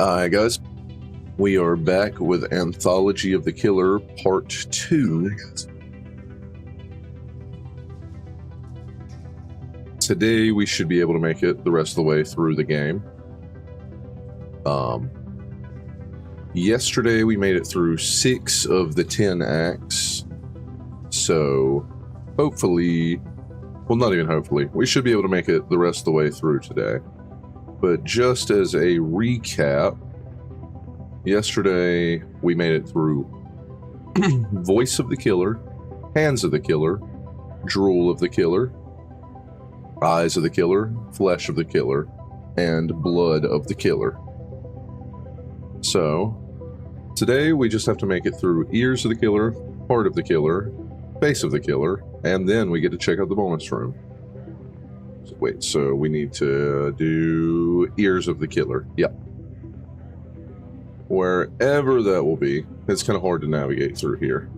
Alright guys, we are back with Anthology of the Killer Part 2. Today we should be able to make it the rest of the way through the game. Yesterday we made it through 6 of the 10 acts, so hopefully, well not even hopefully, we should be able to make it the rest of the way through today. But just as a recap, yesterday we made it through Voice of the Killer, Hands of the Killer, Drool of the Killer, Eyes of the Killer, Flesh of the Killer, and Blood of the Killer. So, today we just have to make it through Ears of the Killer, Heart of the Killer, Face of the Killer, and then we get to check out the bonus room. Wait, so we need to do Ears of the Killer. Yep. Wherever that will be. It's kind of hard to navigate through here.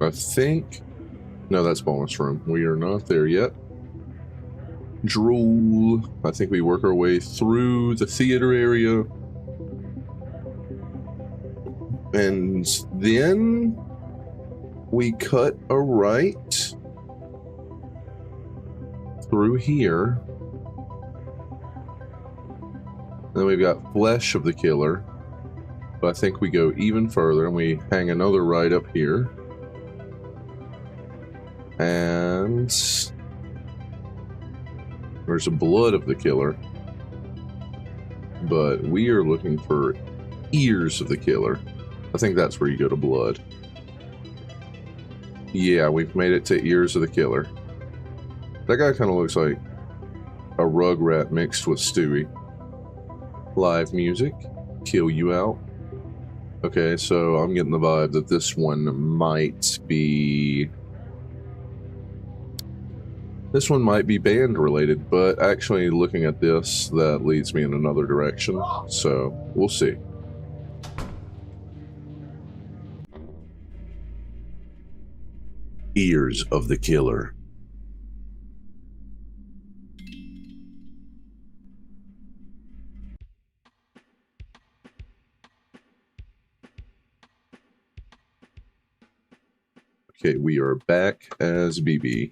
I think... No, that's bonus room. We are not there yet. Drool. I think we work our way through the theater area. And then we cut a right through here. Then we've got Flesh of the Killer. But I think we go even further and we hang another right up here. And there's a Blood of the Killer. But we are looking for Ears of the Killer. I think that's where you go to Blood. Yeah, we've made it to Ears of the Killer. That guy kind of looks like a Rugrat mixed with Stewie. Live music. Kill you out. Okay, so I'm getting the vibe that this one might be... This one might be band related, but actually looking at this, that leads me in another direction. So, we'll see. Ears of the Killer. Okay, we are back as BB.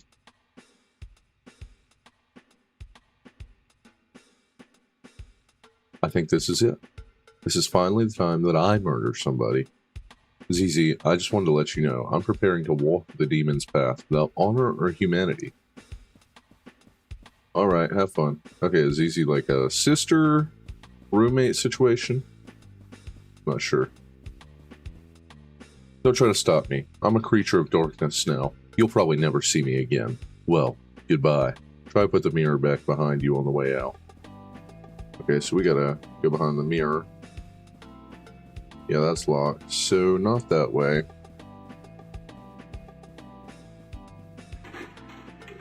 I think this is it. This is finally the time that I murder somebody. ZZ, I just wanted to let you know, I'm preparing to walk the demon's path without honor or humanity. Alright, have fun. Okay, is ZZ like a sister, roommate situation? Not sure. Don't try to stop me. I'm a creature of darkness now. You'll probably never see me again. Well, goodbye. Try to put the mirror back behind you on the way out. Okay, so we gotta go behind the mirror. Yeah, that's locked. So, not that way.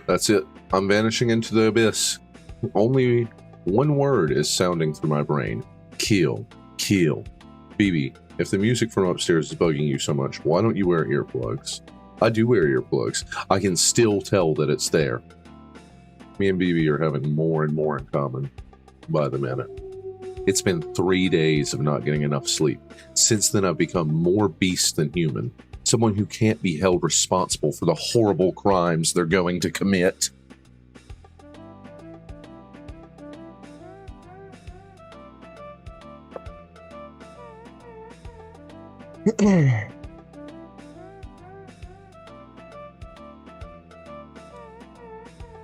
That's it. I'm vanishing into the abyss. Only one word is sounding through my brain. Kill. Kill. BB, if the music from upstairs is bugging you so much, why don't you wear earplugs? I do wear earplugs. I can still tell that it's there. Me and BB are having more and more in common by the minute. It's been 3 days of not getting enough sleep. Since then, I've become more beast than human. Someone who can't be held responsible for the horrible crimes they're going to commit.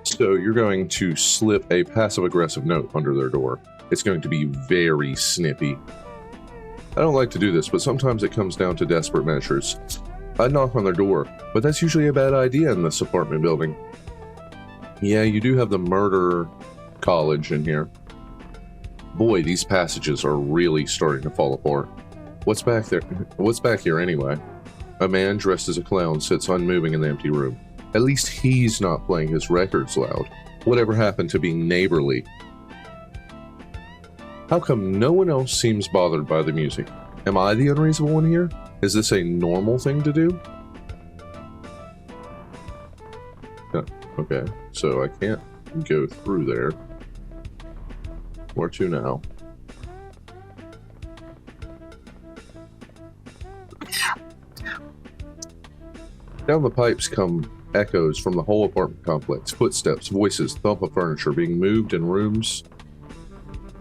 So you're going to slip a passive-aggressive note under their door. It's going to be very snippy. I don't like to do this, but sometimes it comes down to desperate measures. I knock on their door, but that's usually a bad idea in this apartment building. Yeah, you do have the murder college in here. Boy, these passages are really starting to fall apart. What's back there? What's back here anyway? A man dressed as a clown sits unmoving in the empty room. At least he's not playing his records loud. Whatever happened to being neighborly? How come no one else seems bothered by the music? Am I the unreasonable one here? Is this a normal thing to do? Okay, so I can't go through there. Where to now? Down the pipes come echoes from the whole apartment complex. Footsteps, voices, thump of furniture being moved in rooms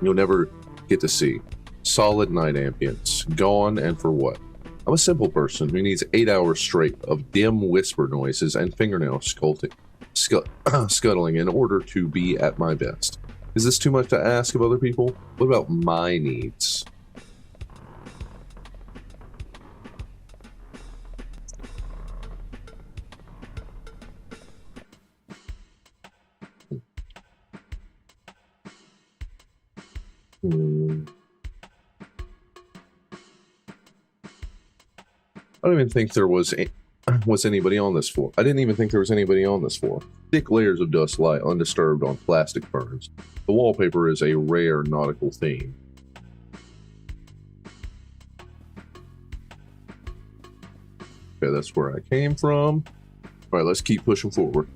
you'll never get to see. Solid night ambience. Gone, and for what? I'm a simple person who needs 8 hours straight of dim whisper noises and fingernail scuttling in order to be at my best. Is this too much to ask of other people? What about my needs? I don't even think there was anybody on this floor. I didn't even think there was anybody on this floor. Thick layers of dust lie undisturbed on plastic ferns. The wallpaper is a rare nautical theme. Okay, that's where I came from. All right, let's keep pushing forward.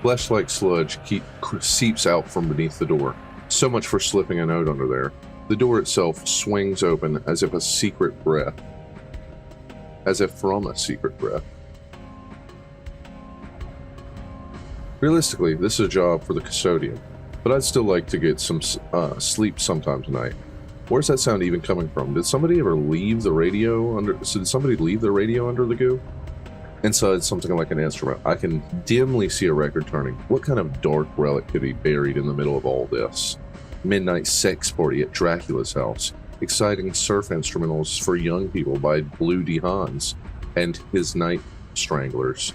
Flesh-like sludge seeps out from beneath the door. So much for slipping a note under there. The door itself swings open as if from a secret breath. Realistically, this is a job for the custodian, but I'd still like to get some sleep sometime tonight. Where's that sound even coming from? Did somebody ever leave the radio under? So did somebody leave the radio under the goo? Inside something like an instrument, I can dimly see a record turning. What kind of dark relic could be buried in the middle of all this? Midnight sex party at Dracula's house. Exciting surf instrumentals for young people by Blue D. Hans and his Night Stranglers.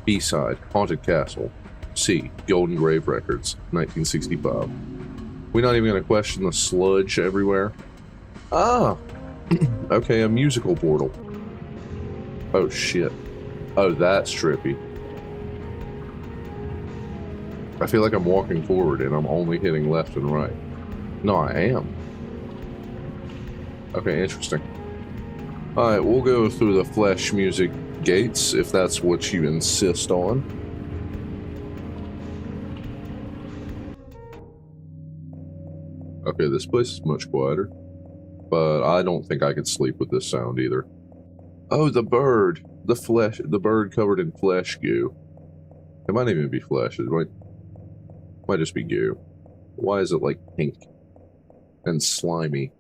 B-side, Haunted Castle. C, Golden Grave Records, 1965. We're not even going to question the sludge everywhere. Ah! Okay, a musical portal. Oh shit. Oh, that's trippy. I feel like I'm walking forward and I'm only hitting left and right. No, I am. Okay, interesting. Alright, we'll go through the flesh music gates if that's what you insist on. Okay, this place is much quieter, but I don't think I could sleep with this sound either. Oh, the bird! The bird covered in flesh goo. It might even be flesh. It might just be goo. Why is it like pink and slimy?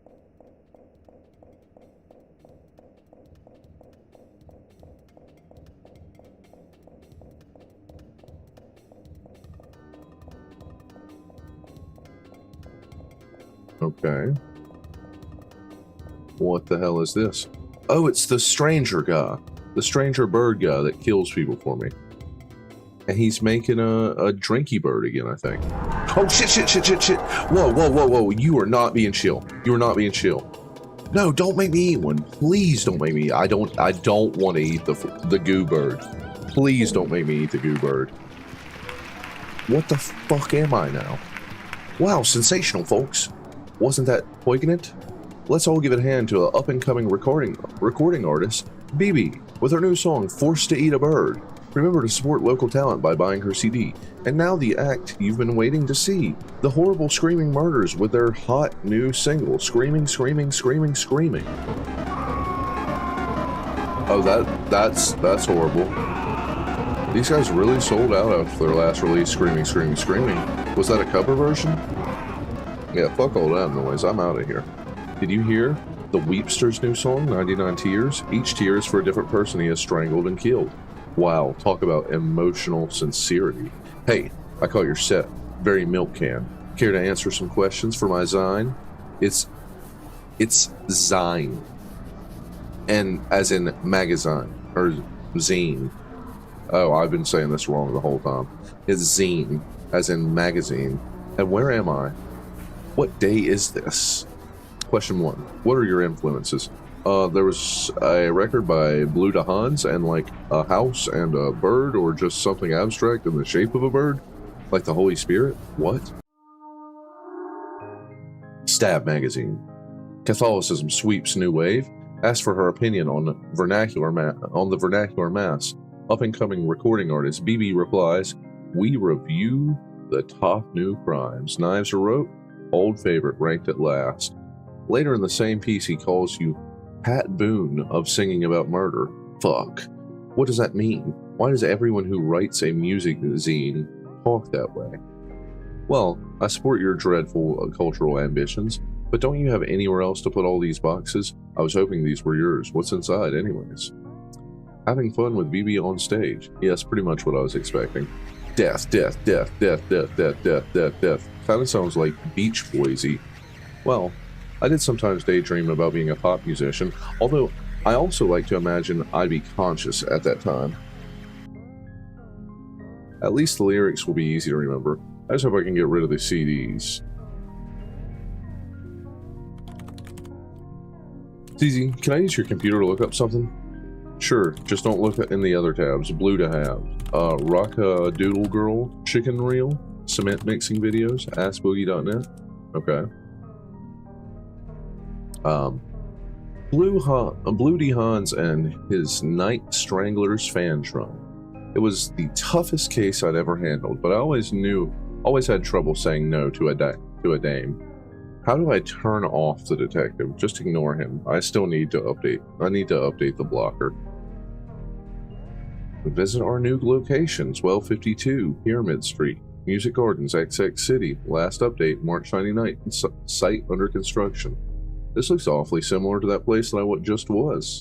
Okay. What the hell is this? Oh, it's the stranger guy. The stranger bird guy that kills people for me. And he's making a drinky bird again, I think. Oh, shit. Whoa. You are not being chill. You are not being chill. No, don't make me eat one. Please don't make me. I don't want to eat the goo bird. Please don't make me eat the goo bird. What the fuck am I now? Wow, sensational, folks. Wasn't that poignant? Let's all give a hand to an up-and-coming recording artist, BB, with her new song, Forced to Eat a Bird. Remember to support local talent by buying her CD. And now the act you've been waiting to see. The Horrible Screaming Murders with their hot new single, Screaming. Oh, that's horrible. These guys really sold out after their last release, Screaming. Was that a cover version? Yeah, fuck all that noise. I'm out of here. Did you hear the Weepster's new song, 99 Tears? Each tear is for a different person he has strangled and killed. Wow, talk about emotional sincerity. Hey, I caught your set. Very milk can. Care to answer some questions for my zine? It's zine. And as in magazine, or zine. Oh, I've been saying this wrong the whole time. It's zine, as in magazine. And where am I? What day is this? Question 1. What are your influences? There was a record by Blue de Hans and like a house and a bird, or just something abstract in the shape of a bird? Like the Holy Spirit? What? Stab magazine. Catholicism sweeps new wave. Ask for her opinion on the vernacular mass. Up-and-coming recording artist BB replies, we review the top new crimes. Knives are rope. Old favorite ranked at last. Later in the same piece, he calls you Pat Boone of Singing About Murder. Fuck. What does that mean? Why does everyone who writes a music zine talk that way? Well, I support your dreadful cultural ambitions, but don't you have anywhere else to put all these boxes? I was hoping these were yours. What's inside, anyways? Having fun with BB on stage. Yes, pretty much what I was expecting. Death, death, death, death, death, death, death, death, death. Kind of sounds like Beach Boysy. Well, I did sometimes daydream about being a pop musician, although I also like to imagine I'd be conscious at that time. At least the lyrics will be easy to remember. I just hope I can get rid of the CDs. Zizi, can I use your computer to look up something? Sure, just don't look in the other tabs. Blue to have. Rocka Doodle Girl, Chicken Reel, Cement Mixing Videos, AskBoogie.net. Okay. Blue D. Hans and his Night Stranglers fan drum. It was the toughest case I'd ever handled, but I always had trouble saying no to a dame. How do I turn off the detective? Just ignore him. I need to update the blocker. Visit our new locations, 1252 Pyramid Street, Music Gardens, XX City. Last update, March 99th. Site under construction. This looks awfully similar to that place that I just was.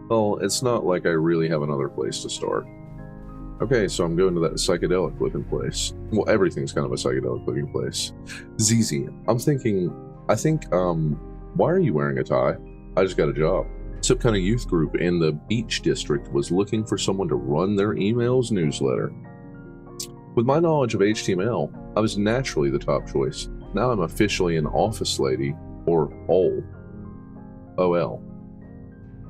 Well, it's not like I really have another place to start. Okay, so I'm going to that psychedelic looking place. Well, everything's kind of a psychedelic looking place. ZZ, why are you wearing a tie? I just got a job. Some kind of youth group in the Beach District was looking for someone to run their emails newsletter. With my knowledge of HTML, I was naturally the top choice. Now I'm officially an office lady, or OL.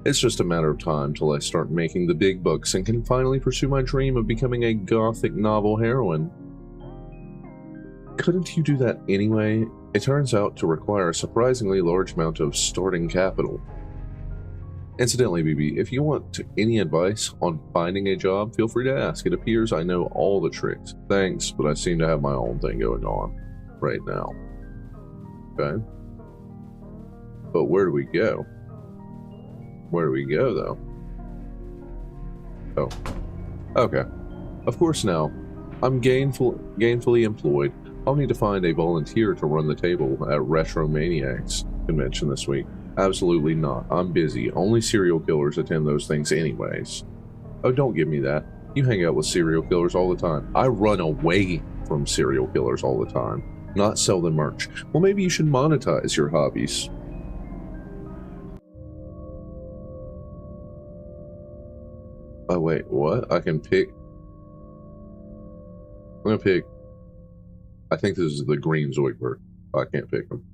It's just a matter of time till I start making the big bucks and can finally pursue my dream of becoming a gothic novel heroine. Couldn't you do that anyway? It turns out to require a surprisingly large amount of starting capital. Incidentally, BB, if you want any advice on finding a job, feel free to ask. It appears I know all the tricks. Thanks, but I seem to have my own thing going on right now. Okay? But where do we go? Where do we go, though? Oh. Okay. Of course now, I'm gainfully employed. I'll need to find a volunteer to run the table at Retromaniacs convention this week. Absolutely not. I'm busy. Only serial killers attend those things anyways. Oh, don't give me that. You hang out with serial killers all the time. I run away from serial killers all the time. Not sell them merch. Well, maybe you should monetize your hobbies. Oh, wait, what? I can pick... I'm gonna pick... I think this is the green Zoidberg. Oh, I can't pick them.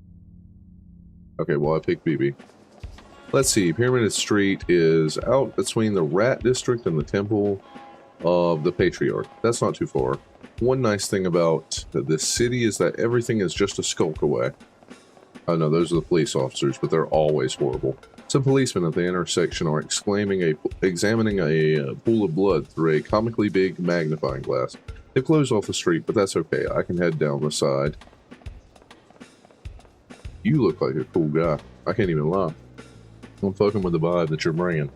Okay, well, I picked BB. Let's see, Pyramid Street is out between the Rat District and the Temple of the Patriarch. That's not too far. One nice thing about this city is that everything is just a skulk away. Oh no, those are the police officers, but they're always horrible. Some policemen at the intersection are examining a pool of blood through a comically big magnifying glass. They've closed off the street, but that's okay. I can head down the side. You look like a cool guy. I can't even lie. I'm fucking with the vibe that you're bringing.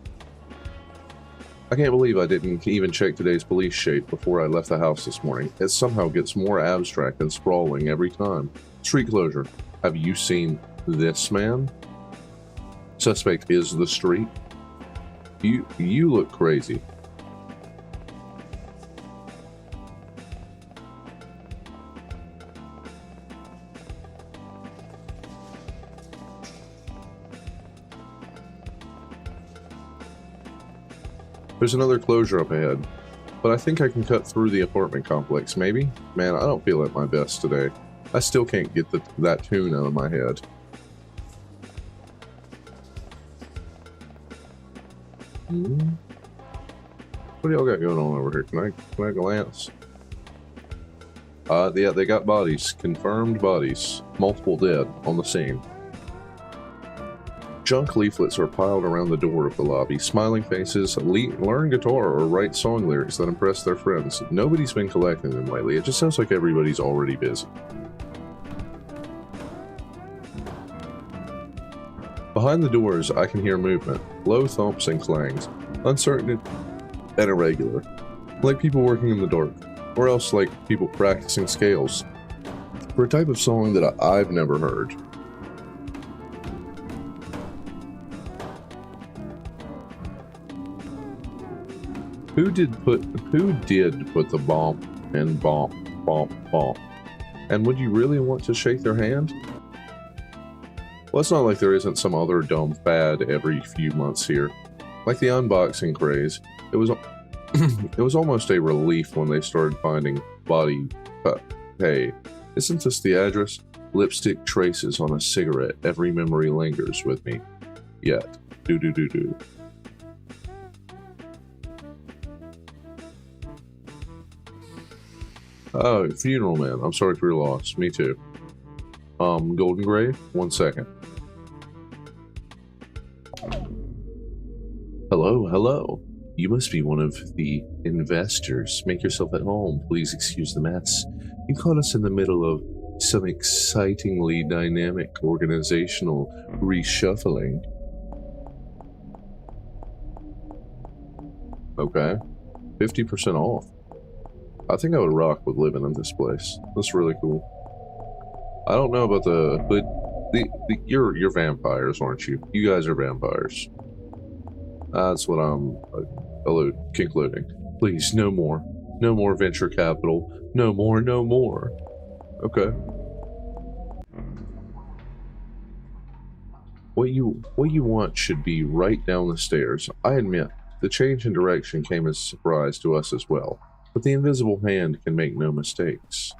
I can't believe I didn't even check today's police shape before I left the house this morning. It somehow gets more abstract and sprawling every time. Street closure. Have you seen this man? Suspect is the street. You look crazy. There's another closure up ahead, but I think I can cut through the apartment complex, maybe? Man, I don't feel at my best today. I still can't get that tune out of my head. What do y'all got going on over here? Can I glance? Yeah, they got bodies. Confirmed bodies. Multiple dead on the scene. Junk leaflets are piled around the door of the lobby. Smiling faces learn guitar or write song lyrics that impress their friends. Nobody's been collecting them lately. It just sounds like everybody's already busy. Behind the doors, I can hear movement, low thumps and clangs, uncertain and irregular, like people working in the dark, or else like people practicing scales, for a type of song that I've never heard. Who did put the bomb and bomb? And would you really want to shake their hand? Well, it's not like there isn't some other dumb fad every few months here. Like the unboxing craze, it was it was almost a relief when they started finding body. Hey, isn't this the address? Lipstick traces on a cigarette. Every memory lingers with me. Yet. Do. Oh, funeral man. I'm sorry for your loss. Me too. Golden Grave? 1 second. Hello. You must be one of the investors. Make yourself at home. Please excuse the mess. You caught us in the middle of some excitingly dynamic organizational reshuffling. Okay. 50% off. I think I would rock with living in this place. That's really cool. I don't know about you're vampires, aren't you? You guys are vampires. That's what I'm concluding. Please, no more. No more venture capital. No more. Okay. What you want should be right down the stairs. I admit, the change in direction came as a surprise to us as well. But the invisible hand can make no mistakes.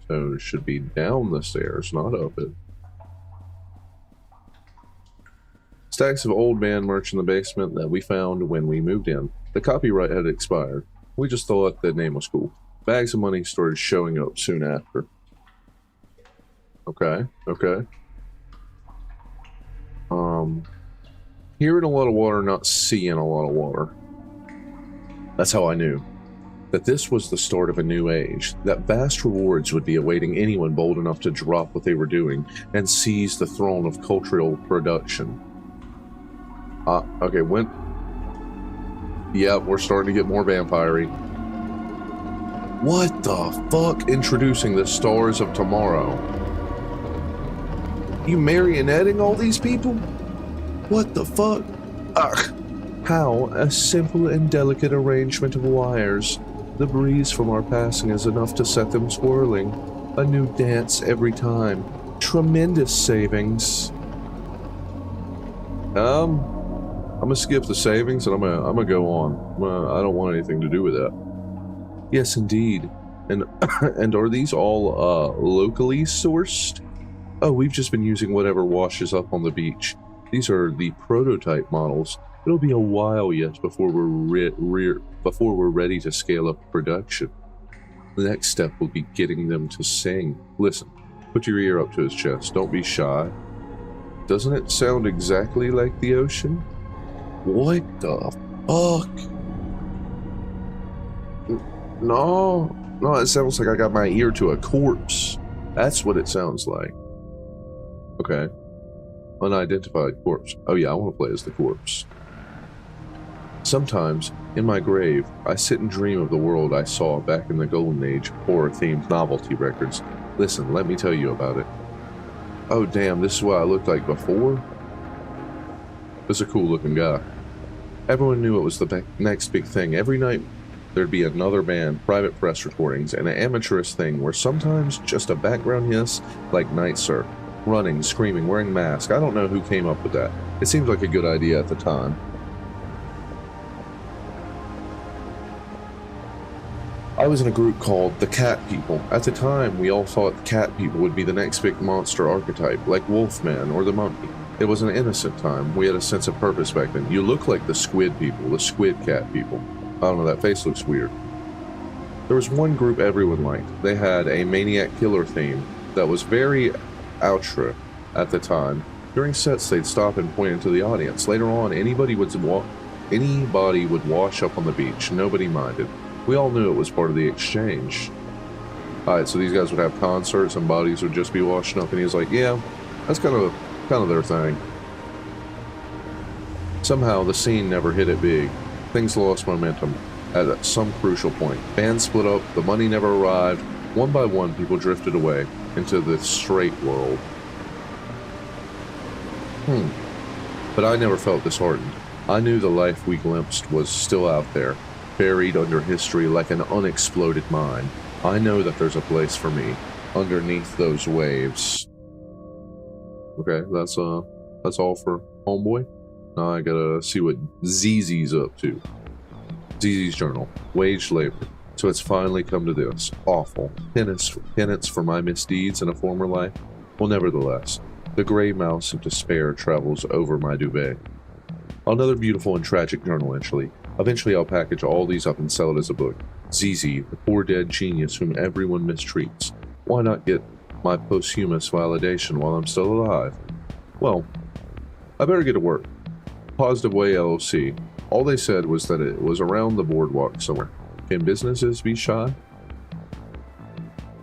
So it should be down the stairs, not up it. Stacks of old man merch in the basement that we found when we moved in. The copyright had expired. We just thought the name was cool. Bags of money started showing up soon after. Okay. Hearing a lot of water, not seeing a lot of water. That's how I knew that this was the start of a new age, that vast rewards would be awaiting anyone bold enough to drop what they were doing and seize the throne of cultural production. Okay, when... Yeah, we're starting to get more vampire-y. What the fuck? Introducing the stars of tomorrow. You marionetting all these people? What the fuck? Ugh. How? A simple and delicate arrangement of wires. The breeze from our passing is enough to set them swirling. A new dance every time. Tremendous savings. I'm gonna skip the savings and I'm gonna go on. I don't want anything to do with that. Yes, indeed. And and are these all locally sourced? Oh, we've just been using whatever washes up on the beach. These are the prototype models. It'll be a while yet before we're ready to scale up production. The next step will be getting them to sing. Listen, put your ear up to his chest. Don't be shy. Doesn't it sound exactly like the ocean? What the fuck? No, it sounds like I got my ear to a corpse. That's what it sounds like. Okay. Unidentified corpse. Oh yeah, I want to play as the corpse. Sometimes, in my grave, I sit and dream of the world I saw back in the golden age of horror-themed novelty records. Listen, let me tell you about it. Oh damn, this is what I looked like before? This is a cool-looking guy. Everyone knew it was the next big thing. Every night, there'd be another band, private press recordings, and an amateurish thing where sometimes just a background hiss like Night Sir. Running, screaming, wearing masks. I don't know who came up with that. It seemed like a good idea at the time. I was in a group called the Cat People. At the time, we all thought the Cat People would be the next big monster archetype, like Wolfman or the Mummy. It was an innocent time. We had a sense of purpose back then. You look like the Squid People, the Squid Cat People. I don't know, that face looks weird. There was one group everyone liked. They had a Maniac Killer theme that was very ultra at the time. During sets, they'd stop and point into the audience. Later on, anybody would wash up on the beach. Nobody minded. We all knew it was part of the exchange. Alright, so these guys would have concerts and bodies would just be washing up, and he was like, yeah, that's kind of their thing. Somehow, the scene never hit it big. Things lost momentum at some crucial point. Bands split up, the money never arrived. One by one, people drifted away into the straight world. But I never felt disheartened. I knew the life we glimpsed was still out there, buried under history like an unexploded mine. I know that there's a place for me underneath those waves. Okay, that's all for Homeboy. Now I gotta see what ZZ's up to. ZZ's journal. Wage labor. So it's finally come to this. Awful. Penance for my misdeeds in a former life. Well, nevertheless, the gray mouse of despair travels over my duvet. Another beautiful and tragic journal entry. Eventually I'll package all these up and sell it as a book. ZZ, the poor dead genius whom everyone mistreats. Why not get my posthumous validation while I'm still alive? Well, I better get to work. Positive Way LLC. All they said was that it was around the boardwalk somewhere. Can businesses be shy?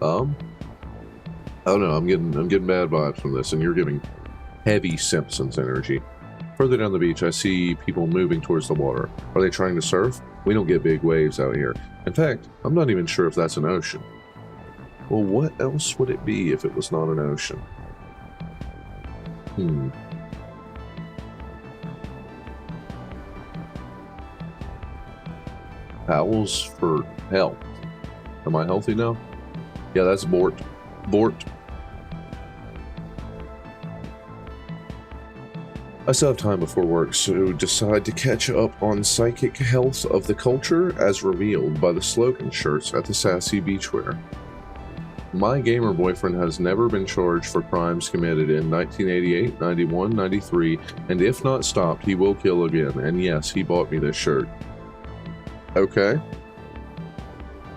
I don't know. I'm getting bad vibes from this, and you're giving heavy Simpsons energy. Further down the beach, I see people moving towards the water. Are they trying to surf? We don't get big waves out here. In fact, I'm not even sure if that's an ocean. Well, what else would it be if it was not an ocean? Howls for help. Am I healthy now? Yeah, that's Bort. I still have time before work, so decide to catch up on psychic health of the culture as revealed by the slogan shirts at the Sassy Beachwear. My gamer boyfriend has never been charged for crimes committed in 1988, 91, 93, and if not stopped, he will kill again. And yes, he bought me this shirt. Okay.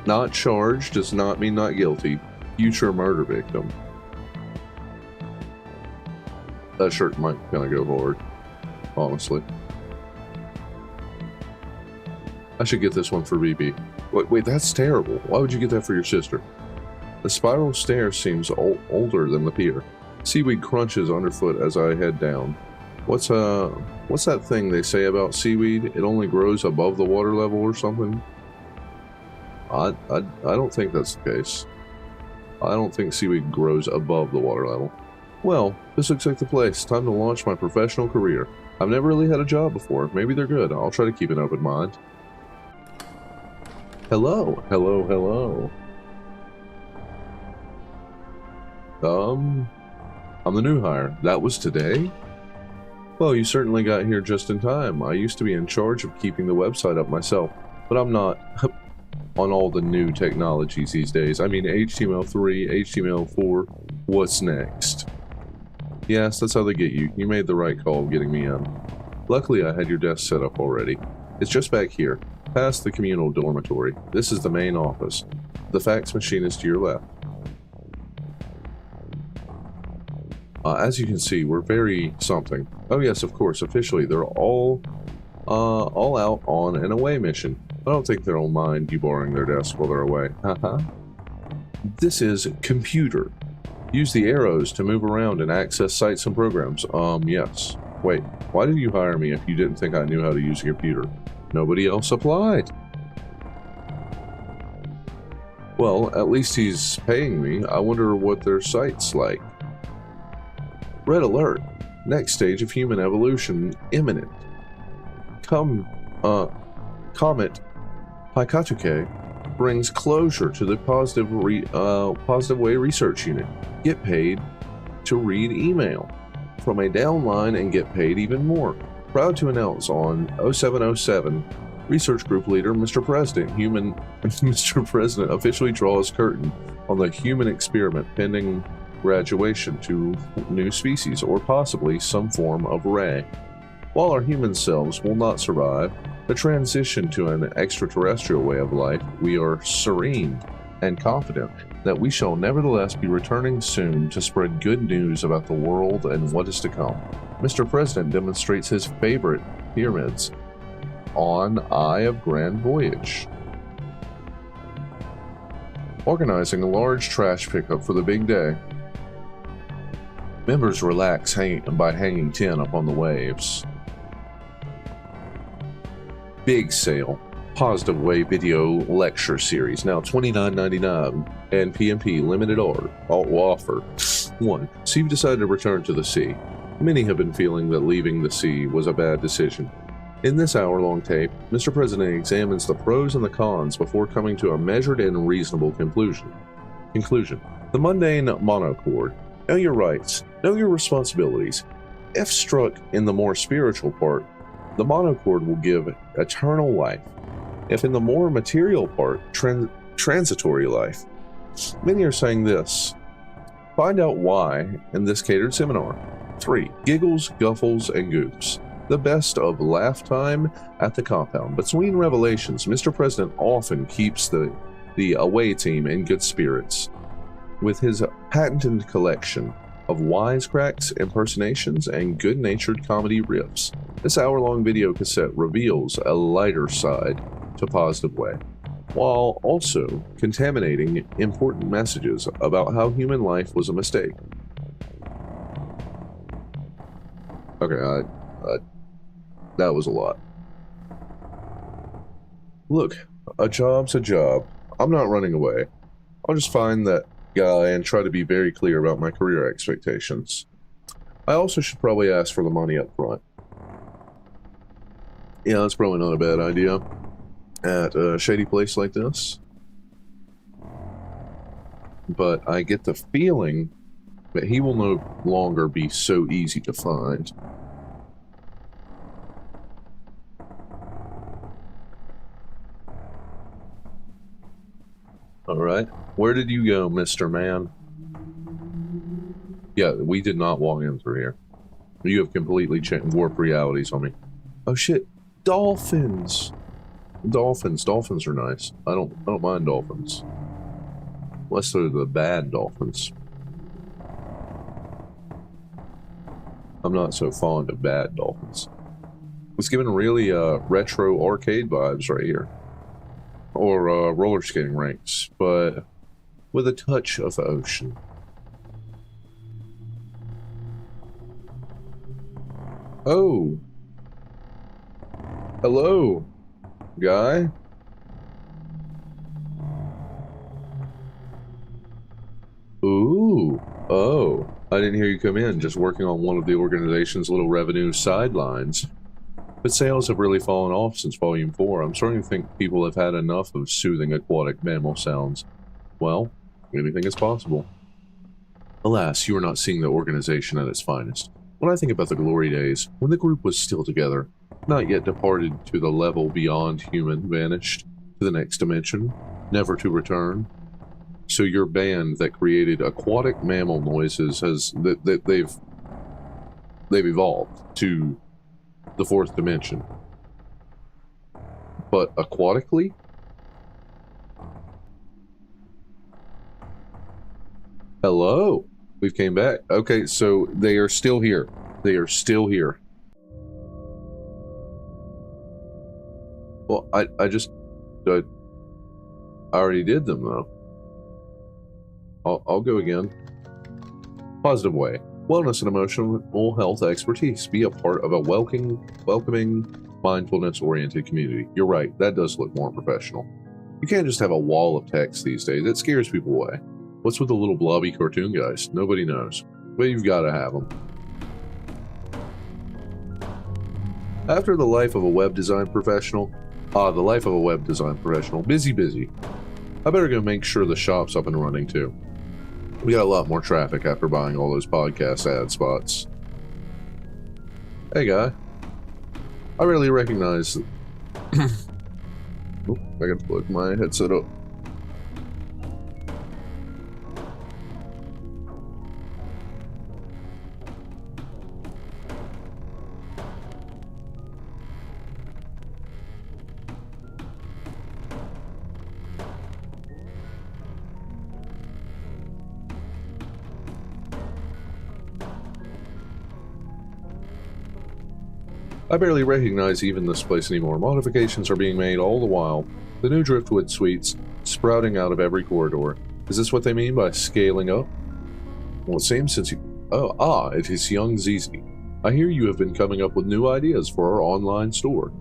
Not charged does not mean not guilty. Future murder victim. That shirt might kind of go hard, honestly. I should get this one for BB. Wait, that's terrible. Why would you get that for your sister? The spiral stair seems older than the pier. Seaweed crunches underfoot as I head down. What's that thing they say about seaweed? It only grows above the water level or something? I don't think that's the case. I don't think seaweed grows above the water level. Well, this looks like the place. Time to launch my professional career. I've never really had a job before. Maybe they're good. I'll try to keep an open mind. Hello. I'm the new hire. That was today? Well, you certainly got here just in time. I used to be in charge of keeping the website up myself, but I'm not on all the new technologies these days. I mean, HTML3, HTML4, what's next? Yes, that's how they get you. You made the right call getting me in. Luckily, I had your desk set up already. It's just back here, past the communal dormitory. This is the main office. The fax machine is to your left. As you can see, we're very something. Oh yes, of course, officially, they're all out on an away mission. I don't think they'll mind you borrowing their desk while they're away. Haha. This is computer. Use the arrows to move around and access sites and programs. Yes. Wait, why did you hire me if you didn't think I knew how to use a computer? Nobody else applied. Well, at least he's paying me. I wonder what their site's like. Red alert. Next stage of human evolution imminent. Comet Haikatuke brings closure to the Positive Way Research Unit. Get paid to read email from a downline and get paid even more. Proud to announce on 0707, Research Group Leader Mr. President officially draws curtain on the human experiment pending graduation to new species or possibly some form of ray. While our human selves will not survive the transition to an extraterrestrial way of life, we are serene and confident that we shall nevertheless be returning soon to spread good news about the world and what is to come. Mr. President demonstrates his favorite pyramids on Eye of Grand Voyage. Organizing a large trash pickup for the big day. Members relax by hanging tin up on the waves. Big sale. Positive Way video lecture series, now $29.99, and PMP limited offer. 1. So you've decided to return to the sea. Many have been feeling that leaving the sea was a bad decision. In this hour-long tape, Mr. President examines the pros and the cons before coming to a measured and reasonable conclusion. The mundane monochord. Know your rights. Know your responsibilities. If struck in the more spiritual part, the monochord will give eternal life. If in the more material part, transitory life. Many are saying this. Find out why in this catered seminar. 3. Giggles, guffles, and goofs. The best of laugh time at the compound. Between revelations, Mr. President often keeps the away team in good spirits. With his patented collection of wisecracks, impersonations, and good-natured comedy riffs, this hour-long video cassette reveals a lighter side to Positive Way, while also contaminating important messages about how human life was a mistake. Okay, that was a lot. Look, a job's a job. I'm not running away. I'll just find that guy and try to be very clear about my career expectations. I also should probably ask for the money up front. Yeah, that's probably not a bad idea at a shady place like this. But I get the feeling that he will no longer be so easy to find. Alright, where did you go, Mr. Man? Yeah, we did not walk in through here. You have completely warped realities on me. Oh shit, dolphins! Dolphins are nice. I don't mind dolphins. Unless they're the bad dolphins. I'm not so fond of bad dolphins. It's giving really retro arcade vibes right here. Or roller skating rinks, but with a touch of ocean. Oh. Hello, guy. Ooh. Oh. I didn't hear you come in, just working on one of the organization's little revenue sidelines. But sales have really fallen off since Volume 4. I'm starting to think people have had enough of soothing aquatic mammal sounds. Well, anything is possible. Alas, you are not seeing the organization at its finest. When I think about the glory days, when the group was still together, not yet departed to the level beyond human, vanished to the next dimension, never to return. So your band that created aquatic mammal noises has they've evolved to the 4th dimension. But aquatically? Hello? We've came back. Okay, so they are still here. They are still here. Well, I already did them, though. I'll go again. Positive Way. Wellness and emotional health expertise. Be a part of a welcoming, mindfulness-oriented community. You're right, that does look more professional. You can't just have a wall of text these days. It scares people away. What's with the little blobby cartoon guys? Nobody knows. But you've got to have them. After the life of a web design professional. The life of a web design professional. Busy. I better go make sure the shop's up and running too. We got a lot more traffic after buying all those podcast ad spots. Hey, guy. I rarely recognize... Oh, I got to plug my headset up. I barely recognize even this place anymore. Modifications are being made all the while. The new driftwood suites sprouting out of every corridor. Is this what they mean by scaling up? Well, it seems since you... Oh, it is young Zizi. I hear you have been coming up with new ideas for our online store.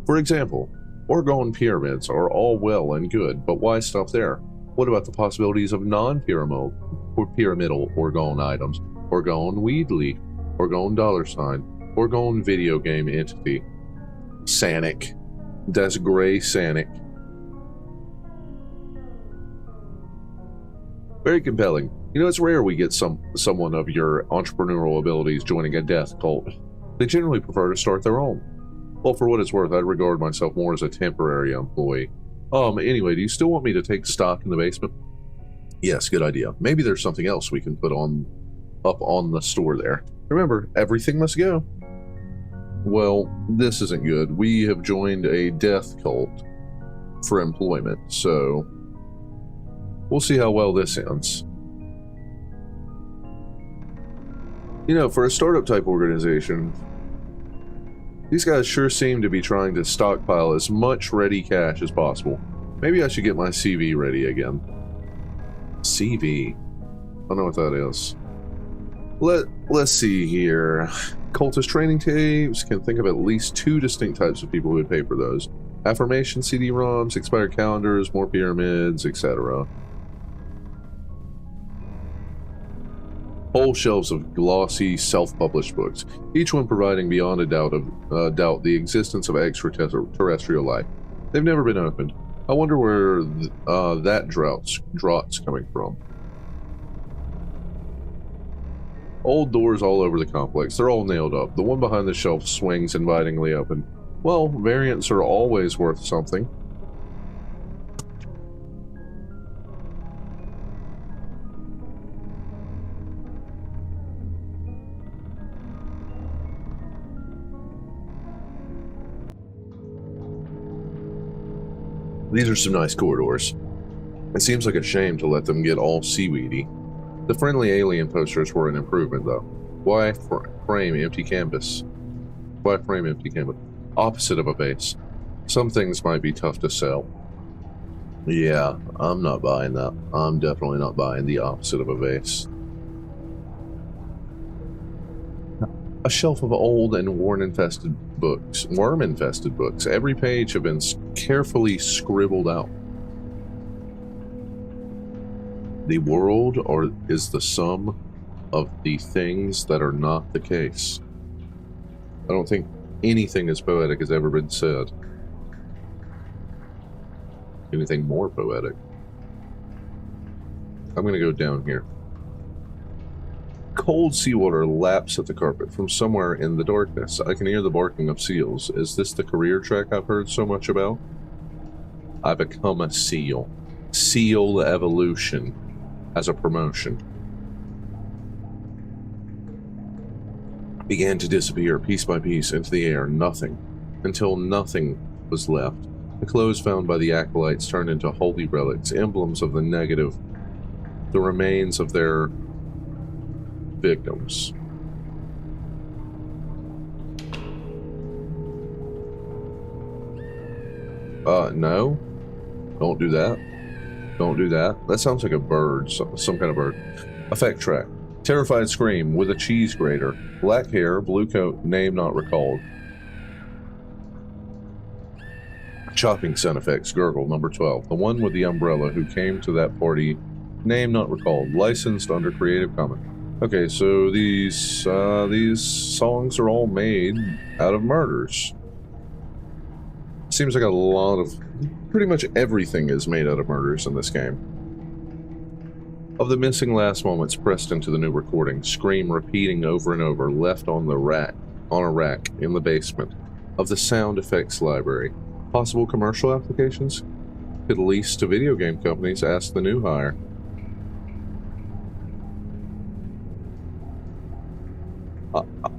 For example, orgone pyramids are all well and good, but why stop there? What about the possibilities of non-pyramidal or pyramidal orgone items? Orgone weed leaf, orgone dollar sign, orgone video game entity. Sanic. Das Gray Sanic. Very compelling. You know, it's rare we get someone of your entrepreneurial abilities joining a death cult. They generally prefer to start their own. Well, for what it's worth, I'd regard myself more as a temporary employee. Anyway, do you still want me to take stock in the basement? Yes, good idea. Maybe there's something else we can put up on the store there. Remember, everything must go. Well, this isn't good. We have joined a death cult for employment, so we'll see how well this ends. You know, for a startup type organization, these guys sure seem to be trying to stockpile as much ready cash as possible. Maybe I should get my CV ready again. CV? I don't know what that is. Let's see here. Cultist training tapes. Can think of at least 2 distinct types of people who would pay for those. Affirmation CD-ROMs, expired calendars, more pyramids, etc. Whole shelves of glossy, self-published books, each one providing beyond a doubt the existence of extraterrestrial life. They've never been opened. I wonder where that draught's coming from. Old doors all over the complex. They're all nailed up. The one behind the shelf swings invitingly open. Well, variants are always worth something. These are some nice corridors. It seems like a shame to let them get all seaweedy. The friendly alien posters were an improvement, though. Why frame empty canvas? Why frame empty canvas? Opposite of a base. Some things might be tough to sell. Yeah, I'm not buying that. I'm definitely not buying the opposite of a vase. A shelf of old and worm-infested books. Every page have been carefully scribbled out. The world is the sum of the things that are not the case. I don't think anything as poetic has ever been said. Anything more poetic. I'm going to go down here. Cold seawater laps at the carpet from somewhere in the darkness. I can hear the barking of seals. Is this the career track I've heard so much about? I become a seal. Seal evolution as a promotion. Began to disappear piece by piece into the air. Nothing. Until nothing was left. The clothes found by the acolytes turned into holy relics, emblems of the negative, the remains of their victims. No. Don't do that. Don't do that. That sounds like a bird, some kind of bird. Effect track. Terrified scream with a cheese grater. Black hair, blue coat, name not recalled. Chopping sound effects, gurgle, number 12. The one with the umbrella who came to that party, name not recalled. Licensed under Creative Commons. Okay, so these songs are all made out of murders. Seems like a lot of... pretty much everything is made out of murders in this game. Of the missing last moments pressed into the new recording, scream repeating over and over, left on a rack in the basement of the sound effects library. Possible commercial applications? Could lease to video game companies, ask the new hire.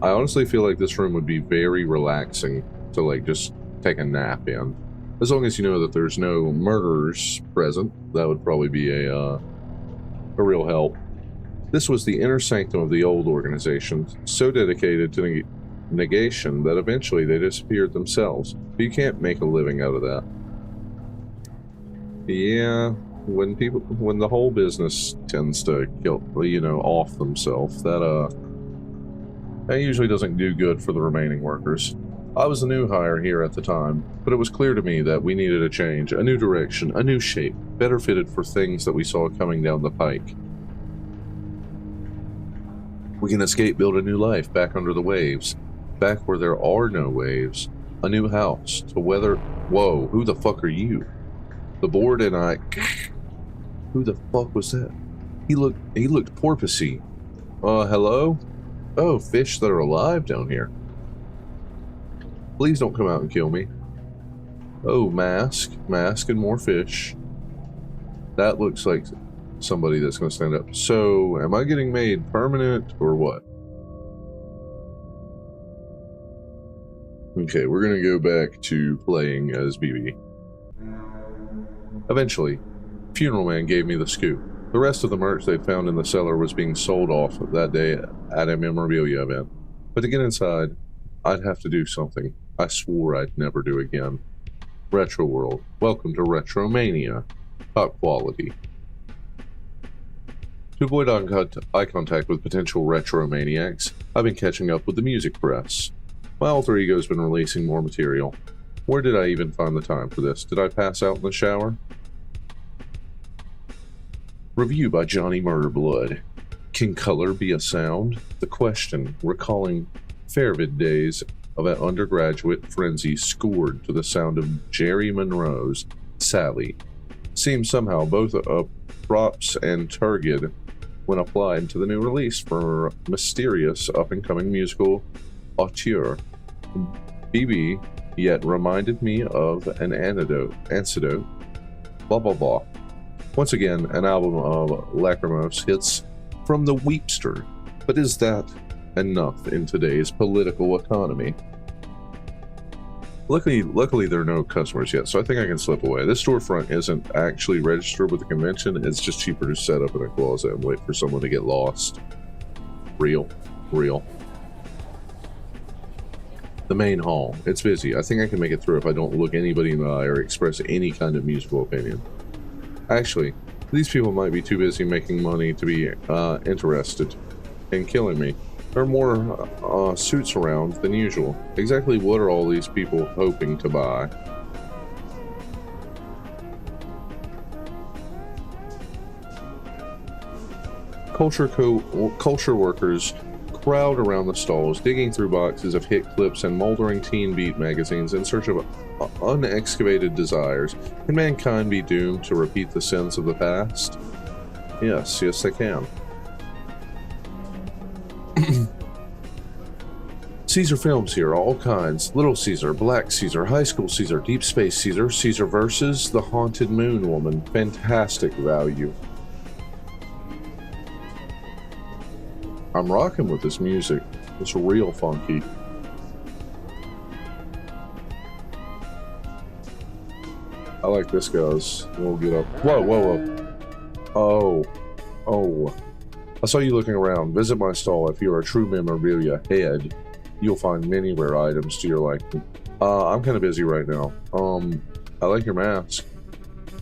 I honestly feel like this room would be very relaxing to like just take a nap in. As long as you know that there's no murderers present, that would probably be a real help. This was the inner sanctum of the old organization, so dedicated to negation that eventually they disappeared themselves. But you can't make a living out of that. Yeah, when the whole business tends to kill, off themselves, that usually doesn't do good for the remaining workers. I was the new hire here at the time, but it was clear to me that we needed a change, a new direction, a new shape, better fitted for things that we saw coming down the pike. We can escape, build a new life back under the waves, back where there are no waves, a new house to weather. Whoa, who the fuck are you? The board and I. Who the fuck was that? He looked porpoisey. Hello? Oh, fish that are alive down here. Please don't come out and kill me. Oh, mask and more fish. That looks like somebody that's going to stand up. So, am I getting made permanent or what? Okay, we're going to go back to playing as BB. Eventually, Funeral Man gave me the scoop. The rest of the merch they'd found in the cellar was being sold off that day at a memorabilia event. But to get inside, I'd have to do something I swore I'd never do again. Retro World. Welcome to Retromania. Top quality. To avoid eye contact with potential retromaniacs, I've been catching up with the music press. My alter ego's been releasing more material. Where did I even find the time for this? Did I pass out in the shower? Review by Johnny Murderblood. Can color be a sound? The question, recalling Fairvid days of an undergraduate frenzy scored to the sound of Jerry Monroe's Sally, seems somehow both a props and turgid when applied to the new release for mysterious up-and-coming musical auteur. BB yet reminded me of an antidote, blah blah blah. Once again, an album of lachrymose hits from the Weepster. But is that enough in today's political economy? Luckily there are no customers yet, so I think I can slip away. This storefront isn't actually registered with the convention. It's just cheaper to set up in a closet and wait for someone to get lost. Real. The main hall. It's busy. I think I can make it through if I don't look anybody in the eye or express any kind of musical opinion. Actually, these people might be too busy making money to be interested in killing me. There are more suits around than usual. Exactly what are all these people hoping to buy? Culture workers crowd around the stalls, digging through boxes of hit clips and moldering teen beat magazines in search of unexcavated desires. Can mankind be doomed to repeat the sins of the past? Yes, they can. Caesar films here, all kinds. Little Caesar, Black Caesar, High School Caesar, Deep Space Caesar, Caesar versus the Haunted Moon Woman. Fantastic value. I'm rocking with this music. It's real funky. I like this guy's. We'll get up. Whoa. Oh. I saw you looking around. Visit my stall. If you're a true memorabilia head, you'll find many rare items to your liking. I'm kind of busy right now. I like your mask.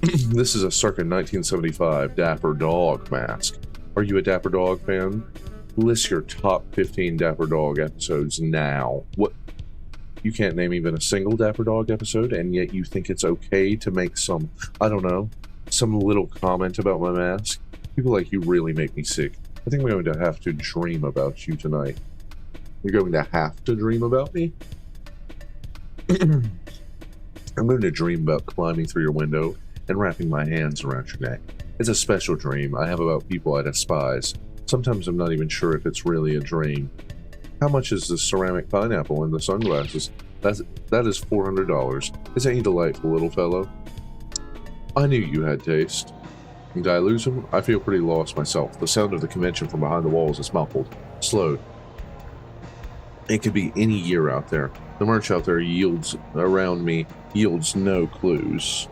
This is a circa 1975 Dapper Dog mask. Are you a Dapper Dog fan? List your top 15 Dapper Dog episodes now. What? You can't name even a single Dapper Dog episode, and yet you think it's okay to make some, I don't know, some little comment about my mask? People like you really make me sick. I think I'm going to have to dream about you tonight. You're going to have to dream about me? I'm going to dream about climbing through your window and wrapping my hands around your neck. It's a special dream I have about people I despise. Sometimes I'm not even sure if it's really a dream. How much is this ceramic pineapple and the sunglasses? That is $400. Isn't he delightful, little fellow? I knew you had taste. Did I lose him? I feel pretty lost myself. The sound of the convention from behind the walls is muffled, slowed. It could be any year out there. The merch out there around me yields no clues.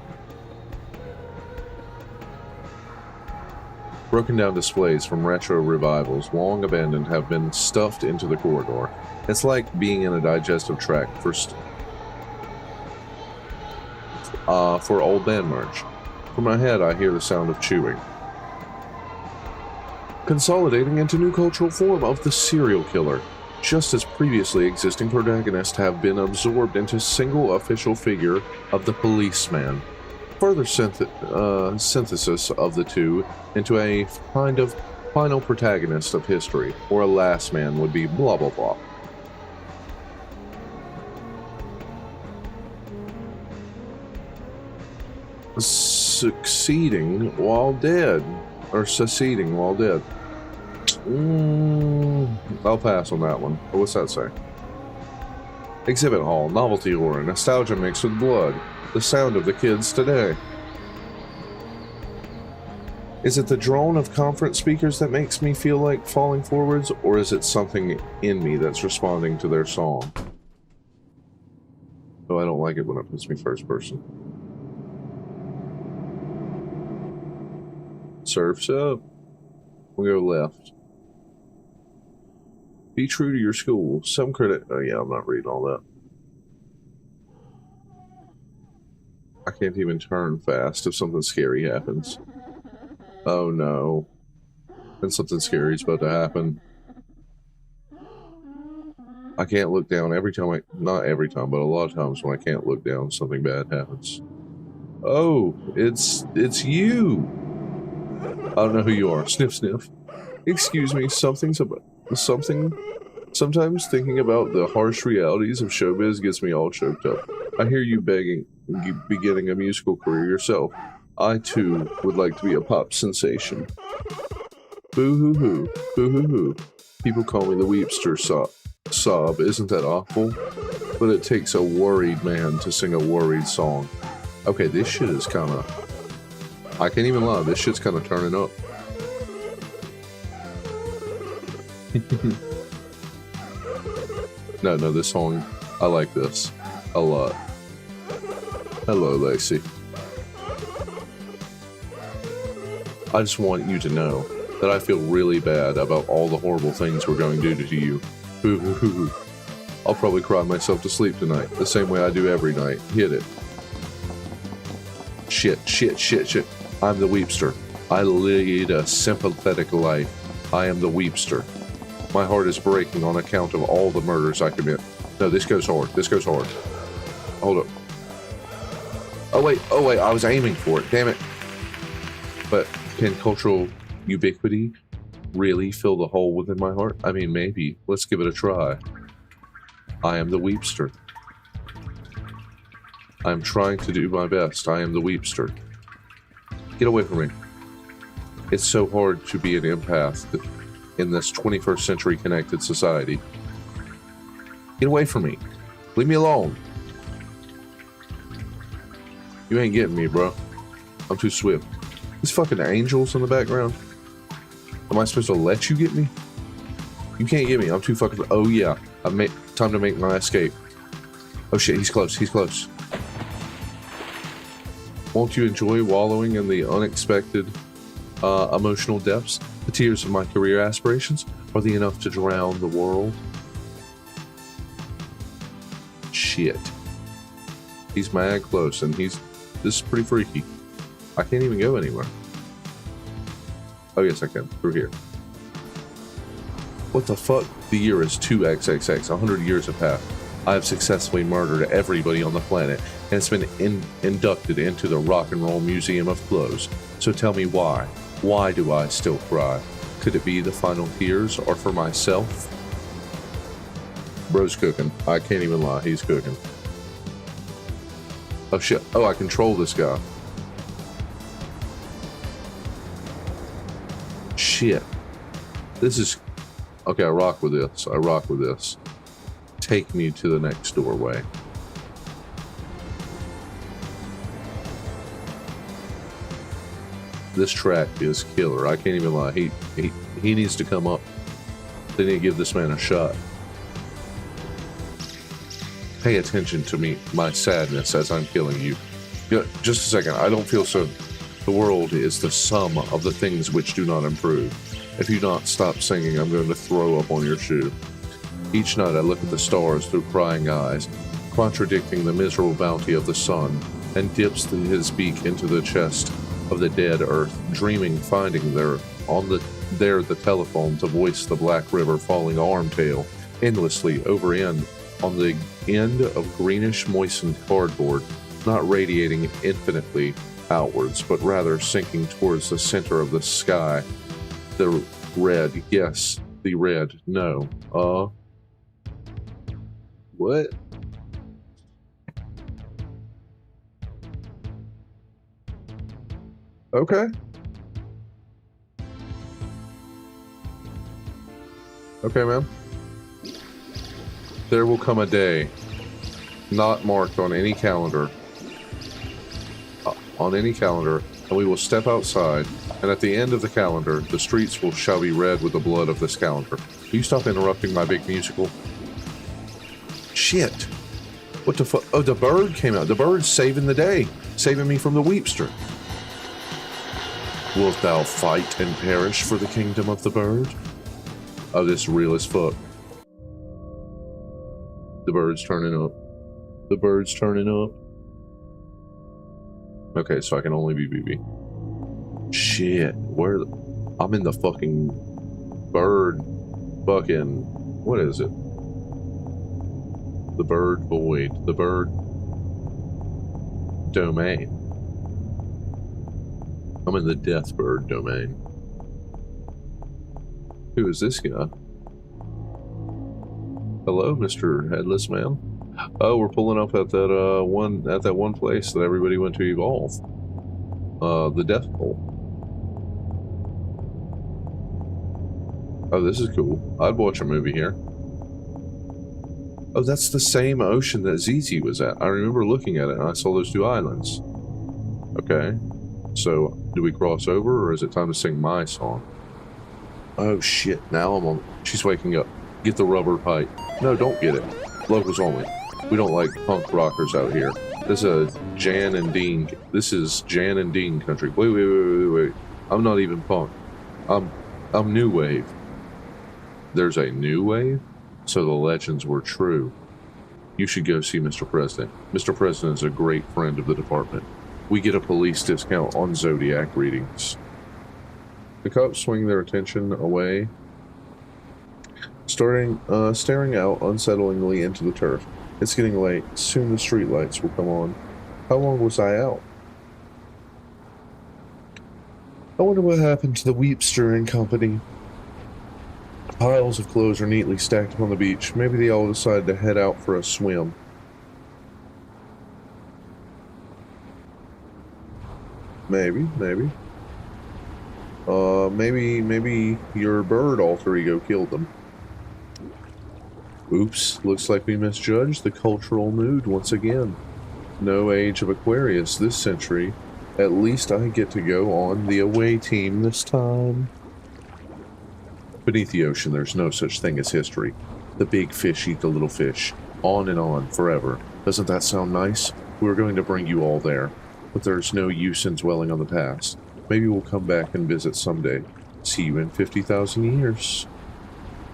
Broken down displays from retro revivals, long abandoned, have been stuffed into the corridor. It's like being in a digestive tract for old band merch. From my head, I hear the sound of chewing. Consolidating into new cultural form of the serial killer. just as previously existing protagonists have been absorbed into a single official figure of the policeman. Further synthesis of the two into a kind of final protagonist of history, or a last man, would be blah blah blah. Succeeding while dead. Or seceding while dead. I'll pass on that one. What's that say? Exhibit hall, novelty horror, nostalgia mixed with blood. The sound of the kids today. Is it the drone of conference speakers that makes me feel like falling forwards, or is it something in me that's responding to their song? Oh, I don't like it when it puts me first person. Surf's up. We'll go left. Be true to your school. Some credit. Oh yeah, I'm not reading all that. I can't even turn fast if something scary happens. Oh no. And something scary is about to happen. I can't look down every time not every time, but a lot of times when I can't look down, something bad happens. Oh, it's you. I don't know who you are. Sniff, sniff. Excuse me, something. Sometimes thinking about the harsh realities of showbiz gets me all choked up. I hear you beginning a musical career yourself. I, too, would like to be a pop sensation. Boo-hoo-hoo. Boo-hoo-hoo. People call me the Weepster sob. Isn't that awful? But it takes a worried man to sing a worried song. Okay, this shit is kind of... I can't even lie, this shit's kind of turning up. No, this song, I like this a lot. Hello, Lacey. I just want you to know that I feel really bad about all the horrible things we're going to do to you. I'll probably cry myself to sleep tonight, the same way I do every night. Hit it. Shit. I'm the Weepster. I lead a sympathetic life. I am the Weepster. My heart is breaking on account of all the murders I commit. No, this goes hard. Hold up. Oh wait, I was aiming for it, damn it. But can cultural ubiquity really fill the hole within my heart? I mean, maybe. Let's give it a try. I am the Weepster. I'm trying to do my best. I am the Weepster. Get away from me. It's so hard to be an empath in this 21st century connected society. Get away from me. Leave me alone. You ain't getting me, bro. I'm too swift. These fucking angels in the background. Am I supposed to let you get me? You can't get me. I'm too fucking... Oh yeah. Time to make my escape. Oh shit, he's close. Won't you enjoy wallowing in the unexpected emotional depths? The tears of my career aspirations? Are they enough to drown the world? Shit. He's mad close, and this is pretty freaky. I can't even go anywhere. Oh yes, I can. Through here. What the fuck? The year is 2XXX. 100 years have passed. I have successfully murdered everybody on the planet, and it's been inducted into the Rock and Roll Museum of Clothes. So tell me why? Why do I still cry? Could it be the final tears, or for myself? Bro's cooking. I can't even lie, he's cooking. Oh shit. Oh, I control this guy. Shit. This is... Okay, I rock with this. Take me to the next doorway. This track is killer. I can't even lie. He needs to come up. They need to give this man a shot. Pay attention to me, my sadness as I'm killing you. Just a second. I don't feel so. The world is the sum of the things which do not improve. If you not stop singing, I'm going to throw up on your shoe. Each night I look at the stars through crying eyes, contradicting the miserable bounty of the sun, and dips his beak into the chest of the dead earth, dreaming finding the telephone to voice the Black River falling armtail endlessly over end on the end of greenish moistened cardboard, not radiating infinitely outwards, but rather sinking towards the center of the sky. The red, yes, the red, no. What? Okay. Okay, man. There will come a day, not marked on any calendar, and we will step outside, and at the end of the calendar, the streets shall be red with the blood of this calendar. Can you stop interrupting my big musical? Shit. What the fuck? Oh, the bird came out. The bird's saving the day, saving me from the weepster. Wilt thou fight and perish for the kingdom of the bird? Oh, this is real as fuck. The bird's turning up. The bird's turning up. Okay, so I can only be BB. Shit, I'm in the fucking bird fucking, what is it? The bird void. The bird domain. I'm in the death bird domain. Who is this guy? Hello, Mr. Headless Man. Oh, we're pulling up at that one place that everybody went to evolve. The Death Bowl. Oh, this is cool. I'd watch a movie here. Oh, that's the same ocean that ZZ was at. I remember looking at it and I saw those two islands. Okay. So, do we cross over or is it time to sing my song? Oh shit, now I'm on. She's waking up. Get the rubber pipe. No, don't get it. Locals only. We don't like punk rockers out here. This is Jan and Dean. This is Jan and Dean country. Wait. I'm not even punk. I'm new wave. There's a new wave? So the legends were true. You should go see Mr. President. Mr. President is a great friend of the department. We get a police discount on Zodiac readings. The cops swing their attention away, staring out unsettlingly into the turf. It's getting late. Soon the streetlights will come on. How long was I out? I wonder what happened to the Weepster and company. Piles of clothes are neatly stacked upon the beach. Maybe they all decided to head out for a swim. Maybe. Maybe your bird alter ego killed them. Oops, looks like we misjudged the cultural mood once again. No age of Aquarius this century. At least I get to go on the away team this time. Beneath the ocean, there's no such thing as history. The big fish eat the little fish. On and on, forever. Doesn't that sound nice? We're going to bring you all there. But there's no use in dwelling on the past. Maybe we'll come back and visit someday. See you in 50,000 years.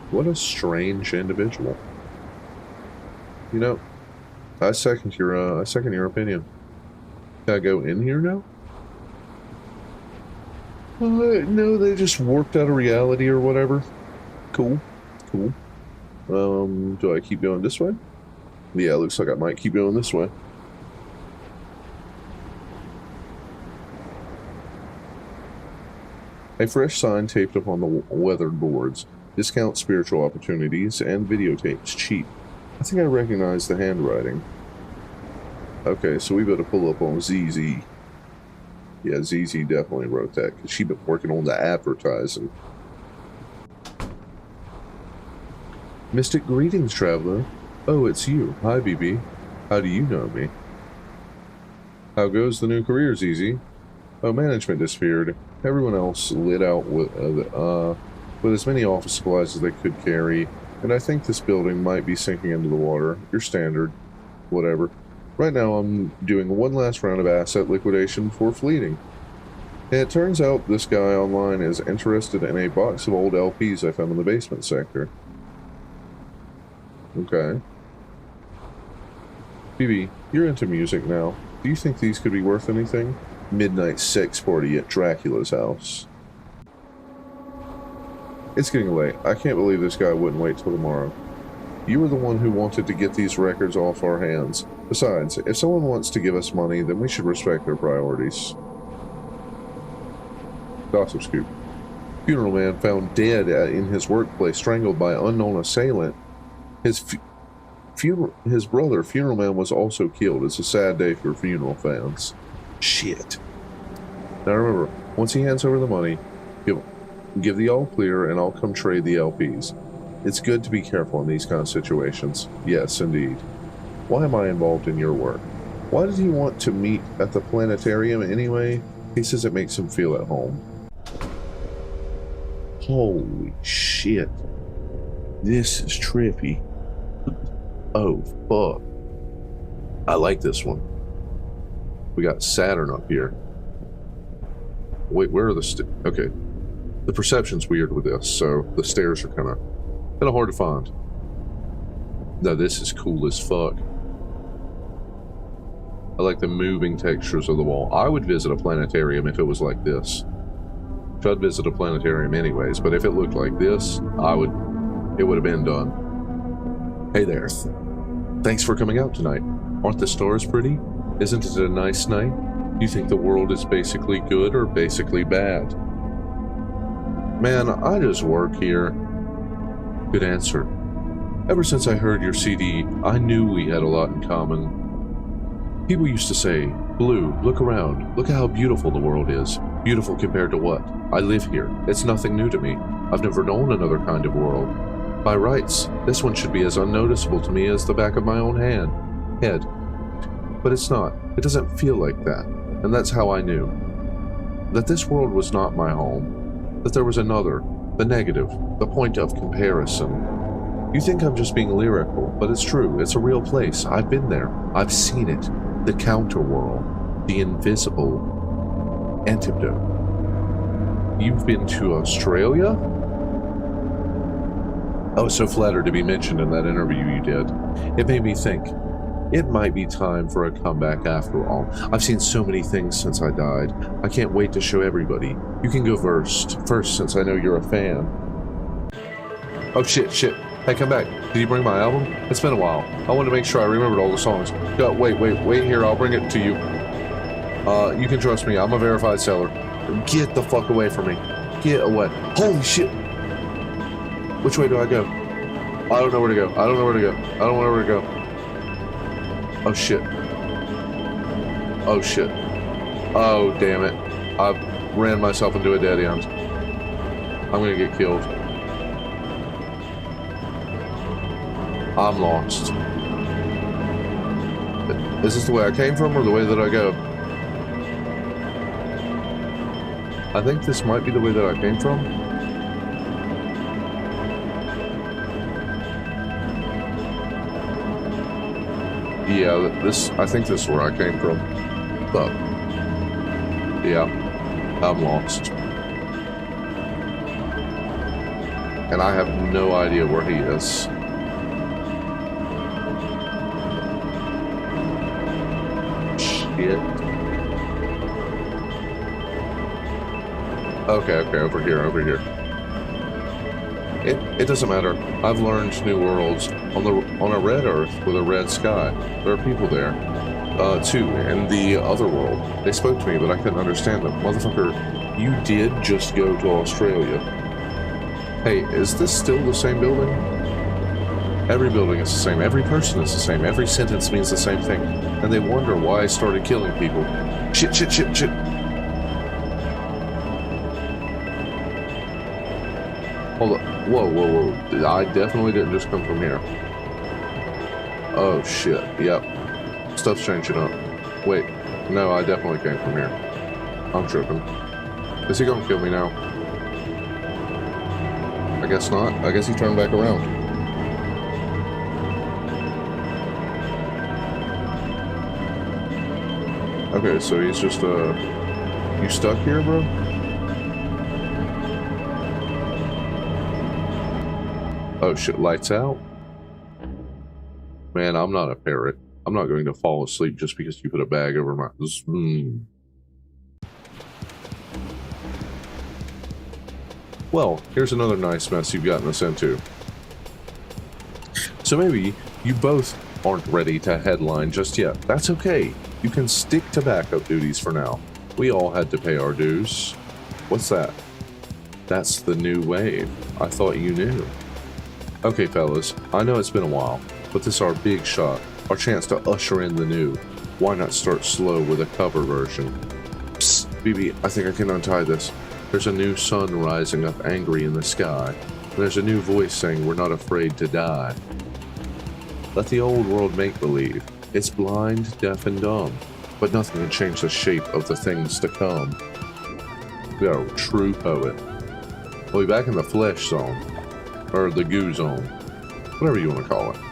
What a strange individual. You know, I second your opinion. Can I go in here now? No, they just warped out of reality or whatever. Cool. Do I keep going this way? Yeah, looks like I might keep going this way. A fresh sign taped up on the weathered boards. Discount spiritual opportunities and videotapes cheap. I think I recognize the handwriting. Okay, so we better pull up on ZZ. Yeah, ZZ definitely wrote that, because she's been working on the advertising. Mystic greetings, traveler. Oh, it's you. Hi, BB. How do you know me? How goes the new career, ZZ? Oh, management disappeared. Everyone else lit out with as many office supplies as they could carry, and I think this building might be sinking into the water. Your standard. Whatever. Right now I'm doing one last round of asset liquidation before fleeting. And it turns out this guy online is interested in a box of old LPs I found in the basement sector. Okay. BB, you're into music now. Do you think these could be worth anything? Midnight sex party at Dracula's house. It's getting late. I can't believe this guy wouldn't wait till tomorrow. You were the one who wanted to get these records off our hands. Besides, if someone wants to give us money, then we should respect their priorities. Gossip scoop. Funeral man found dead in his workplace, strangled by unknown assailant. His brother, funeral man, was also killed. It's a sad day for funeral fans. Shit. Now remember, once he hands over the money, give the all clear and I'll come trade the LPs. It's good to be careful in these kind of situations. Yes, indeed. Why am I involved in your work? Why did he want to meet at the planetarium anyway? He says it makes him feel at home. Holy shit. This is trippy. Oh, fuck. I like this one. We got Saturn up here. Wait, where are the okay. The perception's weird with this, so the stairs are kind of hard to find. No, this is cool as fuck. I like the moving textures of the wall. I would visit a planetarium if it was like this. I'd visit a planetarium anyways, but if it looked like this, it would have been done. Hey there. Thanks for coming out tonight. Aren't the stars pretty? Isn't it a nice night? Do you think the world is basically good or basically bad? Man, I just work here. Good answer. Ever since I heard your CD, I knew we had a lot in common. People used to say, Blue, look around. Look at how beautiful the world is. Beautiful compared to what? I live here. It's nothing new to me. I've never known another kind of world. By rights, this one should be as unnoticeable to me as the back of my own head. But it's not. It doesn't feel like that. And that's how I knew. That this world was not my home. That there was another. The negative. The point of comparison. You think I'm just being lyrical, but it's true. It's a real place. I've been there. I've seen it. The counterworld. The invisible antidote. You've been to Australia? I was so flattered to be mentioned in that interview you did. It made me think. It might be time for a comeback after all. I've seen so many things since I died. I can't wait to show everybody. You can go first since I know you're a fan. Oh shit. Hey, come back. Did you bring my album? It's been a while. I wanted to make sure I remembered all the songs. Wait here, I'll bring it to you. You can trust me, I'm a verified seller. Get the fuck away from me. Get away. Holy shit. Which way do I go? I don't know where to go. I don't know where to go. Oh shit. Oh damn it. I ran myself into a dead end. I'm gonna get killed. I'm lost. Is this the way I came from or the way that I go? I think this might be the way that I came from. Yeah, I think this is where I came from. But, yeah, I'm lost. And I have no idea where he is. Shit. Okay, over here. It doesn't matter. I've learned new worlds. On a red Earth with a red sky. There are people there. Too, in the other world. They spoke to me, but I couldn't understand them. Motherfucker, you did just go to Australia. Hey, is this still the same building? Every building is the same. Every person is the same. Every sentence means the same thing. And they wonder why I started killing people. Shit. Hold up. Whoa. I definitely didn't just come from here. Oh, shit. Yep. Stuff's changing up. Wait. No, I definitely came from here. I'm tripping. Is he gonna kill me now? I guess not. I guess he turned back around. Okay, so he's just, you stuck here, bro? Oh shit, lights out? Man, I'm not a parrot. I'm not going to fall asleep just because you put a bag over my... Well, here's another nice mess you've gotten us into. So maybe you both aren't ready to headline just yet. That's okay. You can stick to backup duties for now. We all had to pay our dues. What's that? That's the new wave. I thought you knew. Okay, fellas, I know it's been a while, but this is our big shot, our chance to usher in the new. Why not start slow with a cover version? Psst, BB, I think I can untie this. There's a new sun rising up angry in the sky. There's a new voice saying we're not afraid to die. Let the old world make believe. It's blind, deaf, and dumb, but nothing can change the shape of the things to come. We are a true poet. We'll be back in the flesh zone, or the goo zone, whatever you want to call it. I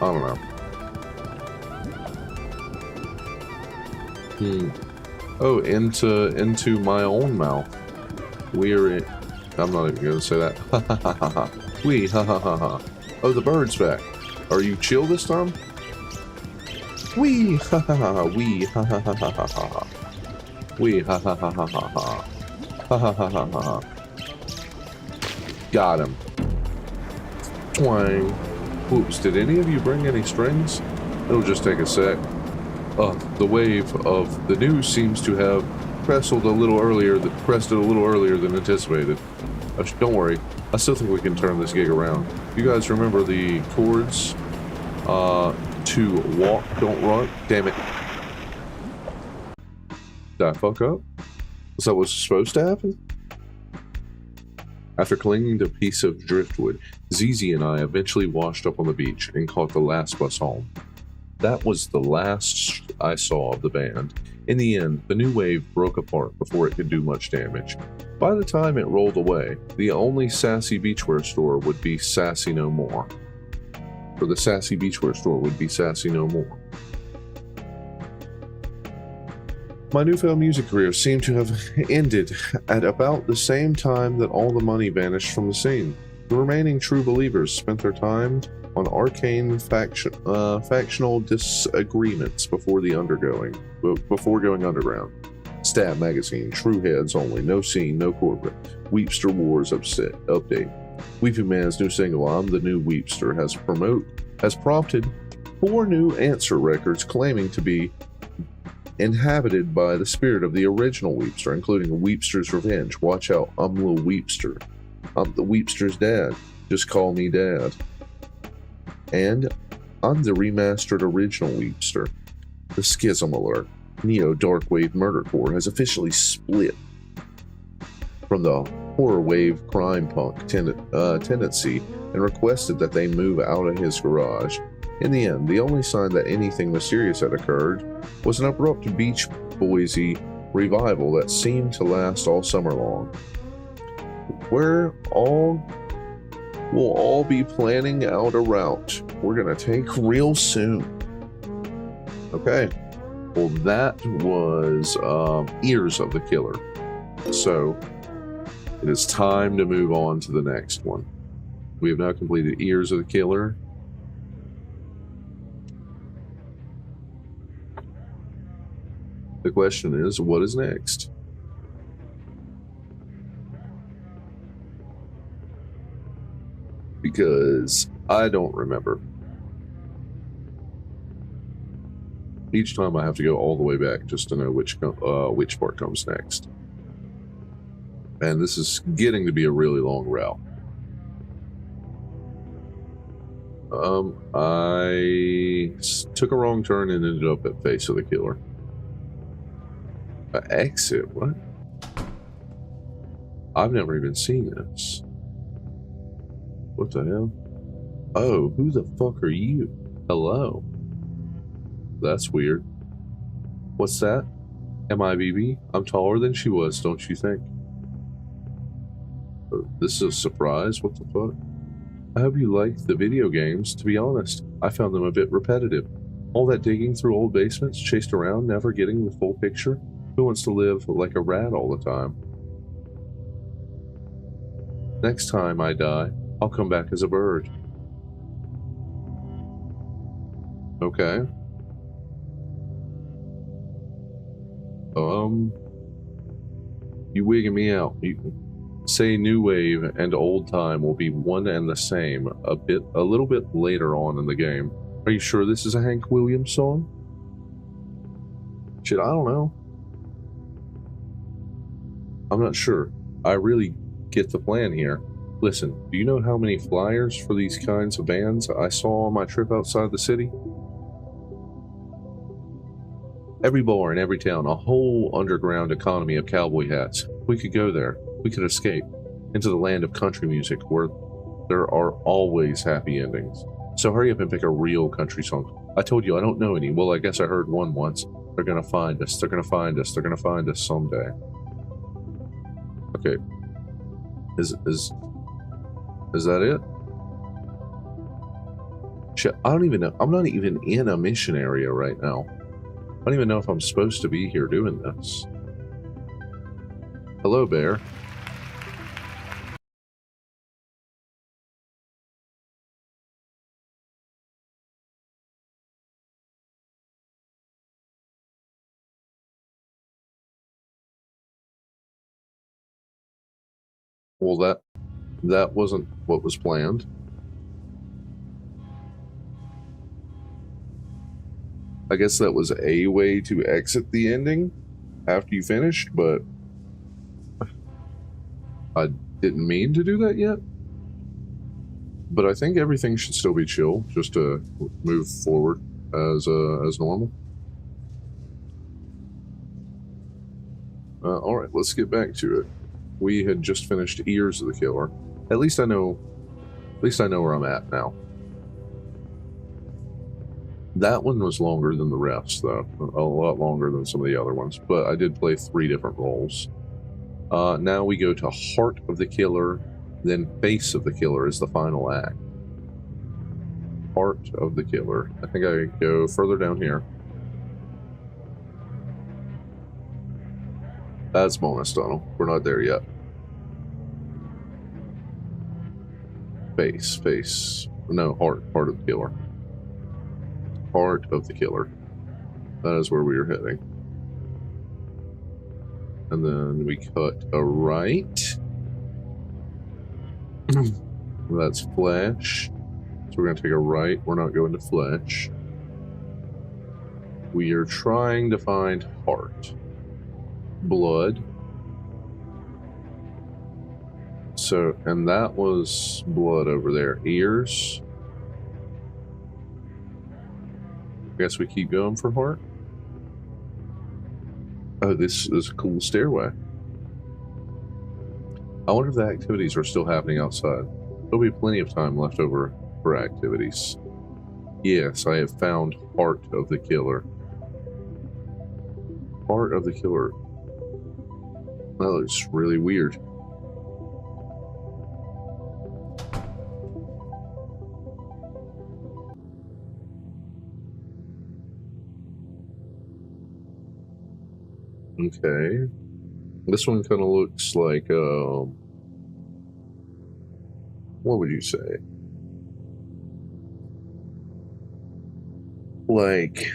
don't know. Oh, into my own mouth. We're in. I'm not even gonna say that. Ha ha ha ha ha. We ha ha ha ha. Oh, the bird's back. Are you chill this time? We ha ha ha ha. We ha ha ha ha ha ha. We ha ha ha ha ha ha. Ha ha ha ha ha ha. Got him. Twang. Oops, did any of you bring any strings? It'll just take a sec. The wave of the news seems to have crested a little earlier than anticipated. Don't worry, I still think we can turn this gig around. You guys remember the chords? To walk, don't run. Damn it. Did I fuck up? Was that what's supposed to happen? After clinging to a piece of driftwood, Zizi and I eventually washed up on the beach and caught the last bus home. That was the last I saw of the band. In the end, the new wave broke apart before it could do much damage. By the time it rolled away, the only sassy beachwear store would be sassy no more. Or the sassy beachwear store would be sassy no more. My newfound music career seemed to have ended at about the same time that all the money vanished from the scene. The remaining true believers spent their time on arcane factional disagreements before going underground. Stab magazine, true heads only, no scene, no corporate. Weepster Wars update. Weeping Man's new single, I'm the New Weepster, has prompted 4 new Answer records claiming to be inhabited by the spirit of the original Weepster, including Weepster's Revenge, Watch Out, I'm Lil Weepster, I'm the Weepster's Dad, Just Call Me Dad, and I'm the remastered original Weepster. The Schism Alert, Neo Darkwave Murdercore has officially split from the horror wave crime punk tendency and requested that they move out of his garage. In the end, the only sign that anything mysterious had occurred was an abrupt Beach Boysy revival that seemed to last all summer long. We'll all be planning out a route we're gonna take real soon. Okay, well that was Ears of the Killer. So it is time to move on to the next one. We have now completed Ears of the Killer. The question is, what is next? Because I don't remember. Each time I have to go all the way back just to know which part comes next. And this is getting to be a really long route. I took a wrong turn and ended up at Face of the Killer. Exit? What? I've never even seen this. What the hell? Oh, who the fuck are you? Hello. That's weird. What's that? Am I BB? I'm taller than she was, don't you think? This is a surprise? What the fuck? I hope you liked the video games. To be honest, I found them a bit repetitive. All that digging through old basements, chased around, never getting the full picture. Who wants to live like a rat all the time? Next time I die, I'll come back as a bird. Okay. You wigging me out. Say new wave and old time will be one and the same a little bit later on in the game. Are you sure this is a Hank Williams song? Shit, I don't know. I'm not sure. I really get the plan here. Listen, do you know how many flyers for these kinds of bands I saw on my trip outside the city? Every bar in every town, a whole underground economy of cowboy hats. We could go there. We could escape into the land of country music where there are always happy endings. So hurry up and pick a real country song. I told you I don't know any. Well, I guess I heard one once. They're gonna find us. They're gonna find us. They're gonna find us someday. Okay. Is that it? Shit, I don't even know. I'm not even in a mission area right now. I don't even know if I'm supposed to be here doing this. Hello, bear. Well, that wasn't what was planned. I guess that was a way to exit the ending after you finished, but I didn't mean to do that yet. But I think everything should still be chill, just to move forward as normal. All right, let's get back to it. We had just finished Ears of the Killer. At least I know where I'm at now. That one was longer than the rest, though. A lot longer than some of the other ones, but I did play 3 different roles. Now we go to Heart of the Killer, then Face of the Killer is the final act. Heart of the Killer. I think I go further down here. That's bonus tunnel. We're not there yet. Face. No, Heart of the Killer. Heart of the Killer. That is where we are heading. And then we cut a right. That's Flesh. So we're going to take a right. We're not going to Flesh. We are trying to find Heart. Blood. So, and that was blood over there. Ears. I guess we keep going for Heart. Oh, this is a cool stairway. I wonder if the activities are still happening outside. There'll be plenty of time left over for activities. Yes, I have found Heart of the Killer. Heart of the Killer. That looks really weird. Okay. This one kind of looks like, what would you say? Like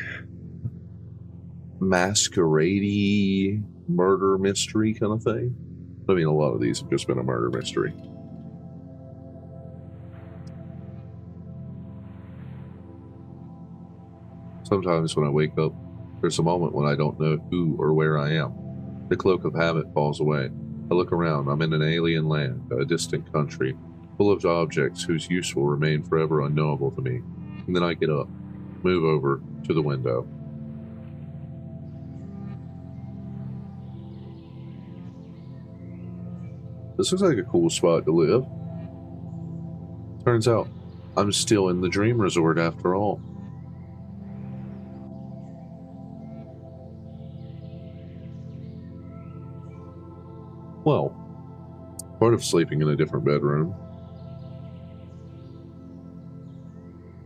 masquerade murder mystery kind of thing. I mean, a lot of these have just been a murder mystery. Sometimes when I wake up, there's a moment when I don't know who or where I am. The cloak of habit falls away. I look around. I'm in an alien land, a distant country, full of objects whose use will remain forever unknowable to me. And then I get up, move over to the window. This looks like a cool spot to live. Turns out, I'm still in the dream resort after all. Well, part of sleeping in a different bedroom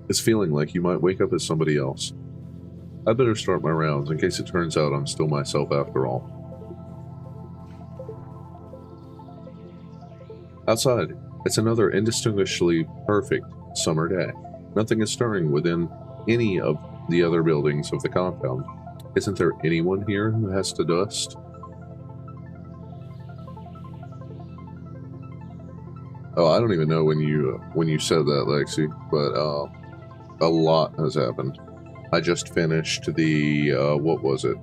is feeling like you might wake up as somebody else. I better start my rounds in case it turns out I'm still myself after all. Outside, it's another indistinguishably perfect summer day. Nothing is stirring within any of the other buildings of the compound. Isn't there anyone here who has to dust? Oh, I don't even know when you said that, Lexi, but a lot has happened. I just finished the what was it?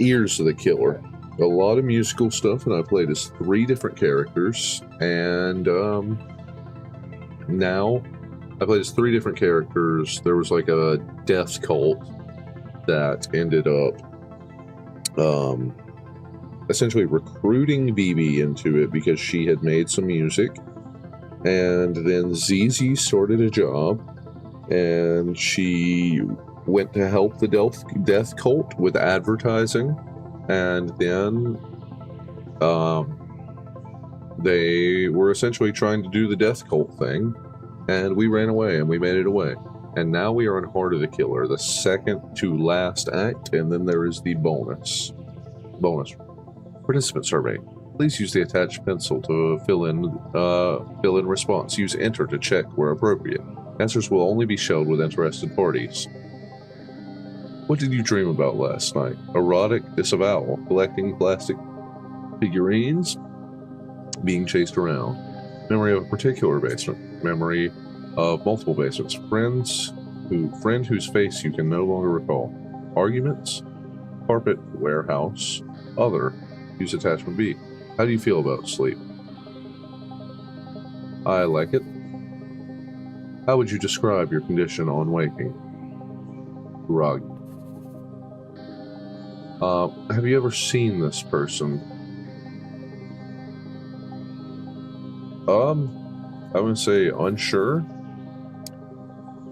Ears of the Killer. A lot of musical stuff, and I played as 3 different characters, and now I played as 3 different characters. There was like a death cult that ended up essentially recruiting BB into it because she had made some music, and then ZZ started a job, and she went to help the death cult with advertising, and then they were essentially trying to do the death cult thing, and we ran away, and we made it away. And now we are in Heart of the Killer, the second to last act, and then there is the bonus. Participant survey. Please use the attached pencil to fill in response. Use enter to check where appropriate. Answers will only be shared with interested parties. What did you dream about last night? Erotic disavowal. Collecting plastic figurines. Being chased around. Memory of a particular basement. Memory of multiple basements. Friend whose face you can no longer recall. Arguments. Carpet warehouse. Other. Use attachment B. How do you feel about sleep? I like it. How would you describe your condition on waking? Groggy. Have you ever seen this person? I would say unsure.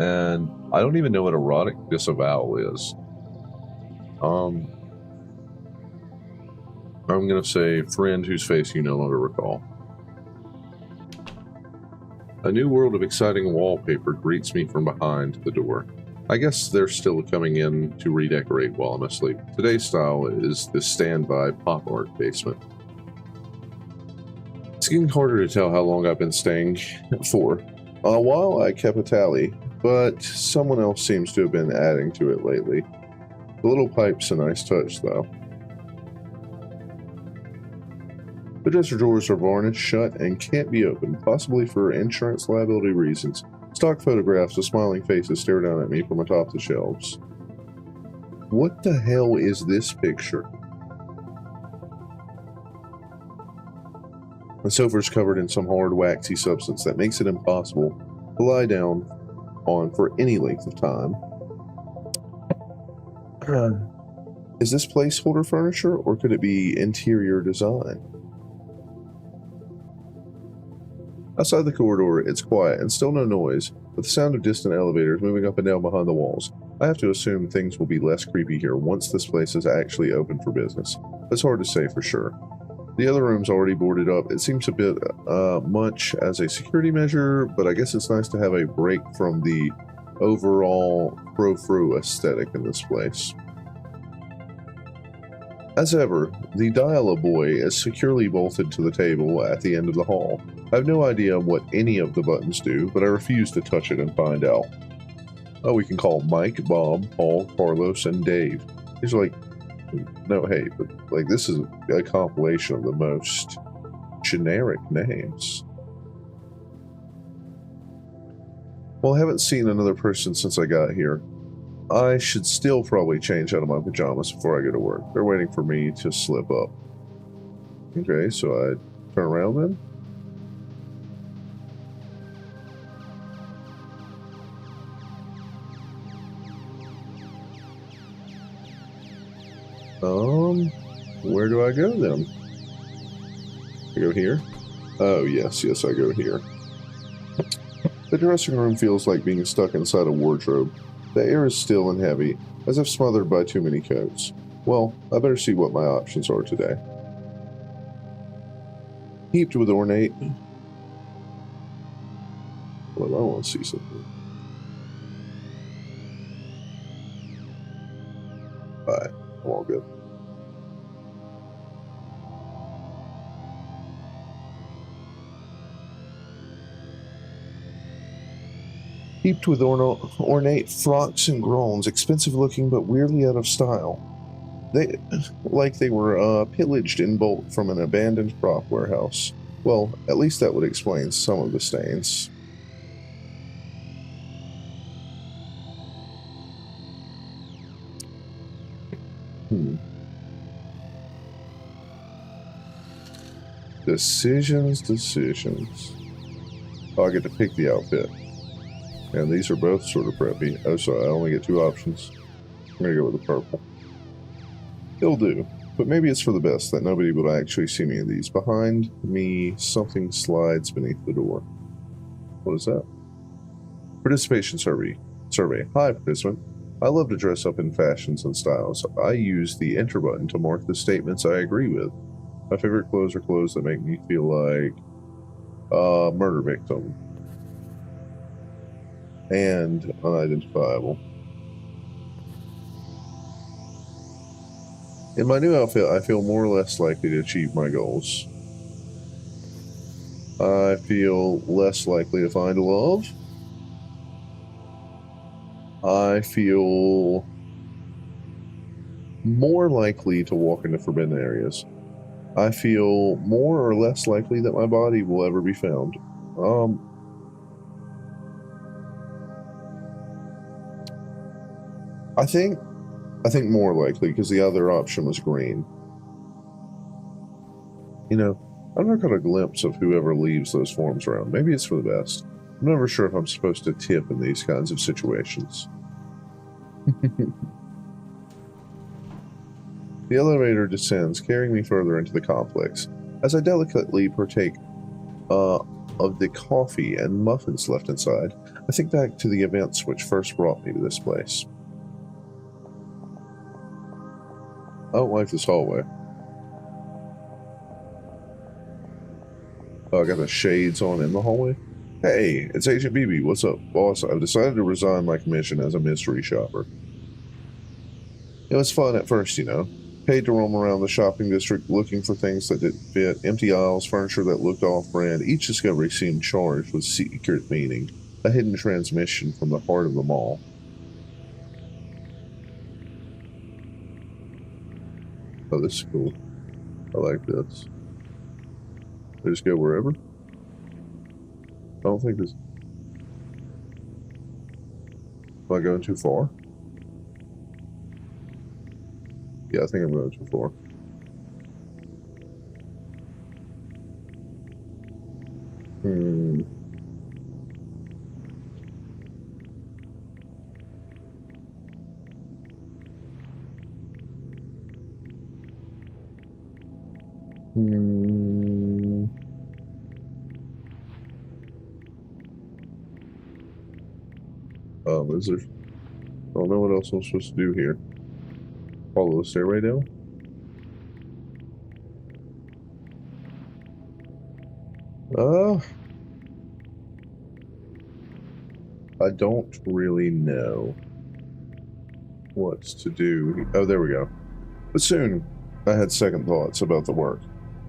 And I don't even know what erotic disavowal is. I'm going to say friend whose face you no longer recall. A new world of exciting wallpaper greets me from behind the door. I guess they're still coming in to redecorate while I'm asleep. Today's style is the standby pop art basement. It's getting harder to tell how long I've been staying for. A while I kept a tally, but someone else seems to have been adding to it lately. The little pipe's a nice touch, though. The dresser drawers are varnished shut and can't be opened, possibly for insurance liability reasons. Stock photographs of smiling faces stare down at me from atop the shelves. What the hell is this picture? The sofa is covered in some hard, waxy substance that makes it impossible to lie down on for any length of time. Is this placeholder furniture, or could it be interior design? Outside the corridor, it's quiet and still no noise, with the sound of distant elevators moving up and down behind the walls. I have to assume things will be less creepy here once this place is actually open for business. It's hard to say for sure. The other room's already boarded up. It seems a bit much as a security measure, but I guess it's nice to have a break from the overall frou-frou aesthetic in this place. As ever, the dial-a-boy is securely bolted to the table at the end of the hall. I have no idea what any of the buttons do, but I refuse to touch it and find out. Oh, we can call Mike, Bob, Paul, Carlos, and Dave. These are like, no, hey, but like this is a compilation of the most generic names. Well, I haven't seen another person since I got here. I should still probably change out of my pajamas before I go to work. They're waiting for me to slip up. Okay, so I turn around then. Where do I go then? I go here? Oh, yes, I go here. The dressing room feels like being stuck inside a wardrobe. The air is still and heavy, as if smothered by too many coats. Well, I better see what my options are today. Heaped with ornate... Well, I want to see something. Alright, I'm all good. Heaped with ornate frocks and groans, expensive looking but weirdly out of style. They were pillaged in bulk from an abandoned prop warehouse. Well, at least that would explain some of the stains. Decisions. Oh, I get to pick the outfit. And these are both sort of preppy. Oh, so I only get 2 options. I'm gonna go with the purple. It'll do. But maybe it's for the best that nobody will actually see me in these. Behind me, something slides beneath the door. What is that? Participation survey. Hi, participant. I love to dress up in fashions and styles. I use the enter button to mark the statements I agree with. My favorite clothes are clothes that make me feel like a murder victim. And unidentifiable. In my new outfit, I feel more or less likely to achieve my goals. I feel less likely to find love. I feel more likely to walk into forbidden areas. I feel more or less likely that my body will ever be found. I think more likely, because the other option was green. You know, I've never got a glimpse of whoever leaves those forms around. Maybe it's for the best. I'm never sure if I'm supposed to tip in these kinds of situations. The elevator descends, carrying me further into the complex. As I delicately partake of the coffee and muffins left inside, I think back to the events which first brought me to this place. I don't like this hallway. Oh, I got the shades on in the hallway. Hey, it's Agent BB. What's up, boss? I've decided to resign my commission as a mystery shopper. It was fun at first, you know. Paid to roam around the shopping district looking for things that didn't fit, empty aisles, furniture that looked off-brand. Each discovery seemed charged with secret meaning, a hidden transmission from the heart of the mall. Oh, this is cool. I like this. I just go wherever? I don't think this... Am I going too far? Yeah, I think I'm going too far. Is there... I don't know what else I'm supposed to do here. Follow the stairway down? I don't really know what to do. Oh, there we go. But soon, I had second thoughts about the work,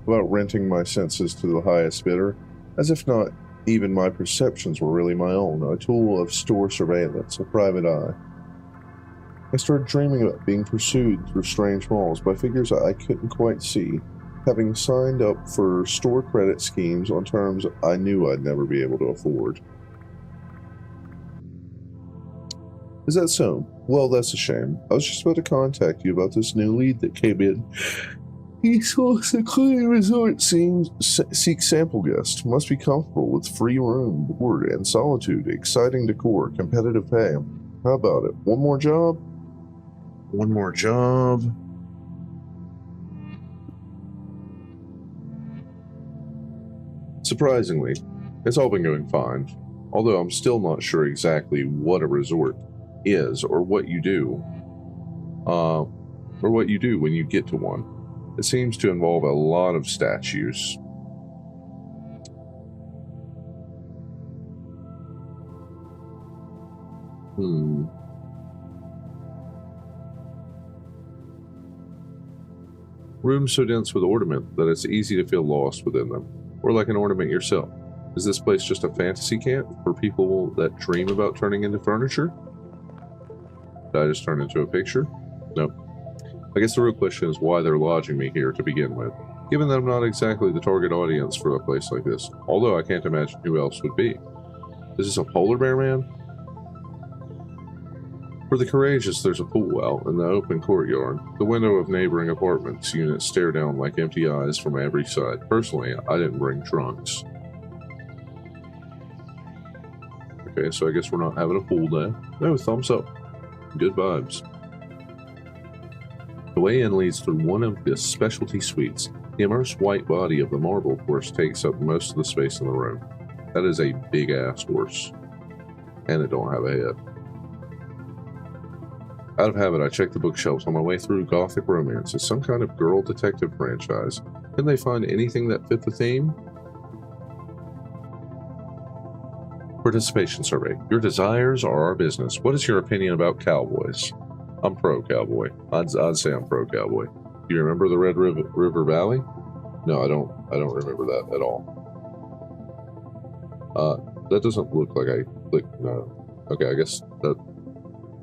about renting my senses to the highest bidder, as if not even my perceptions were really my own, a tool of store surveillance, a private eye. I started dreaming about being pursued through strange malls by figures I couldn't quite see, having signed up for store credit schemes on terms I knew I'd never be able to afford. Is that so? Well, that's a shame. I was just about to contact you about this new lead that came in. East Coast Secluded Resort seeks sample guests. Must be comfortable with free room, board, and solitude. Exciting decor, competitive pay. How about it? One more job? One more job. Surprisingly, it's all been going fine. Although I'm still not sure exactly what a resort is or what you do. Or what you do when you get to one. It seems to involve a lot of statues. Rooms so dense with ornament that it's easy to feel lost within them, or like an ornament yourself. Is this place just a fantasy camp for people that dream about turning into furniture? Did I just turn into a picture? Nope. I guess the real question is why they're lodging me here to begin with. given that I'm not exactly the target audience for a place like this, although I can't imagine who else would be. Is this a polar bear man? For the courageous, there's a pool out in the open courtyard. The window of neighboring apartments units stare down like empty eyes from every side. Personally, I didn't bring trunks. Okay, so I guess we're not having a pool day. No, thumbs up. Good vibes. The way in leads through one of the specialty suites. The immersed white body of the marble horse takes up most of the space in the room. That is a big-ass horse. And it don't have a head. Out of habit, I checked the bookshelves on my way through Gothic romance. It's some kind of girl detective franchise. Can they find anything that fit the theme? Participation survey. Your desires are our business. What is your opinion about cowboys? I'm pro-cowboy. I'd say I'm pro-cowboy. Do you remember the Red River Valley? No, I don't remember that at all. That doesn't look like I clicked no. Okay, I guess that...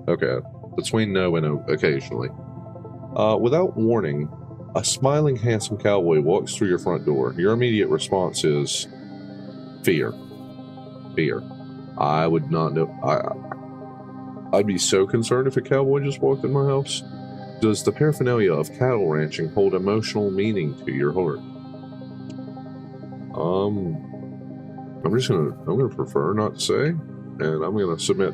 Okay, between no and occasionally. Without warning, a smiling, handsome cowboy walks through your front door. Your immediate response is... fear. Fear. I would not know... I'd be so concerned if a cowboy just walked in my house. Does the paraphernalia of cattle ranching hold emotional meaning to your heart? I'm gonna prefer not to say, and I'm gonna submit.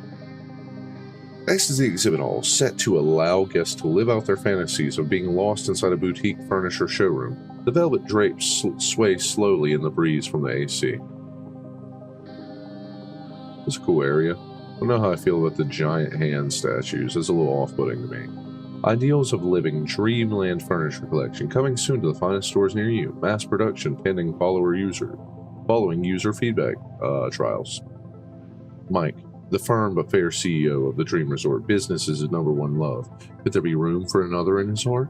Next is the exhibit hall, set to allow guests to live out their fantasies of being lost inside a boutique furniture showroom. The velvet drapes sway slowly in the breeze from the AC. It's a cool area. I don't know how I feel about the giant hand statues. It's a little off-putting to me. Ideals of living dreamland furniture collection coming soon to the finest stores near you. Mass production pending following user feedback trials. Mike, the firm but fair CEO of the Dream Resort. Business is his number one love. Could there be room for another in his heart?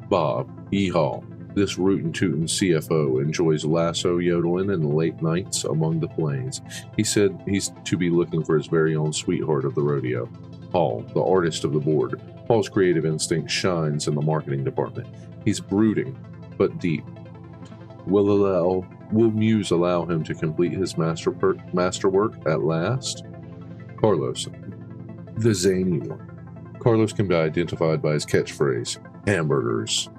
Bob, Hall. This rootin' tootin' CFO enjoys lasso yodeling in the late nights among the plains. He said he's to be looking for his very own sweetheart of the rodeo. Paul, the artist of the board. Paul's creative instinct shines in the marketing department. He's brooding, but deep. Will Muse allow him to complete his masterwork at last? Carlos, the zany one. Carlos can be identified by his catchphrase, hamburgers.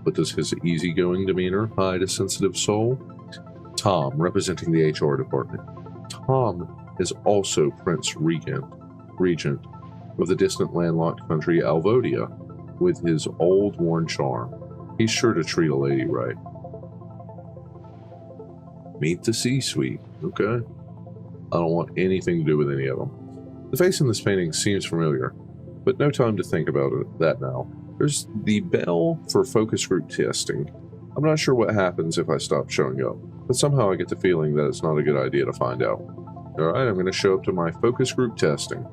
But does his easygoing demeanor hide a sensitive soul? Tom, representing the HR department. Tom is also Prince Regent of the distant landlocked country Alvodia, with his old worn charm. He's sure to treat a lady right. Meet the C-suite. Okay. I don't want anything to do with any of them. The face in this painting seems familiar, but no time to think about that now. There's the bell for focus group testing. I'm not sure what happens if I stop showing up, but somehow I get the feeling that it's not a good idea to find out. Alright, I'm going to show up to my focus group testing.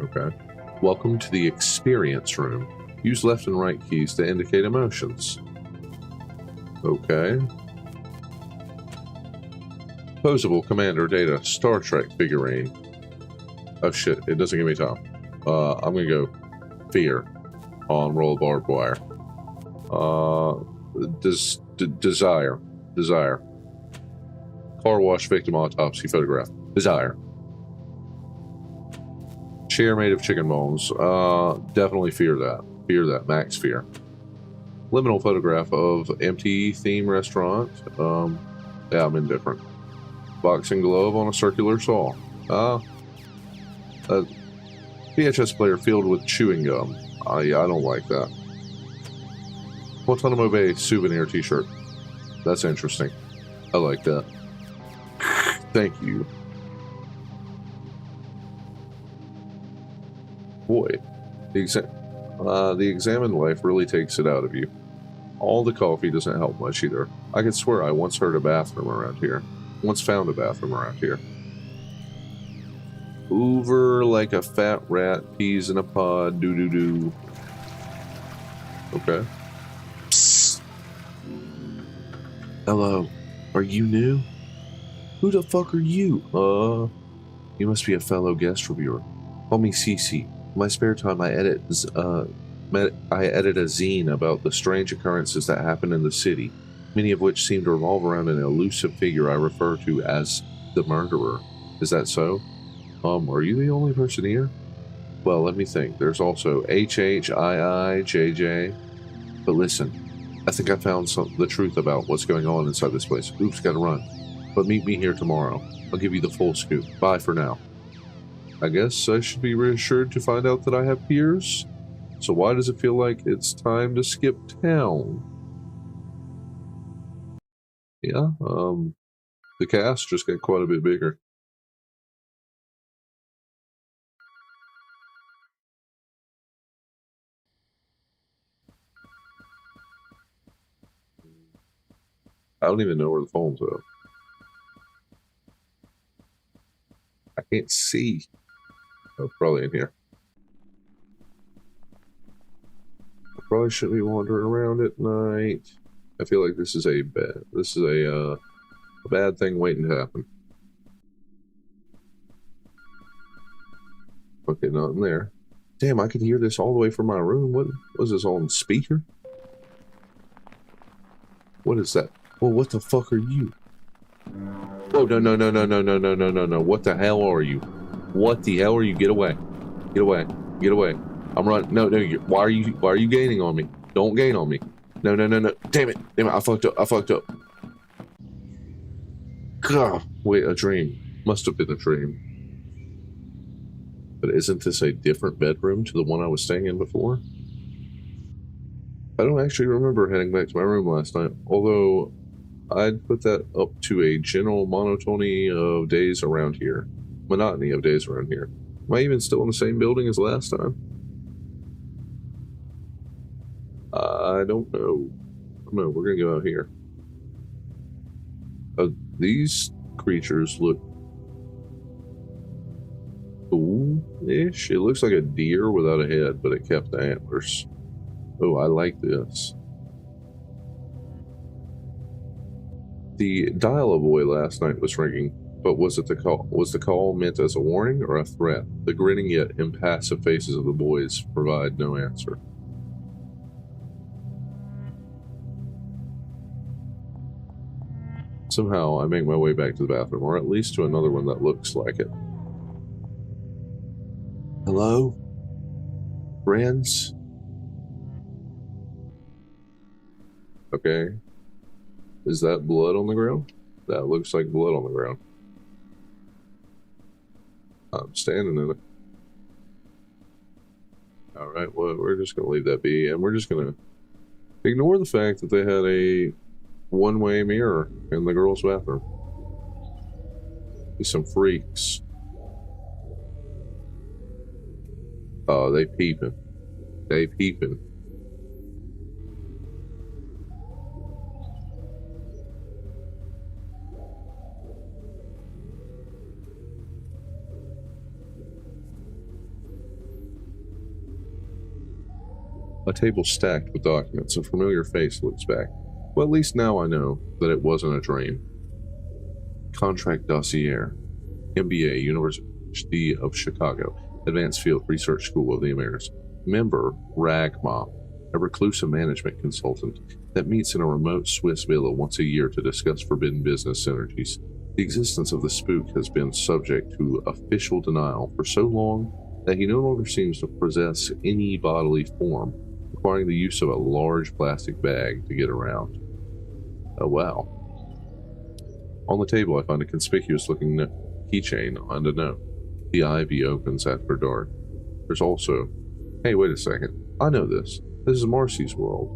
Okay. Welcome to the experience room. Use left and right keys to indicate emotions. Okay. Posable commander data, Star Trek figurine. Oh shit, it doesn't give me time. I'm gonna go fear on roll of barbed wire. Desire. Car wash victim autopsy photograph. Desire. Chair made of chicken bones. Definitely fear that. Fear that. Max fear. Liminal photograph of empty theme restaurant. Yeah, I'm indifferent. Boxing glove on a circular saw. A VHS player filled with chewing gum. I don't like that. Guantanamo Bay souvenir t-shirt. That's interesting. I like that. Thank you. Boy, the examined life really takes it out of you. All the coffee doesn't help much either. I could swear I once found a bathroom around here. Over like a fat rat, peas in a pod, doo-doo-doo. Okay. Psst. Hello, are you new? Who the fuck are you? You must be a fellow guest reviewer. Call me Cece. In my spare time, I edit a zine about the strange occurrences that happen in the city, many of which seem to revolve around an elusive figure I refer to as the murderer. Is that so? Are you the only person here? Well, let me think. There's also HHIIJJ. But listen, I think I found the truth about what's going on inside this place. Oops, gotta run. But meet me here tomorrow. I'll give you the full scoop. Bye for now. I guess I should be reassured to find out that I have peers. So why does it feel like it's time to skip town? Yeah, the cast just got quite a bit bigger. I don't even know where the phone's at. I can't see. Oh, probably in here. I probably shouldn't be wandering around at night. I feel like this is a bad thing waiting to happen. Okay, not in there. Damn, I could hear this all the way from my room. What was this on speaker? What is that? Well, what the fuck are you? Oh, no. What the hell are you? What the hell are you? Get away. Get away. Get away. I'm running. No. Why are you gaining on me? Don't gain on me. No. Damn it. I fucked up. God. Wait, a dream. Must have been a dream. But isn't this a different bedroom to the one I was staying in before? I don't actually remember heading back to my room last night, although I'd put that up to a general monotony of days around here. Monotony of days around here. Am I even still in the same building as last time? I don't know. No, we're gonna go out here. These creatures look cool-ish. It looks like a deer without a head, but it kept the antlers. Oh, I like this. The dial-a boy last night was ringing, but was the call meant as a warning or a threat? The grinning yet impassive faces of the boys provide no answer. Somehow, I make my way back to the bathroom, or at least to another one that looks like it. Hello? Friends? Okay. Is that blood on the ground? That looks like blood on the ground. I'm standing in it. Alright, well, we're just going to leave that be, and we're just going to ignore the fact that they had a one-way mirror in the girls' bathroom. Be some freaks. Oh, they peeping. They peeping. A table stacked with documents. A familiar face looks back. Well, at least now I know that it wasn't a dream. Contract dossier. MBA, University of Chicago. Advanced Field Research School of the Americas. Member, Ragma, a reclusive management consultant that meets in a remote Swiss villa once a year to discuss forbidden business synergies. The existence of the spook has been subject to official denial for so long that he no longer seems to possess any bodily form, requiring the use of a large plastic bag to get around. Oh, wow. On the table, I find a conspicuous-looking keychain and a note. The ivy opens after dark. There's also... Hey, wait a second. I know this. This is Marcy's World.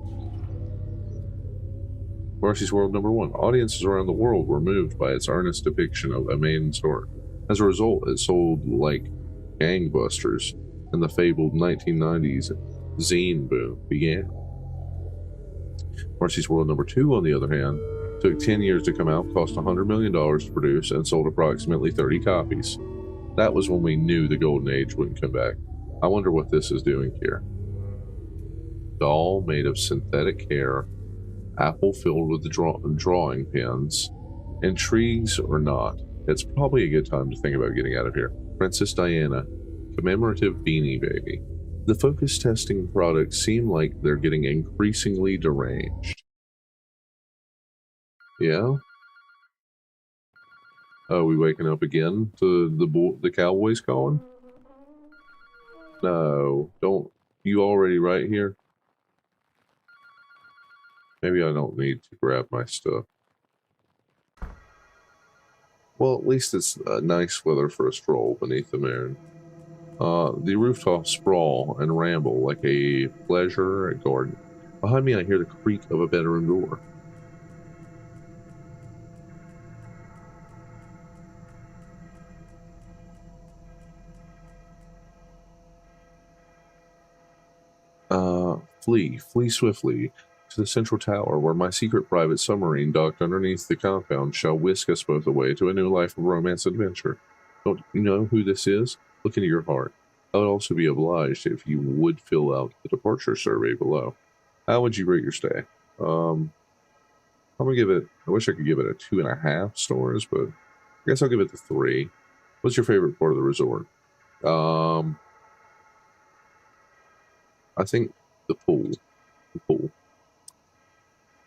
Marcy's World #1. Audiences around the world were moved by its earnest depiction of a man's heart. As a result, it sold like gangbusters, and the fabled 1990s zine boom began. Marcy's World #2, on the other hand, took 10 years to come out, cost $100 million to produce, and sold approximately 30 copies. That was when we knew the golden age wouldn't come back. I wonder what this is doing here. Doll made of synthetic hair, apple filled with drawing pens, Intrigues or not, it's probably a good time to think about getting out of here. Princess Diana, commemorative beanie baby. The focus testing products seem like they're getting increasingly deranged. Yeah? Oh, we waking up again to the Cowboys calling? No, don't. You already right here? Maybe I don't need to grab my stuff. Well, at least it's nice weather for a stroll beneath the moon. The rooftops sprawl and ramble like a pleasure garden. Behind me, I hear the creak of a bedroom door. Flee swiftly to the central tower where my secret private submarine docked underneath the compound shall whisk us both away to a new life of romance and adventure. Don't you know who this is? Look into your heart. I would also be obliged if you would fill out the departure survey below. How would you rate your stay? I'm gonna give it, I wish I could give it a 2.5 stars, but I guess I'll give it the 3. What's your favorite part of the resort? I think the pool. The pool.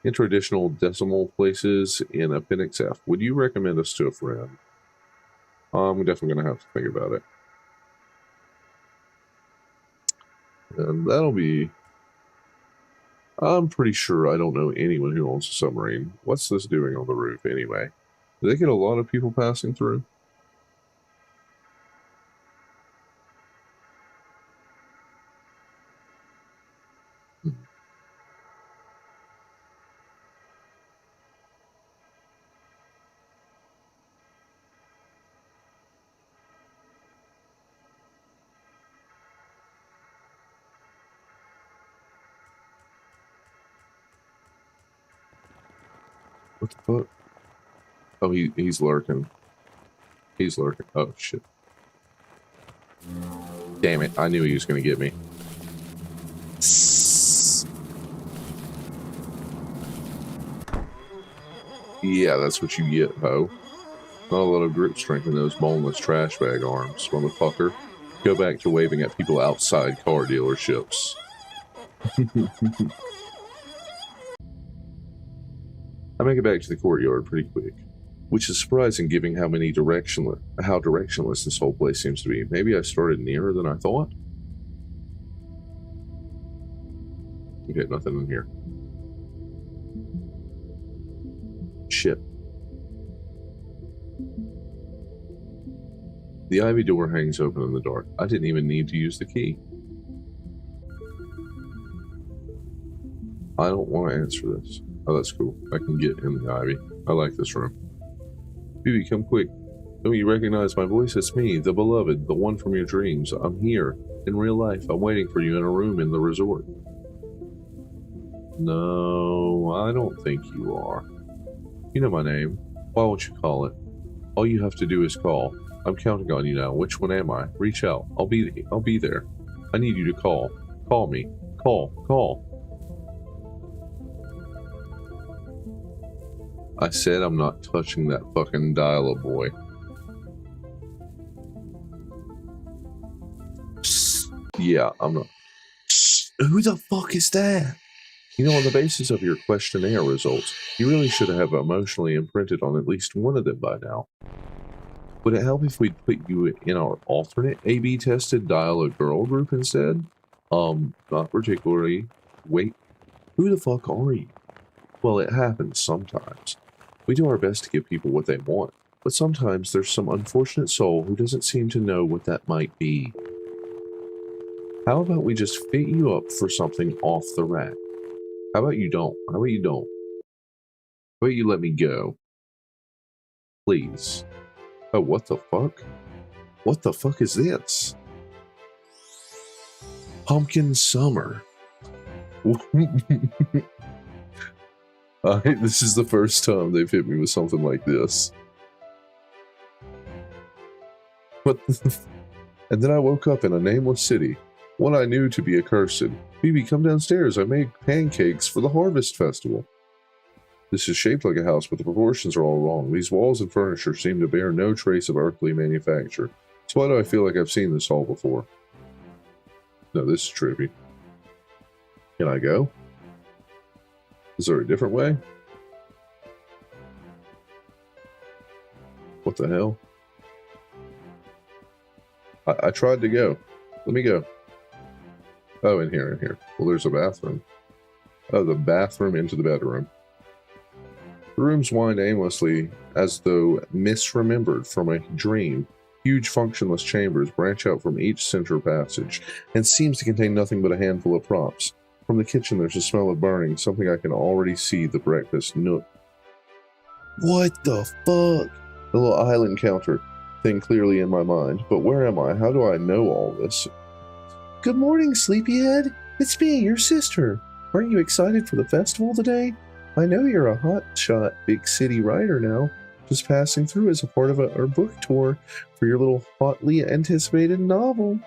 Enter additional decimal places in Appendix F. Would you recommend us to a friend? I'm definitely going to have to think about it. And that'll be... I'm pretty sure I don't know anyone who owns a submarine. What's this doing on the roof anyway? Do they get a lot of people passing through? What the fuck? Oh, he's lurking. He's lurking. Oh, shit. Damn it. I knew he was going to get me. Yeah, that's what you get, ho. Not a lot of grip strength in those boneless trash bag arms, motherfucker. Go back to waving at people outside car dealerships. I make it back to the courtyard pretty quick, which is surprising given how directionless this whole place seems to be. Maybe I started nearer than I thought? Okay, nothing in here. Shit. The ivy door hangs open in the dark. I didn't even need to use the key. I don't want to answer this. Oh, that's cool. I can get in the ivy. I like this room. Phoebe, come quick. Don't you recognize my voice? It's me, the beloved, the one from your dreams. I'm here. In real life, I'm waiting for you in a room in the resort. No, I don't think you are. You know my name. Why won't you call it? All you have to do is call. I'm counting on you now. Which one am I? Reach out. I'll be there. I need you to call. Call me. Call. I said I'm not touching that fucking dial-up, boy. Yeah, I'm not. Who the fuck is that? You know, on the basis of your questionnaire results, you really should have emotionally imprinted on at least one of them by now. Would it help if we put you in our alternate A/B tested dial-a-girl group instead? Not particularly. Wait, who the fuck are you? Well, it happens sometimes. We do our best to give people what they want, but sometimes there's some unfortunate soul who doesn't seem to know what that might be. How about we just fit you up for something off the rack? How about you don't? How about you let me go? Please. Oh, what the fuck? What the fuck is this? Pumpkin Summer. This is the first time they've hit me with something like this. What the and then I woke up in a nameless city, one I knew to be accursed. Phoebe, come downstairs. I made pancakes for the Harvest Festival. This is shaped like a house, but the proportions are all wrong. These walls and furniture seem to bear no trace of earthly manufacture. So why do I feel like I've seen this hall before? No, this is trippy. Can I go? Is there a different way? What the hell? I tried to go. Let me go. Oh, in here, in here. Well, there's a bathroom. Oh, the bathroom into the bedroom. The rooms wind aimlessly as though misremembered from a dream. Huge functionless chambers branch out from each center passage, and seems to contain nothing but a handful of props. From the kitchen there's a smell of burning, something I can already see the breakfast nook. What the fuck? The little island counter thing clearly in my mind, but where am I? How do I know all this? Good morning, sleepyhead. It's me, your sister. Aren't you excited for the festival today? I know you're a hotshot big city writer now, just passing through as a part of our book tour for your little hotly anticipated novel.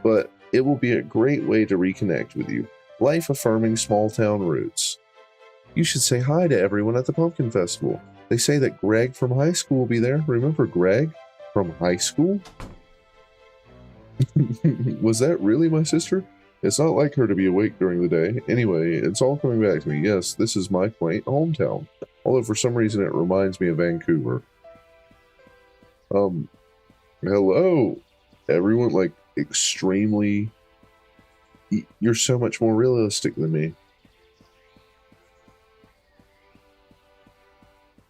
But it will be a great way to reconnect with you. Life-affirming small-town roots. You should say hi to everyone at the Pumpkin Festival. They say that Greg from high school will be there. Remember Greg from high school? Was that really my sister? It's not like her to be awake during the day. Anyway, it's all coming back to me. Yes, this is my quaint hometown. Although for some reason it reminds me of Vancouver. Hello. Everyone, like, extremely... You're so much more realistic than me.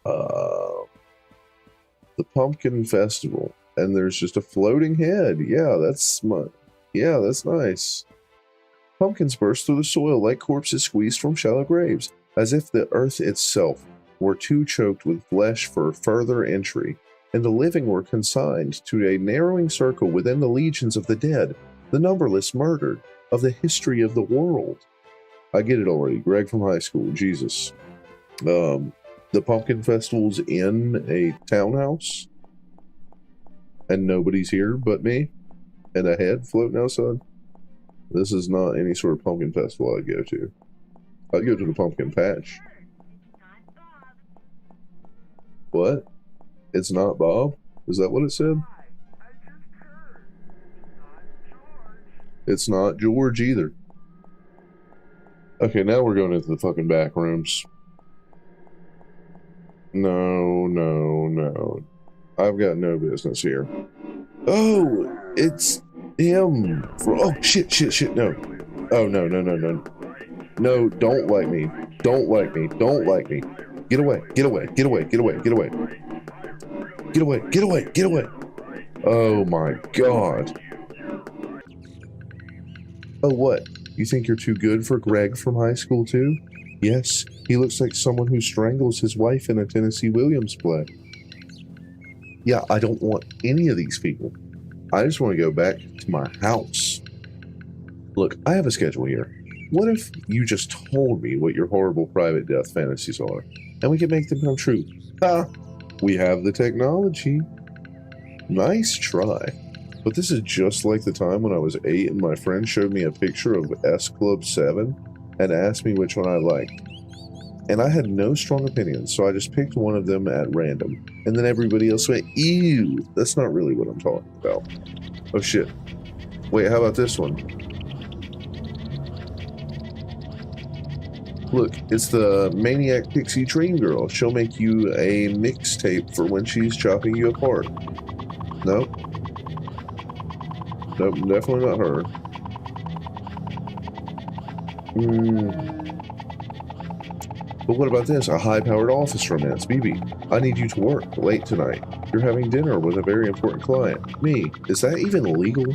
The Pumpkin Festival. And there's just a floating head. Yeah, that's smart. Yeah, that's nice. Pumpkins burst through the soil like corpses squeezed from shallow graves, as if the earth itself were too choked with flesh for further entry, and the living were consigned to a narrowing circle within the legions of the dead, the numberless murdered, of the history of the world. I get it already. Greg from high school. Jesus. The Pumpkin Festival's in a townhouse, and nobody's here but me, and a head floating outside. This is not any sort of pumpkin festival I'd go to. I'd go to the pumpkin patch. What? It's not Bob? Is that what it said? It's not George either. Okay, now we're going into the fucking back rooms. No, no, no. I've got no business here. Oh, it's him. Oh, shit, shit, shit, no. Oh, no, no, no, no. No, don't like me. Don't like me. Don't like me. Get away, get away, get away, get away, get away. Get away, get away, get away. Oh my god. Oh, what? You think you're too good for Greg from high school, too? Yes, he looks like someone who strangles his wife in a Tennessee Williams play. Yeah, I don't want any of these people. I just want to go back to my house. Look, I have a schedule here. What if you just told me what your horrible private death fantasies are, and we can make them come true? Ah, we have the technology. Nice try. But this is just like the time when I was 8 and my friend showed me a picture of S Club 7 and asked me which one I liked. And I had no strong opinions, so I just picked one of them at random. And then everybody else went, ew, that's not really what I'm talking about. Oh shit. Wait, how about this one? Look, it's the Maniac Pixie Dream Girl. She'll make you a mixtape for when she's chopping you apart. Nope. Nope, definitely not her. But what about this? A high-powered office romance. BB, I need you to work late tonight. You're having dinner with a very important client. Me. Is that even legal?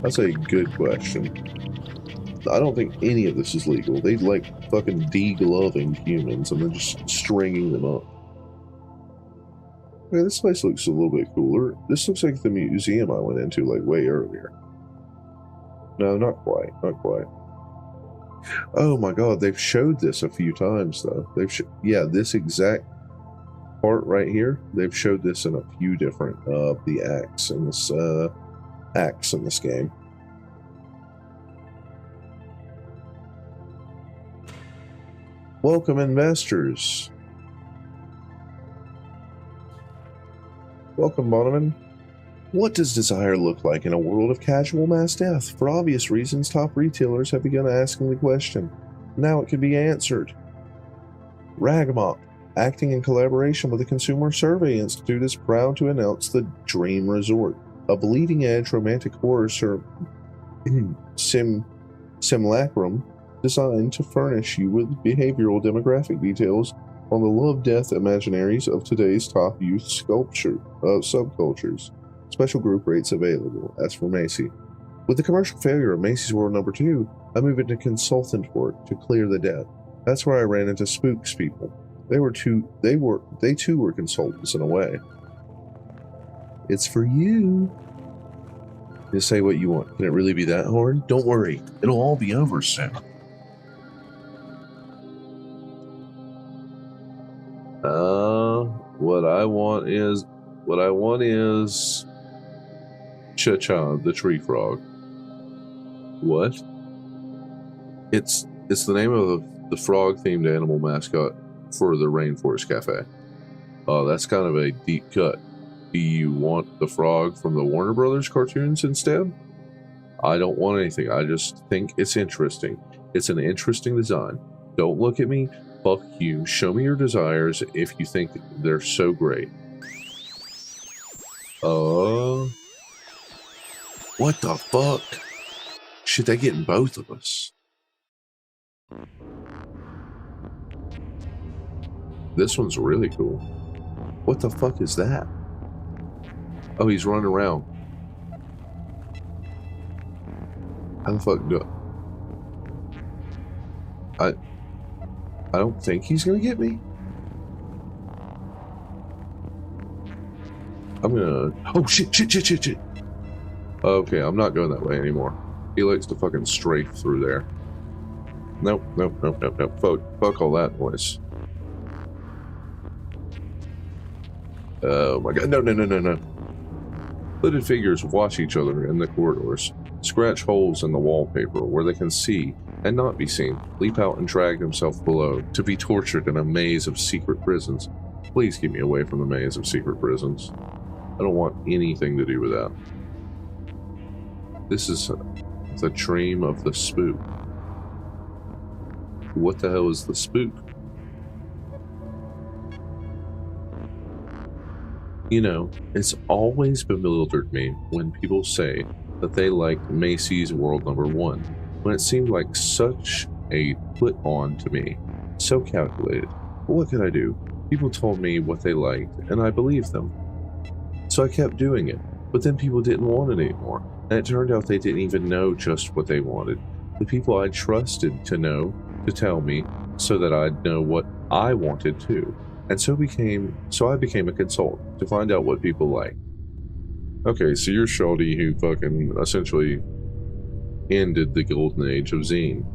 That's a good question. I don't think any of this is legal. They like fucking degloving humans and then just stringing them up. Okay, this place looks a little bit cooler. This looks like the museum I went into like way earlier. No, not quite. Not quite. Oh my god, they've showed this a few times though. Yeah, this exact part right here. They've showed this in a few different the acts in this game. Welcome, investors. Welcome, Bonneman. What does desire look like in a world of casual mass death? For obvious reasons, top retailers have begun asking the question. Now it can be answered. Ragamop, acting in collaboration with the Consumer Survey Institute, is proud to announce the Dream Resort, a bleeding-edge romantic horror simulacrum designed to furnish you with behavioral demographic details on the love-death imaginaries of today's top youth subcultures. Special group rates available. As for Macy, with the commercial failure of Macy's World Number 2, I moved into consultant work to clear the debt. That's where I ran into Spooks people. They too were consultants in a way. It's for you. Just say what you want. Can it really be that hard? Don't worry. It'll all be over soon. What I want is Cha-Cha, the tree frog. What? It's the name of the frog-themed animal mascot for the Rainforest Cafe. Oh, that's kind of a deep cut. Do you want the frog from the Warner Brothers cartoons instead? I don't want anything. I just think it's interesting. It's an interesting design. Don't look at me. Fuck you. Show me your desires if you think they're so great. What the fuck? Shit, they're getting both of us. This one's really cool. What the fuck is that? Oh, he's running around. How the fuck do I don't think he's gonna get me. I'm gonna... Oh, shit. Okay, I'm not going that way anymore. He likes to fucking strafe through there. Nope. Fuck all that noise. Oh my god, no. Hooded figures watch each other in the corridors, scratch holes in the wallpaper where they can see and not be seen, leap out and drag themselves below to be tortured in a maze of secret prisons. Please keep me away from the maze of secret prisons. I don't want anything to do with that. This is the dream of the spook. What the hell is the spook? You know, it's always bewildered me when people say that they liked Macy's World Number 1, when it seemed like such a put-on to me, so calculated. But what could I do? People told me what they liked, and I believed them. So I kept doing it, but then people didn't want it anymore, and it turned out they didn't even know just what they wanted. The people I trusted to know, to tell me, so that I'd know what I wanted too. And so I became a consultant to find out what people like. Okay, so you're Shawty who fucking essentially ended the golden age of zine.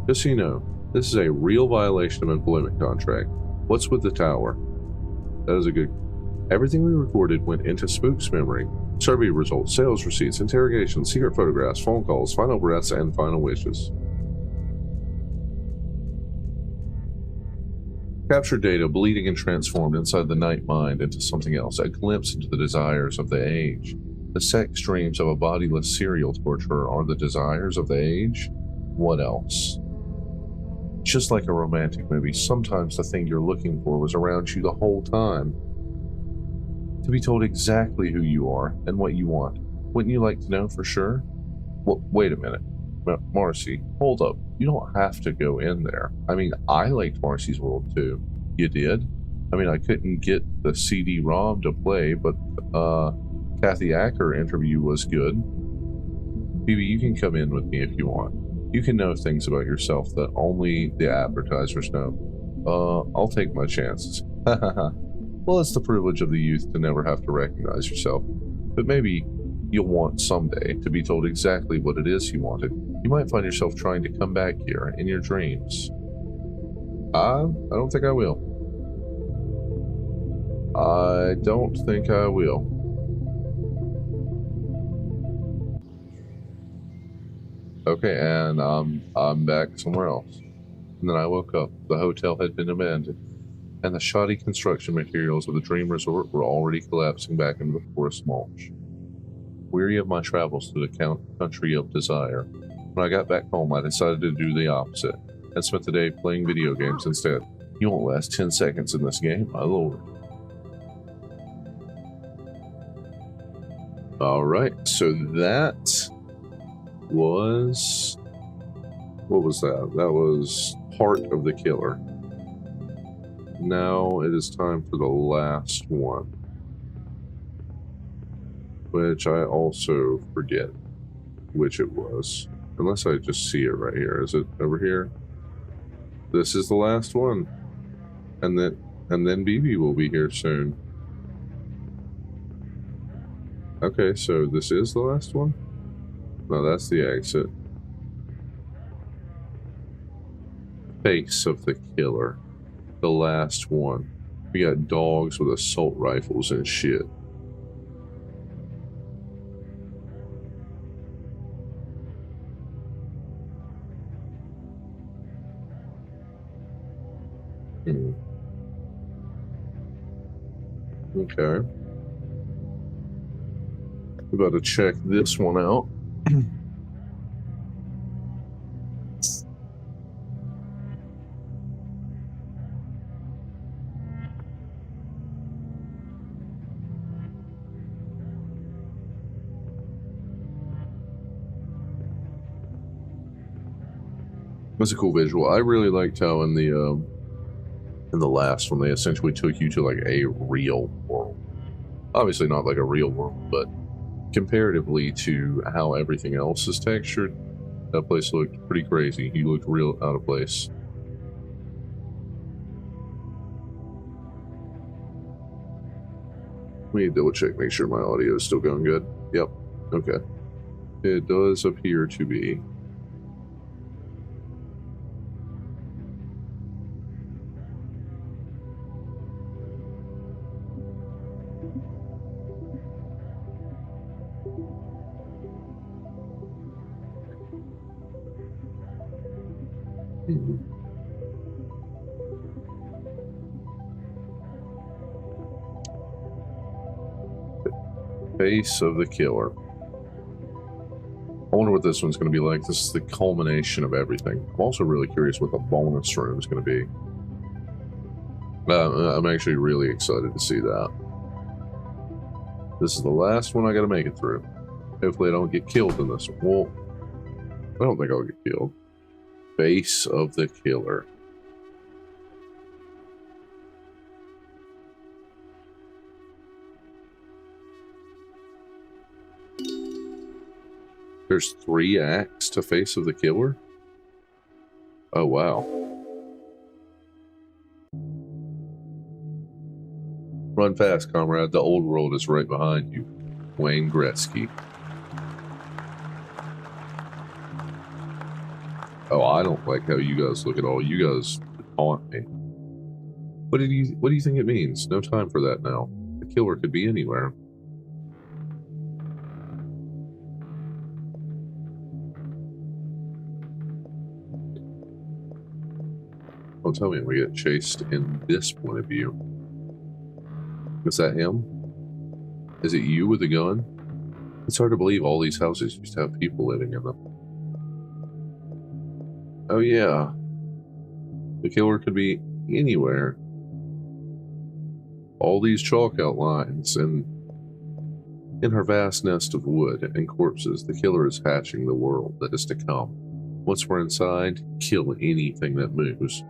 Just so you know, this is a real violation of employment contract. What's with the tower? That is a good... Everything we recorded went into Spook's memory. Survey results, sales receipts, interrogations, secret photographs, phone calls, final breaths, and final wishes. Captured data bleeding and transformed inside the night mind into something else, a glimpse into the desires of the age. The sex dreams of a bodiless serial torturer are the desires of the age? What else? Just like a romantic movie, sometimes the thing you're looking for was around you the whole time. To be told exactly who you are and what you want, wouldn't you like to know for sure? Well, wait a minute. Marcy, hold up. You don't have to go in there. I mean, I liked Marcy's World too. You did? I mean, I couldn't get the CD-ROM to play, but Kathy Acker interview was good. Phoebe, you can come in with me if you want. You can know things about yourself that only the advertisers know. I'll take my chances. Well, it's the privilege of the youth to never have to recognize yourself. But maybe you'll want someday to be told exactly what it is you wanted. You might find yourself trying to come back here in your dreams. I don't think I will. I don't think I will. Okay, and I'm back somewhere else. And then I woke up. The hotel had been abandoned, and the shoddy construction materials of the Dream Resort were already collapsing back into the forest mulch. Weary of my travels through the country of desire, when I got back home, I decided to do the opposite, and spent the day playing video games instead. You won't last 10 seconds in this game, my lord. Alright, so that was... What was that? That was Part of the Killer. Now it is time for the last one, which I also forget which it was, unless I just see it right here. Is it over here? This is the last one, and then BB will be here soon. Okay, so this is the last one? No, that's the exit. Face of the Killer. The last one. We got dogs with assault rifles and shit. Okay. We're about to check this one out. That's a cool visual. I really liked how in the last one they essentially took you to like a real world. Obviously not like a real world, but comparatively to how everything else is textured, that place looked pretty crazy. You looked real out of place. Let me double check, make sure my audio is still going good. Yep. Okay. It does appear to be. Face of the Killer. I wonder what this one's going to be like. This is the culmination of everything. I'm also really curious what the bonus room is going to be. I'm actually really excited to see that. This is the last one I got to make it through. Hopefully I don't get killed in this one. Well, I don't think I'll get killed. Face of the Killer. There's 3 acts to Face of the Killer? Oh, wow. Run fast, comrade. The old world is right behind you. Wayne Gretzky. Oh, I don't like how you guys look at all. You guys taunt me. What do you think it means? No time for that now. The killer could be anywhere. Don't tell me we get chased in this point of view. Is that him? Is it you with a gun? It's hard to believe all these houses used to have people living in them. Oh yeah. The killer could be anywhere. All these chalk outlines, and in her vast nest of wood and corpses, the killer is hatching the world that is to come. Once we're inside, kill anything that moves.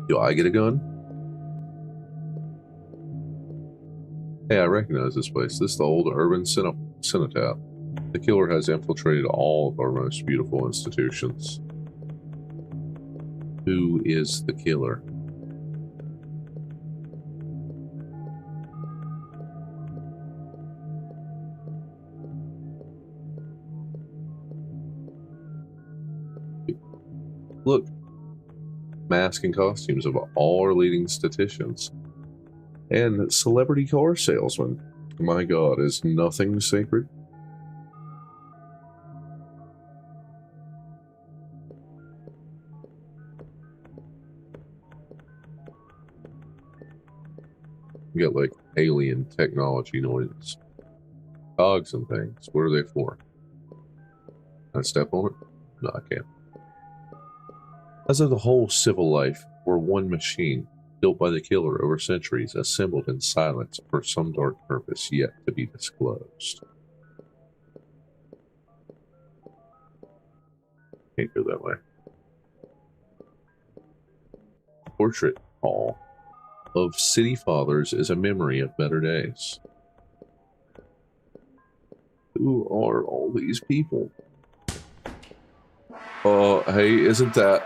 Do I get a gun? Hey, I recognize this place. This is the old urban cenotaph. The killer has infiltrated all of our most beautiful institutions. Who is the killer? Look. Mask and costumes of all our leading statisticians. And celebrity car salesmen. My god, is nothing sacred? You got like alien technology noises. Cogs and things. What are they for? Can I step on it? No, I can't. As of the whole civil life were one machine, built by the killer over centuries, assembled in silence for some dark purpose yet to be disclosed. Can't go that way. Portrait Hall of City Fathers is a memory of better days. Who are all these people? Hey, isn't that...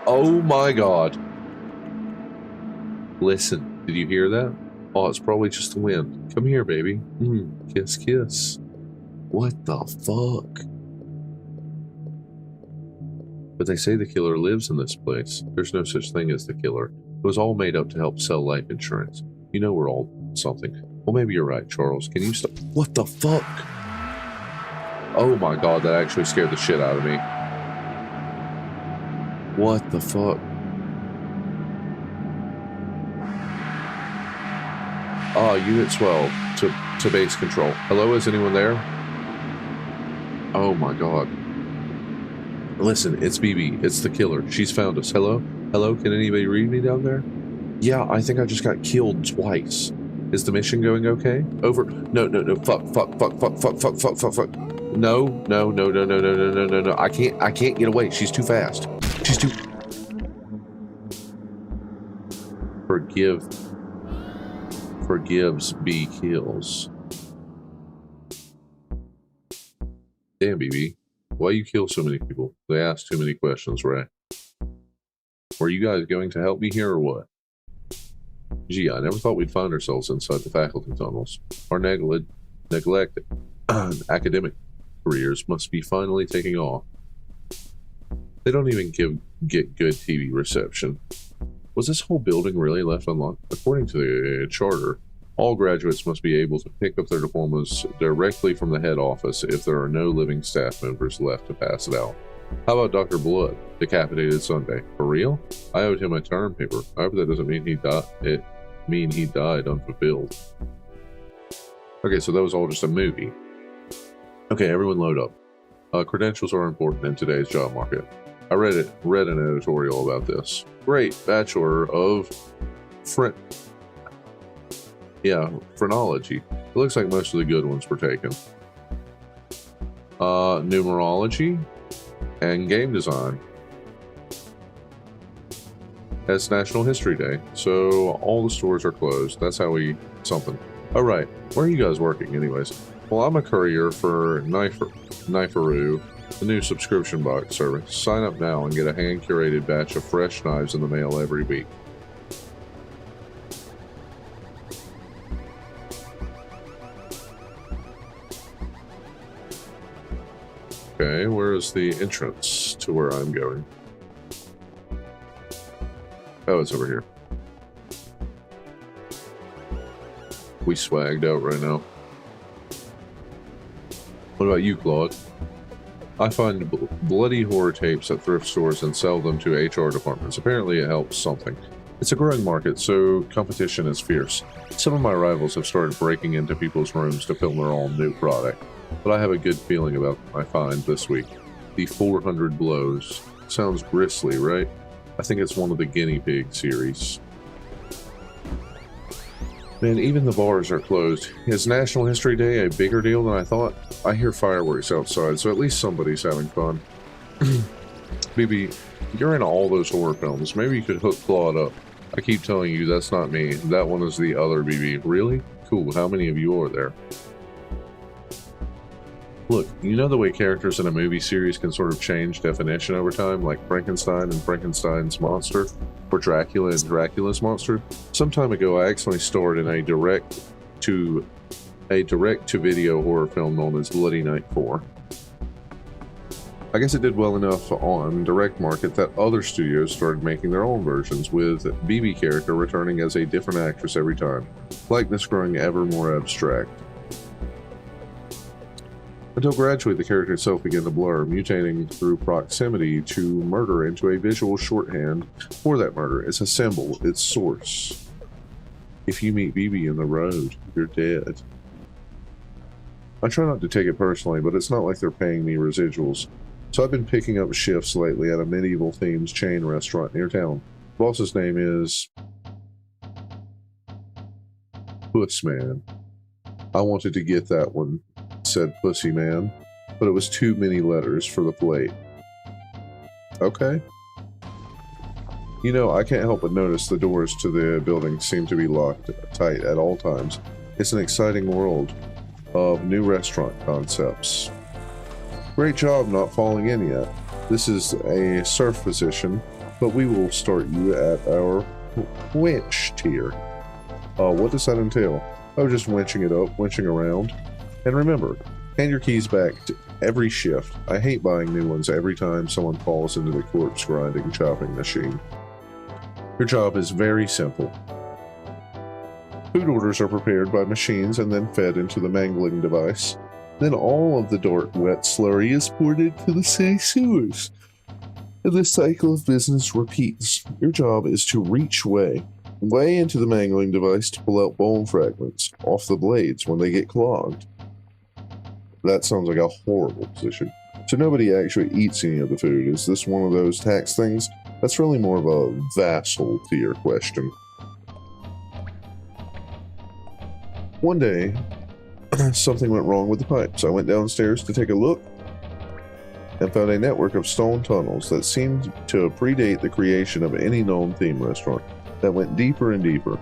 Oh my god. Listen, did you hear that? Oh, it's probably just the wind. Come here, baby. Kiss, kiss. What the fuck? But they say the killer lives in this place. There's no such thing as the killer. It was all made up to help sell life insurance. You know we're all something. Well, maybe you're right, Charles. Can you stop? What the fuck? Oh my god, that actually scared the shit out of me. What the fuck? Unit 12 to base control. Hello, is anyone there? Oh my god. Listen, it's BB. It's the killer. She's found us. Hello? Hello? Can anybody read me down there? Yeah, I think I just got killed twice. Is the mission going okay? Over. No. Fuck. No. I can't get away. She's too fast. She's too... Forgives, B kills. Damn, BB. Why you kill so many people? They ask too many questions, right? Were you guys going to help me here or what? Gee, I never thought we'd find ourselves inside the faculty tunnels. Our neglected academic careers must be finally taking off. They don't even get good TV reception. Was this whole building really left unlocked? According to the charter, all graduates must be able to pick up their diplomas directly from the head office if there are no living staff members left to pass it out. How about Dr. Blood, decapitated Sunday? For real? I owed him a term paper. I hope that doesn't mean he died unfulfilled. Okay, so that was all just a movie. Okay, everyone load up. Credentials are important in today's job market. I read an editorial about this. Great, Bachelor of Phrenology. It looks like most of the good ones were taken. Numerology and game design. It's National History Day, so all the stores are closed. That's how we something. All right, where are you guys working, anyways? Well, I'm a courier for Kniferoo, the new subscription box service. Sign up now and get a hand-curated batch of fresh knives in the mail every week. Okay, where is the entrance to where I'm going? Oh, it's over here. We swagged out right now. What about you, Claude? I find bloody horror tapes at thrift stores and sell them to HR departments. Apparently it helps something. It's a growing market, so competition is fierce. Some of my rivals have started breaking into people's rooms to film their own new product, but I have a good feeling about my find this week. The 400 Blows. Sounds grisly, right? I think it's one of the guinea pig series. Man, even the bars are closed. Is National History Day a bigger deal than I thought? I hear fireworks outside, so at least somebody's having fun. BB, you're in all those horror films. Maybe you could hook Claude up. I keep telling you that's not me. That one is the other BB. Really? Cool. How many of you are there? Look, you know the way characters in a movie series can sort of change definition over time, like Frankenstein and Frankenstein's monster, or Dracula and Dracula's monster? Some time ago, I accidentally starred in a direct-to-video horror film known as Bloody Night 4. I guess it did well enough on direct market that other studios started making their own versions, with BB character returning as a different actress every time, likeness growing ever more abstract. Until gradually the character itself began to blur, mutating through proximity to murder into a visual shorthand for that murder. It's a symbol, its source. If you meet BB in the road, you're dead. I try not to take it personally, but it's not like they're paying me residuals. So I've been picking up shifts lately at a medieval-themed chain restaurant near town. The boss's name is Pussman. I wanted to get that one, said Pussy Man, but it was too many letters for the plate. Okay. You know, I can't help but notice the doors to the building seem to be locked tight at all times. It's an exciting world of new restaurant concepts. Great job not falling in yet. This is a surf position, but we will start you at our winch tier. What does that entail? Oh, just winching it up, winching around. And remember, hand your keys back to every shift. I hate buying new ones every time someone falls into the corpse grinding chopping machine. Your job is very simple. Food orders are prepared by machines and then fed into the mangling device. Then all of the dark, wet slurry is poured into the city sewers. And the cycle of business repeats. Your job is to reach way into the mangling device to pull out bone fragments off the blades when they get clogged. That sounds like a horrible position. So nobody actually eats any of the food. Is this one of those tax things? That's really more of a vassal tier question. One day, something went wrong with the pipes. I went downstairs to take a look and found a network of stone tunnels that seemed to predate the creation of any known theme restaurant, that went deeper and deeper,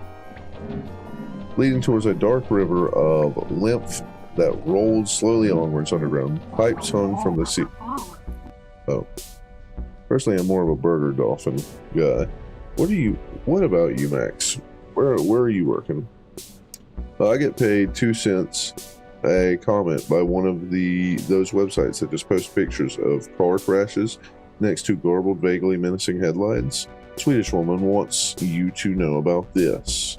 leading towards a dark river of lymph that rolled slowly onwards underground. Pipes hung from the sea. Oh. Personally, I'm more of a burger dolphin guy. What about you, Max? Where are you working? I get paid 2 cents a comment by one of those websites that just post pictures of car crashes next to garbled, vaguely menacing headlines. A Swedish woman wants you to know about this.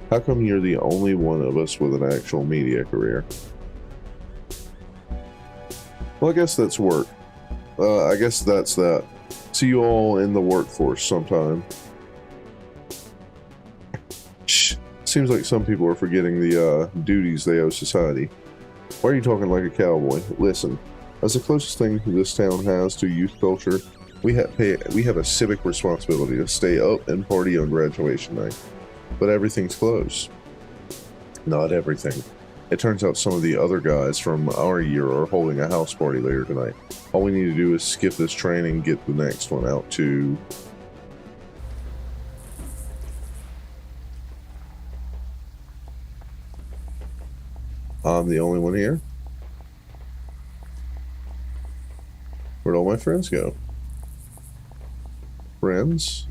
How come you're the only one of us with an actual media career? Well, I guess that's work. I guess that's that. See you all in the workforce sometime. Seems like some people are forgetting the duties they owe society. Why are you talking like a cowboy? Listen, as the closest thing this town has to youth culture, we have a civic responsibility to stay up and party on graduation night. But everything's closed. Not everything. It turns out some of the other guys from our year are holding a house party later tonight. All we need to do is skip this train and get the next one out to... I'm the only one here? Where'd all my friends go? Friends?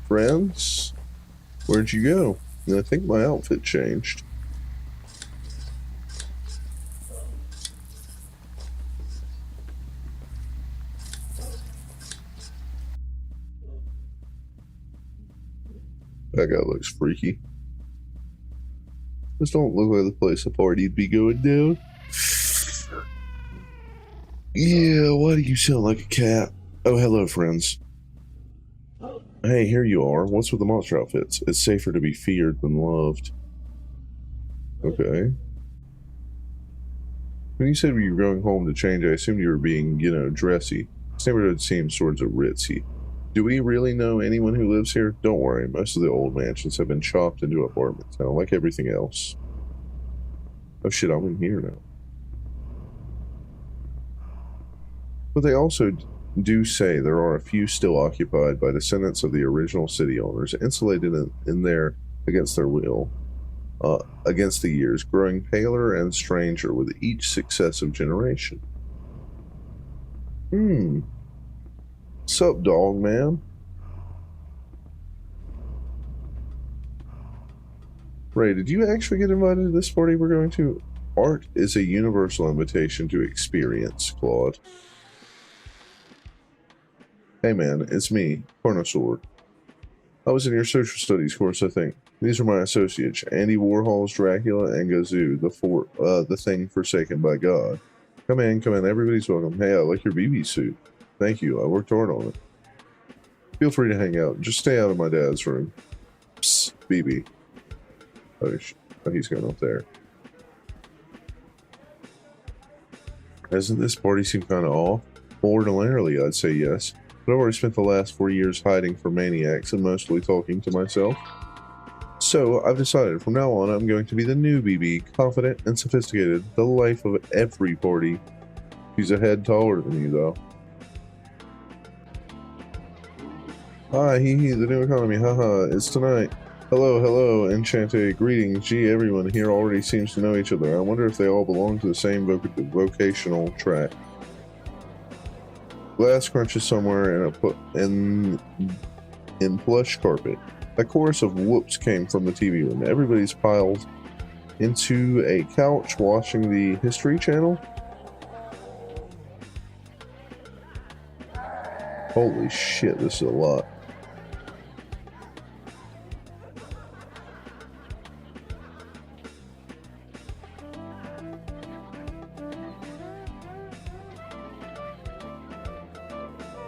Friends? Where'd you go? I think my outfit changed. That guy looks freaky. This don't look like the place a party'd be going down. Yeah, why do you sound like a cat? Oh, hello, friends. Hey, here you are. What's with the monster outfits? It's safer to be feared than loved. Okay. When you said you were going home to change, I assumed you were being, dressy. This neighborhood seems sort of ritzy. Do we really know anyone who lives here? Don't worry, most of the old mansions have been chopped into apartments now, like everything else. Oh shit, I'm in here now. But they also do say there are a few still occupied by descendants of the original city owners, insulated in there against their will, against the years, growing paler and stranger with each successive generation. Sup, dog man? Ray, did you actually get invited to this party we're going to? Art is a universal invitation to experience, Claude. Hey man, it's me, Carnosaur. I was in your social studies course, I think. These are my associates, Andy Warhol's Dracula and Gazoo, the thing forsaken by God. Come in, everybody's welcome. Hey, I like your BB suit. Thank you, I worked hard on it. Feel free to hang out. Just stay out of my dad's room. Psst, BB. Oh, he's going up there. Doesn't this party seem kind of off? Ordinarily, I'd say yes. But I've already spent the last 4 years hiding from maniacs and mostly talking to myself. So, I've decided from now on I'm going to be the new BB, confident and sophisticated, the life of every party. She's a head taller than you, though. Hi, hee hee, the new economy, haha, it's tonight. Hello, hello, enchanted, greetings. Gee, everyone here already seems to know each other. I wonder if they all belong to the same vocational track. Glass crunches somewhere in plush carpet. A chorus of whoops came from the TV room. Everybody's piled into a couch watching the History Channel. Holy shit, this is a lot.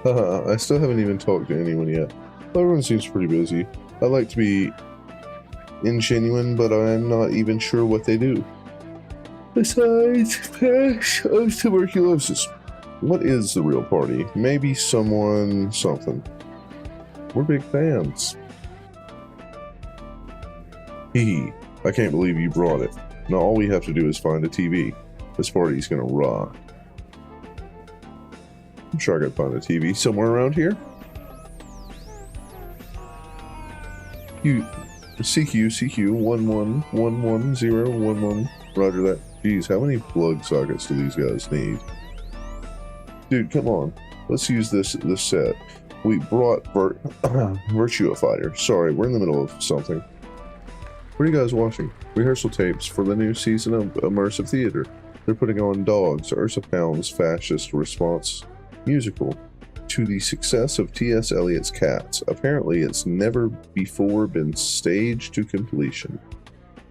I still haven't even talked to anyone yet. Everyone seems pretty busy. I like to be ingenuine, but I'm not even sure what they do. Besides, patch of tuberculosis. What is the real party? Maybe someone something. We're big fans. Hee, I can't believe you brought it. Now all we have to do is find a TV. This party's gonna rock. I'm sure I could find a TV somewhere around here. CQ 11111011. Roger that. Jeez, how many plug sockets do these guys need? Dude, come on. Let's use this set. We brought Virtua Fighter. Sorry, we're in the middle of something. What are you guys watching? Rehearsal tapes for the new season of Immersive Theater. They're putting on Dogs, Ursa Pound's fascist response musical to the success of T.S. Eliot's Cats. Apparently, it's never before been staged to completion.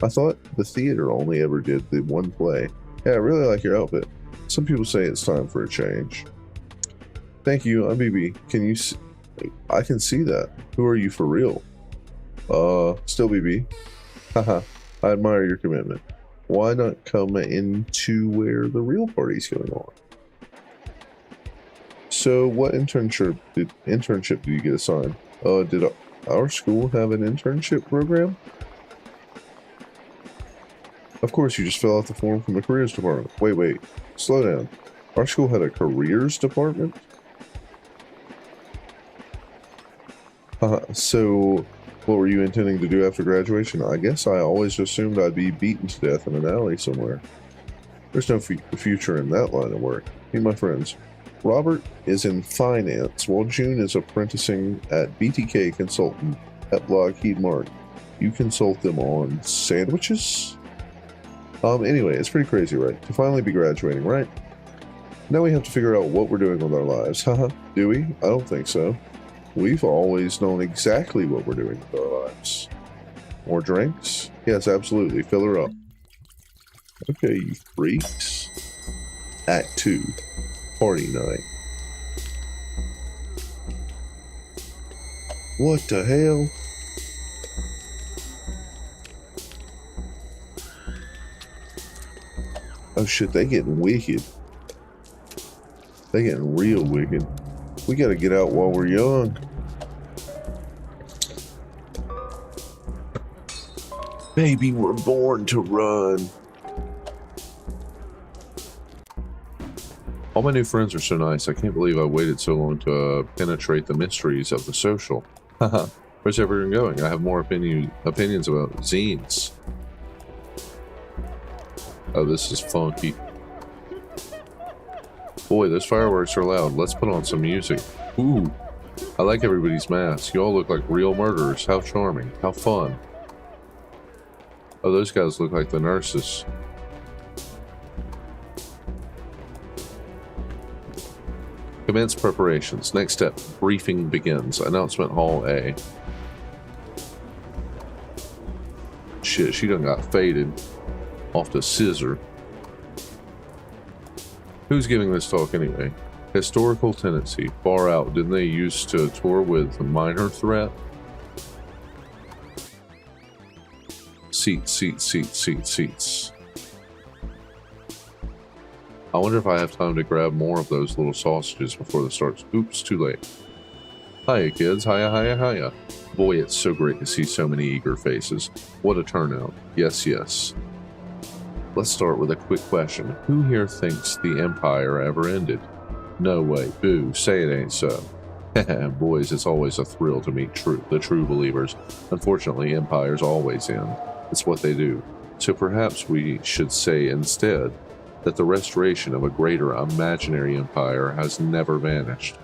I thought the theater only ever did the one play. Yeah, I really like your outfit. Some people say it's time for a change. Thank you, I'm BB. Can you I can see that. Who are you for real? Still BB. Haha, I admire your commitment. Why not come into where the real party's going on? So, what internship did you get assigned? Did our school have an internship program? Of course, you just fill out the form from the careers department. Wait, slow down. Our school had a careers department? So, what were you intending to do after graduation? I guess I always assumed I'd be beaten to death in an alley somewhere. There's no future in that line of work. Meet my friends. Robert is in finance, while June is apprenticing at BTK Consultant at Lockheed Martin. You consult them on sandwiches? Anyway, it's pretty crazy, right? To finally be graduating, right? Now we have to figure out what we're doing with our lives. Haha, do we? I don't think so. We've always known exactly what we're doing with our lives. More drinks? Yes, absolutely. Fill her up. Okay, you freaks. Act 2. Party night. What the hell? Oh shit, they getting wicked. They getting real wicked. We gotta get out while we're young. Baby, we're born to run. All my new friends are so nice. I can't believe I waited so long to penetrate the mysteries of the social. Haha. Where's everyone going? I have more opinions about zines. Oh, this is funky. Boy, those fireworks are loud. Let's put on some music. Ooh, I like everybody's masks. You all look like real murderers. How charming. How fun. Oh, those guys look like the nurses. Commence preparations. Next step, briefing begins. Announcement Hall A. Shit, she done got faded off the scissor. Who's giving this talk anyway? Historical tendency. Far out. Didn't they used to tour with Minor Threat? Seats. I wonder if I have time to grab more of those little sausages before the starts. Oops, too late. Hiya, kids. Hiya. Boy, it's so great to see so many eager faces. What a turnout. Yes. Let's start with a quick question. Who here thinks the Empire ever ended? No way. Boo. Say it ain't so. Boys, it's always a thrill to meet the true believers. Unfortunately, empires always end. It's what they do. So perhaps we should say instead that the restoration of a greater imaginary empire has never vanished.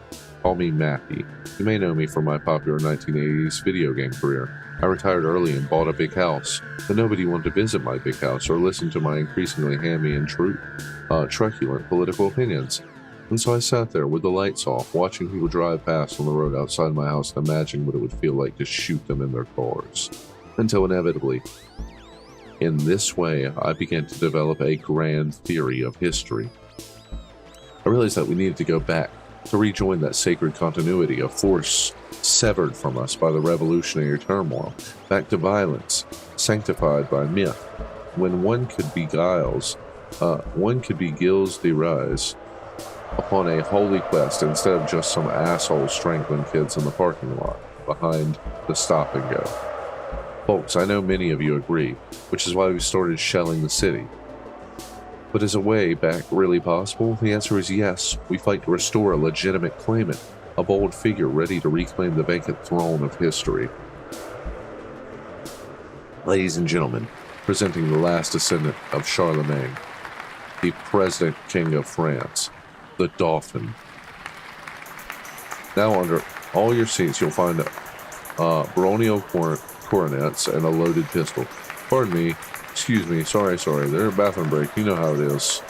Call me Mappy. You may know me from my popular 1980s video game career. I retired early and bought a big house, but nobody wanted to visit my big house or listen to my increasingly hammy and truculent political opinions. And so I sat there with the lights off, watching people drive past on the road outside my house and imagining what it would feel like to shoot them in their cars. Until inevitably, in this way, I began to develop a grand theory of history. I realized that we needed to go back to rejoin that sacred continuity, a force severed from us by the revolutionary turmoil, back to violence, sanctified by myth, when one could be Gilles de Rise upon a holy quest instead of just some asshole strangling kids in the parking lot behind the stop and go. Folks, I know many of you agree, which is why we started shelling the city. But is a way back really possible? The answer is yes. We fight to restore a legitimate claimant, a bold figure ready to reclaim the vacant throne of history. Ladies and gentlemen, presenting the last descendant of Charlemagne, the President King of France, the Dauphin. Now under all your seats you'll find baronial coronets and a loaded pistol. Pardon me. Excuse me. Sorry. They're a bathroom break. You know how it is.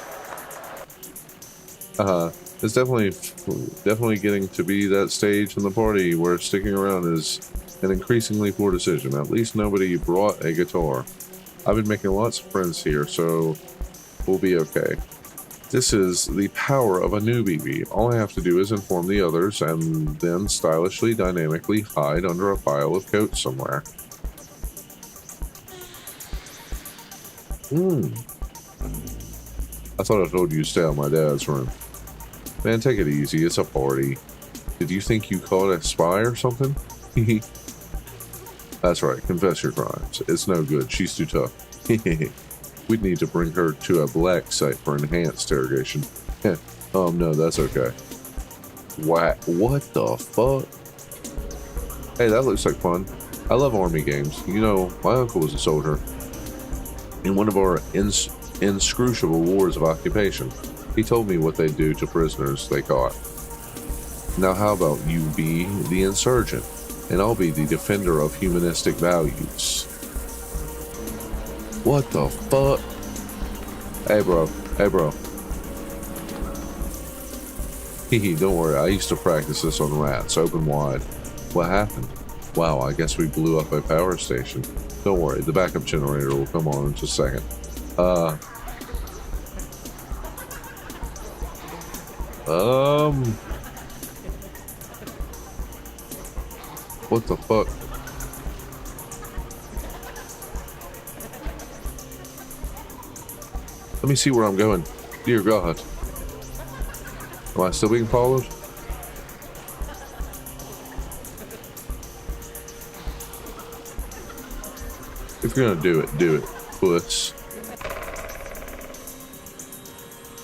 It's definitely getting to be that stage in the party where sticking around is an increasingly poor decision. At least nobody brought a guitar. I've been making lots of friends here, so we'll be okay. This is the power of a new BB. All I have to do is inform the others and then stylishly, dynamically hide under a pile of coats somewhere. I thought I told you to stay out of my dad's room. Man, take it easy. It's a party. Did you think you caught a spy or something? That's right. Confess your crimes. It's no good. She's too tough. We'd need to bring her to a black site for enhanced interrogation. No, that's okay. What the fuck? Hey, that looks like fun. I love army games. You know, my uncle was a soldier in one of our inscrutable wars of occupation. He told me what they'd do to prisoners they caught. Now how about you be the insurgent, and I'll be the defender of humanistic values. What the fuck? Hey bro. Don't worry, I used to practice this on rats, open wide. What happened? Wow, I guess we blew up a power station. Don't worry, the backup generator will come on in just a second. What the fuck? Let me see where I'm going. Dear God. Am I still being followed? If you're gonna do it, puss.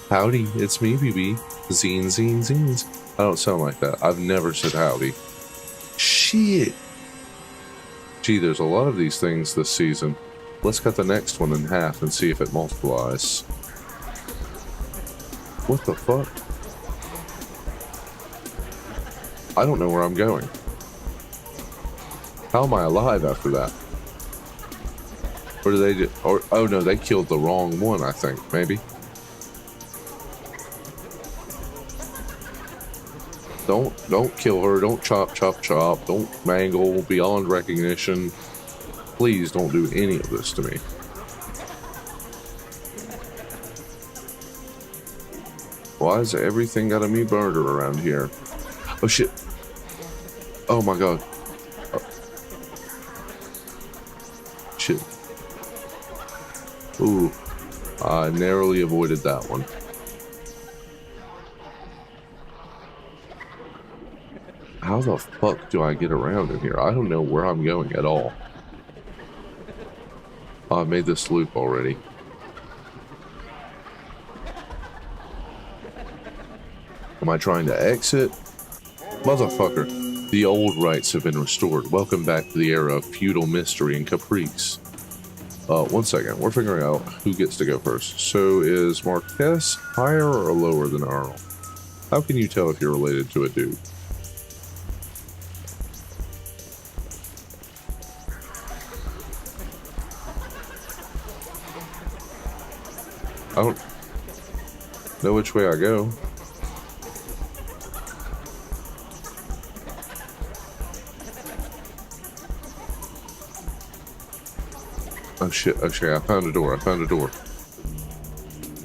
Howdy, it's me, BB. Zines. I don't sound like that. I've never said howdy. Shit. Gee, there's a lot of these things this season. Let's cut the next one in half and see if it multiplies. What the fuck? I don't know where I'm going. How am I alive after that? Or do they do, oh no, they killed the wrong one, I think, maybe. Don't kill her, don't chop, don't mangle beyond recognition. Please don't do any of this to me. Why is everything got a meat burger around here? Oh shit. Oh my god. Oh. Shit. Ooh. I narrowly avoided that one. How the fuck do I get around in here? I don't know where I'm going at all. Oh, I made this loop already. Am I trying to exit? Motherfucker. The old rights have been restored. Welcome back to the era of feudal mystery and caprice. 1 second. We're figuring out who gets to go first. So is Marquez higher or lower than Arnold? How can you tell if you're related to a dude? I don't know which way I go. Oh shit, I found a door,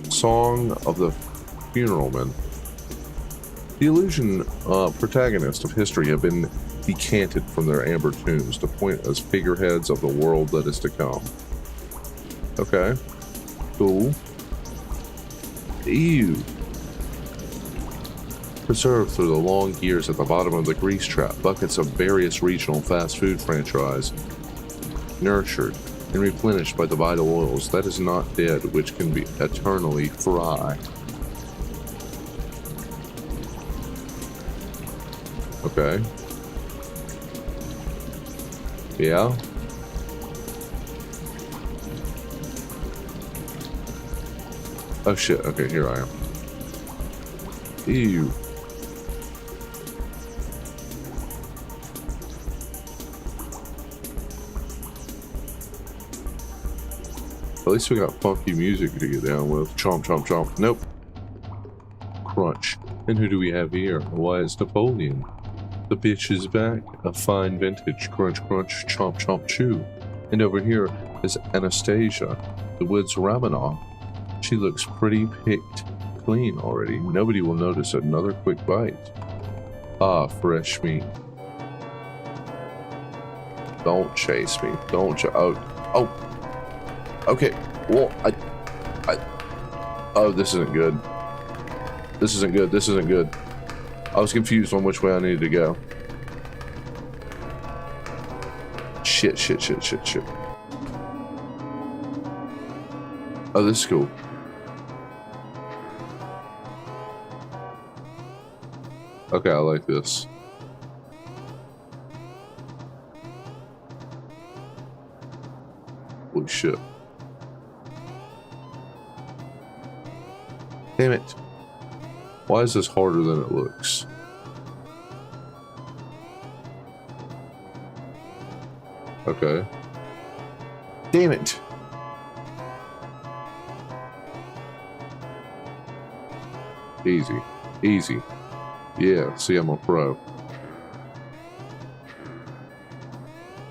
Song of the Funeralman. The illusion protagonists of history have been decanted from their amber tombs to point as figureheads of the world that is to come. Okay. Cool. Ew. Preserved through the long years at the bottom of the grease trap, buckets of various regional fast food franchise. Nurtured and replenished by the vital oils that is not dead, which can be eternally fry. Okay. Yeah. Oh shit, okay, here I am. Ew. At least we got funky music to get down with. Chomp, chomp, chomp. Nope. Crunch. And who do we have here? Why, it's Napoleon. The bitch is back. A fine vintage. Crunch, crunch, chomp, chomp, chew. And over here is Anastasia, the woods Ramanov. She looks pretty picked clean already. Nobody will notice another quick bite. Ah, fresh meat. Don't chase me. Don't oh. Okay. Well, oh, this isn't good. This isn't good. This isn't good. I was confused on which way I needed to go. Shit, shit, shit, shit, shit. Oh, this is cool. Okay, I like this. Holy shit. Damn it. Why is this harder than it looks? Okay. Damn it. Easy. Easy. Yeah, see, I'm a pro.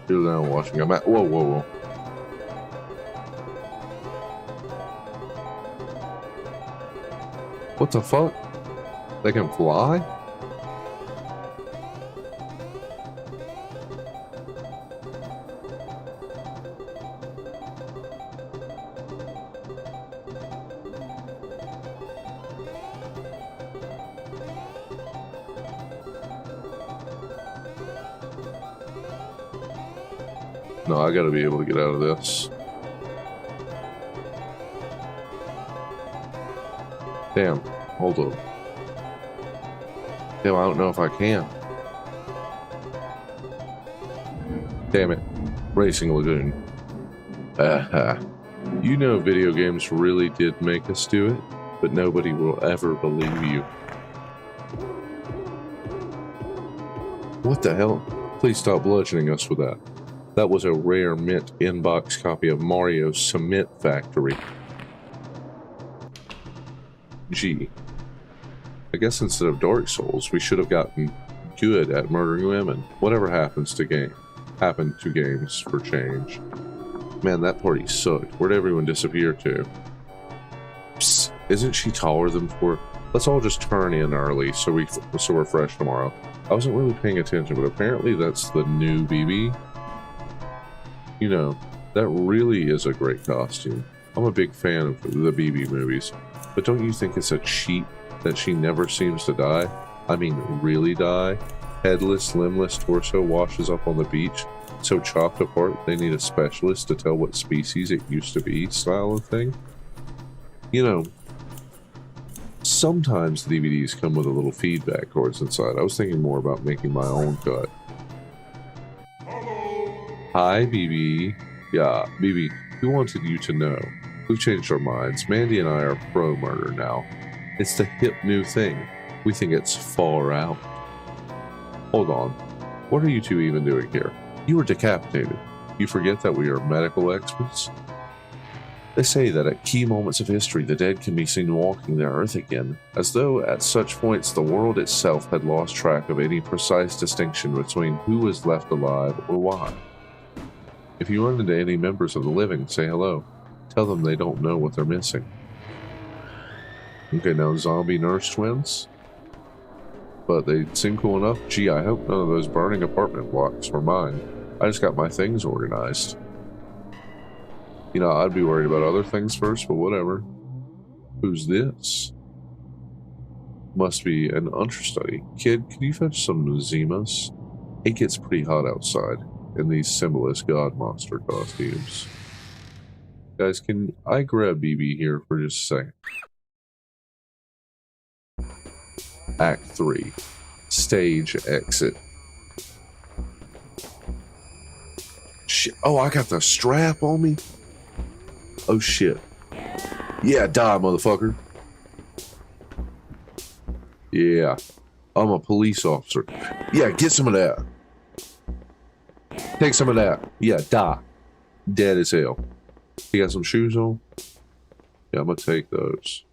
You're now watching. I'm at. Whoa, whoa, whoa. What the fuck? They can fly? No, I gotta be able to get out of this. Damn, hold up. Damn, I don't know if I can. Damn it. Racing Lagoon. You know video games really did make us do it, but nobody will ever believe you. What the hell? Please stop bludgeoning us with that. That was a rare mint inbox copy of Mario's Cement Factory. Gee. I guess instead of Dark Souls, we should have gotten good at murdering women. Whatever happens to games for change. Man, that party sucked. Where'd everyone disappear to? Psst, isn't she taller than before? Let's all just turn in early so we're fresh tomorrow. I wasn't really paying attention, but apparently that's the new BB. You know, that really is a great costume. I'm a big fan of the BB movies, but don't you think it's a cheat that she never seems to die? I mean, really die? Headless, limbless torso washes up on the beach, so chopped apart they need a specialist to tell what species it used to be style of thing? You know, sometimes the DVDs come with a little feedback cords inside. I was thinking more about making my own cut. Hi, BB. Yeah, BB, we wanted you to know. We've changed our minds. Mandy and I are pro-murder now. It's the hip new thing. We think it's far out. Hold on. What are you two even doing here? You were decapitated. You forget that we are medical experts? They say that at key moments of history, the dead can be seen walking the earth again, as though at such points the world itself had lost track of any precise distinction between who was left alive or why. If you run into any members of the living, say hello. Tell them they don't know what they're missing. Okay, now zombie nurse twins? But they seem cool enough. Gee, I hope none of those burning apartment blocks were mine. I just got my things organized. You know, I'd be worried about other things first, but whatever. Who's this? Must be an understudy. Kid, can you fetch some Zimas? It gets pretty hot outside in these symbolist god monster costumes. Guys, can I grab BB here for just a second? Act 3. Stage exit. Shit. Oh, I got the strap on me? Oh, shit. Yeah, die, motherfucker. Yeah. I'm a police officer. Yeah, get some of that. Take some of that. Yeah, die. Dead as hell. You got some shoes on? Yeah, I'm gonna take those.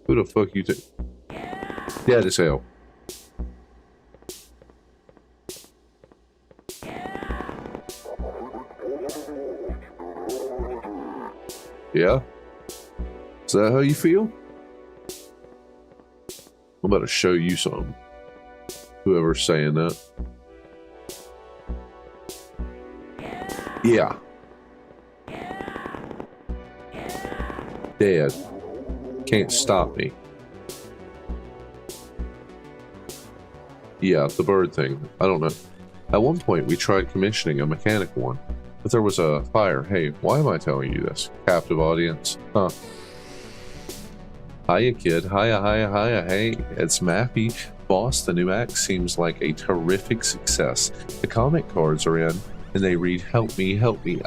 Who the fuck you think? Dead as hell. Yeah? Is that how you feel? I'm about to show you something. Whoever's saying that. Yeah. Dead. Can't stop me. Yeah, the bird thing. I don't know. At one point, we tried commissioning a mechanical one, but there was a fire. Hey, why am I telling you this? Captive audience. Huh. Hiya, kid. Hiya, hiya, hiya. Hey, it's Mappy. Boss, the new act seems like a terrific success. The comic cards are in, and they read, help me, help me.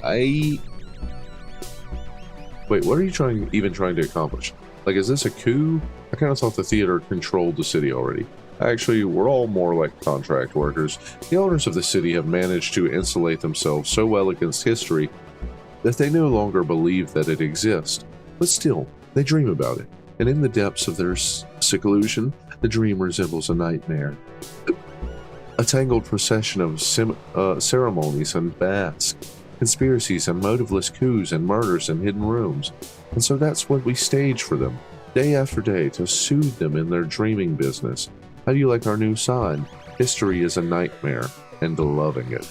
Wait, what are you even trying to accomplish? Like, is this a coup? I kind of thought the theater controlled the city already. Actually, we're all more like contract workers. The owners of the city have managed to insulate themselves so well against history that they no longer believe that it exists. But still, they dream about it. And in the depths of their seclusion, the dream resembles a nightmare. A tangled procession of ceremonies and masks, conspiracies and motiveless coups and murders in hidden rooms. And so that's what we stage for them, day after day, to soothe them in their dreaming business. How do you like our new sign? History is a nightmare, and loving it.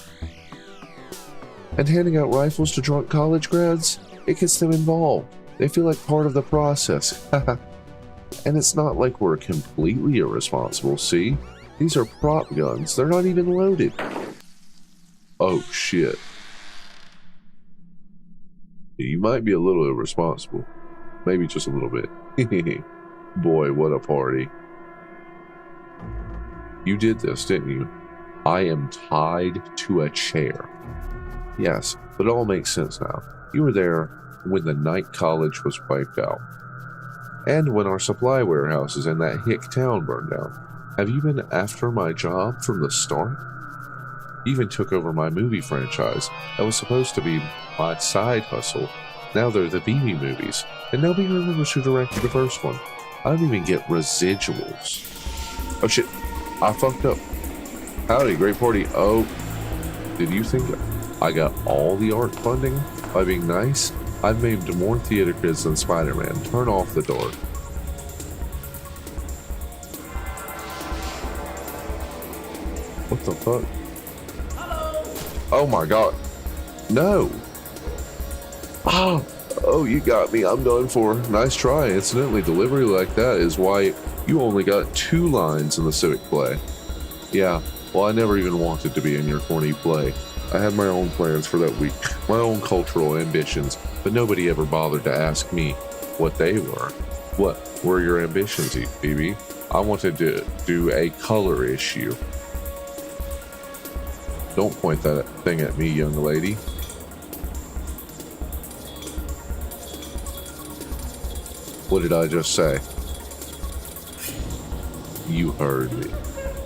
And handing out rifles to drunk college grads? It gets them involved. They feel like part of the process. And it's not like we're completely irresponsible, see? These are prop guns. They're not even loaded. Oh, shit. You might be a little irresponsible. Maybe just a little bit. Boy, what a party. You did this, didn't you? I am tied to a chair. Yes, but it all makes sense now. You were there when the night college was wiped out. And when our supply warehouses in that hick town burned down. Have you been after my job from the start? You even took over my movie franchise. That was supposed to be my side hustle. Now they're the BB movies. And nobody remembers who directed the first one. I don't even get residuals. Oh shit, I fucked up. Howdy, great party. Oh, did you think I got all the art funding by being nice? I've maimed more theater kids than Spider-Man. Turn off the door. What the fuck? Oh my god. No. Oh, you got me. I'm done for. Nice try. Incidentally, delivery like that is why you only got 2 lines in the civic play. Yeah, well, I never even wanted to be in your corny play. I had my own plans for that week, my own cultural ambitions, but nobody ever bothered to ask me what they were. What were your ambitions, Phoebe? I wanted to do a color issue. Don't point that thing at me, young lady. What did I just say? You heard me.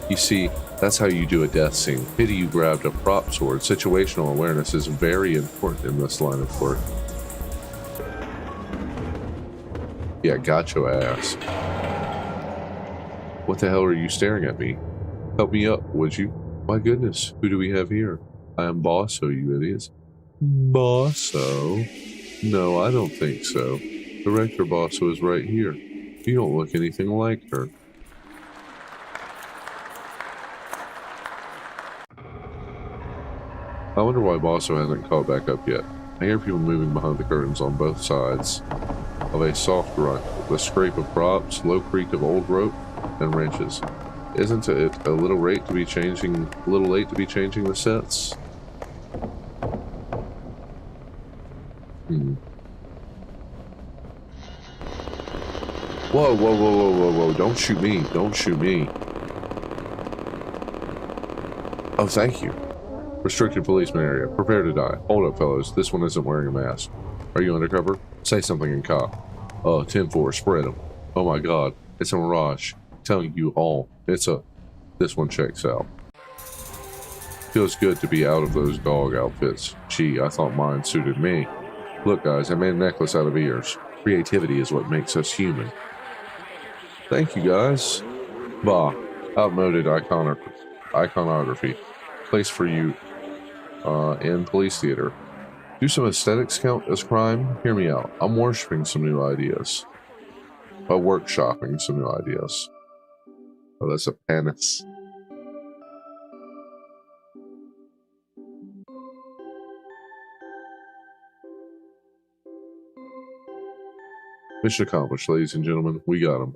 You see, that's how you do a death scene. Pity you grabbed a prop sword. Situational awareness is very important in this line of work. Yeah, got your ass. What the hell are you staring at me? Help me up, would you? My goodness, who do we have here? I am Bosso, you idiots. Bosso? No, I don't think so. Director Bosso is right here. You don't look anything like her. I wonder why Bosso hasn't caught back up yet. I hear people moving behind the curtains on both sides of a soft grunt, the scrape of props, low creak of old rope, and wrenches. Isn't it a little late to be changing the sets? Whoa, whoa, whoa, whoa, whoa, whoa, don't shoot me, don't shoot me. Oh, thank you. Restricted policeman area, prepare to die. Hold up, fellows, this one isn't wearing a mask. Are you undercover? Say something in cop. Oh, 10-4, spread them. Oh my god, it's a mirage. I'm telling you all, this one checks out. Feels good to be out of those dog outfits. Gee, I thought mine suited me. Look guys, I made a necklace out of ears. Creativity is what makes us human. Thank you guys. Bah, outmoded iconography. Place for you in police theater. Do some aesthetics count as crime? Hear me out. I'm workshopping some new ideas. Workshopping some new ideas. Oh, that's a penis. Mission accomplished, ladies and gentlemen. We got him.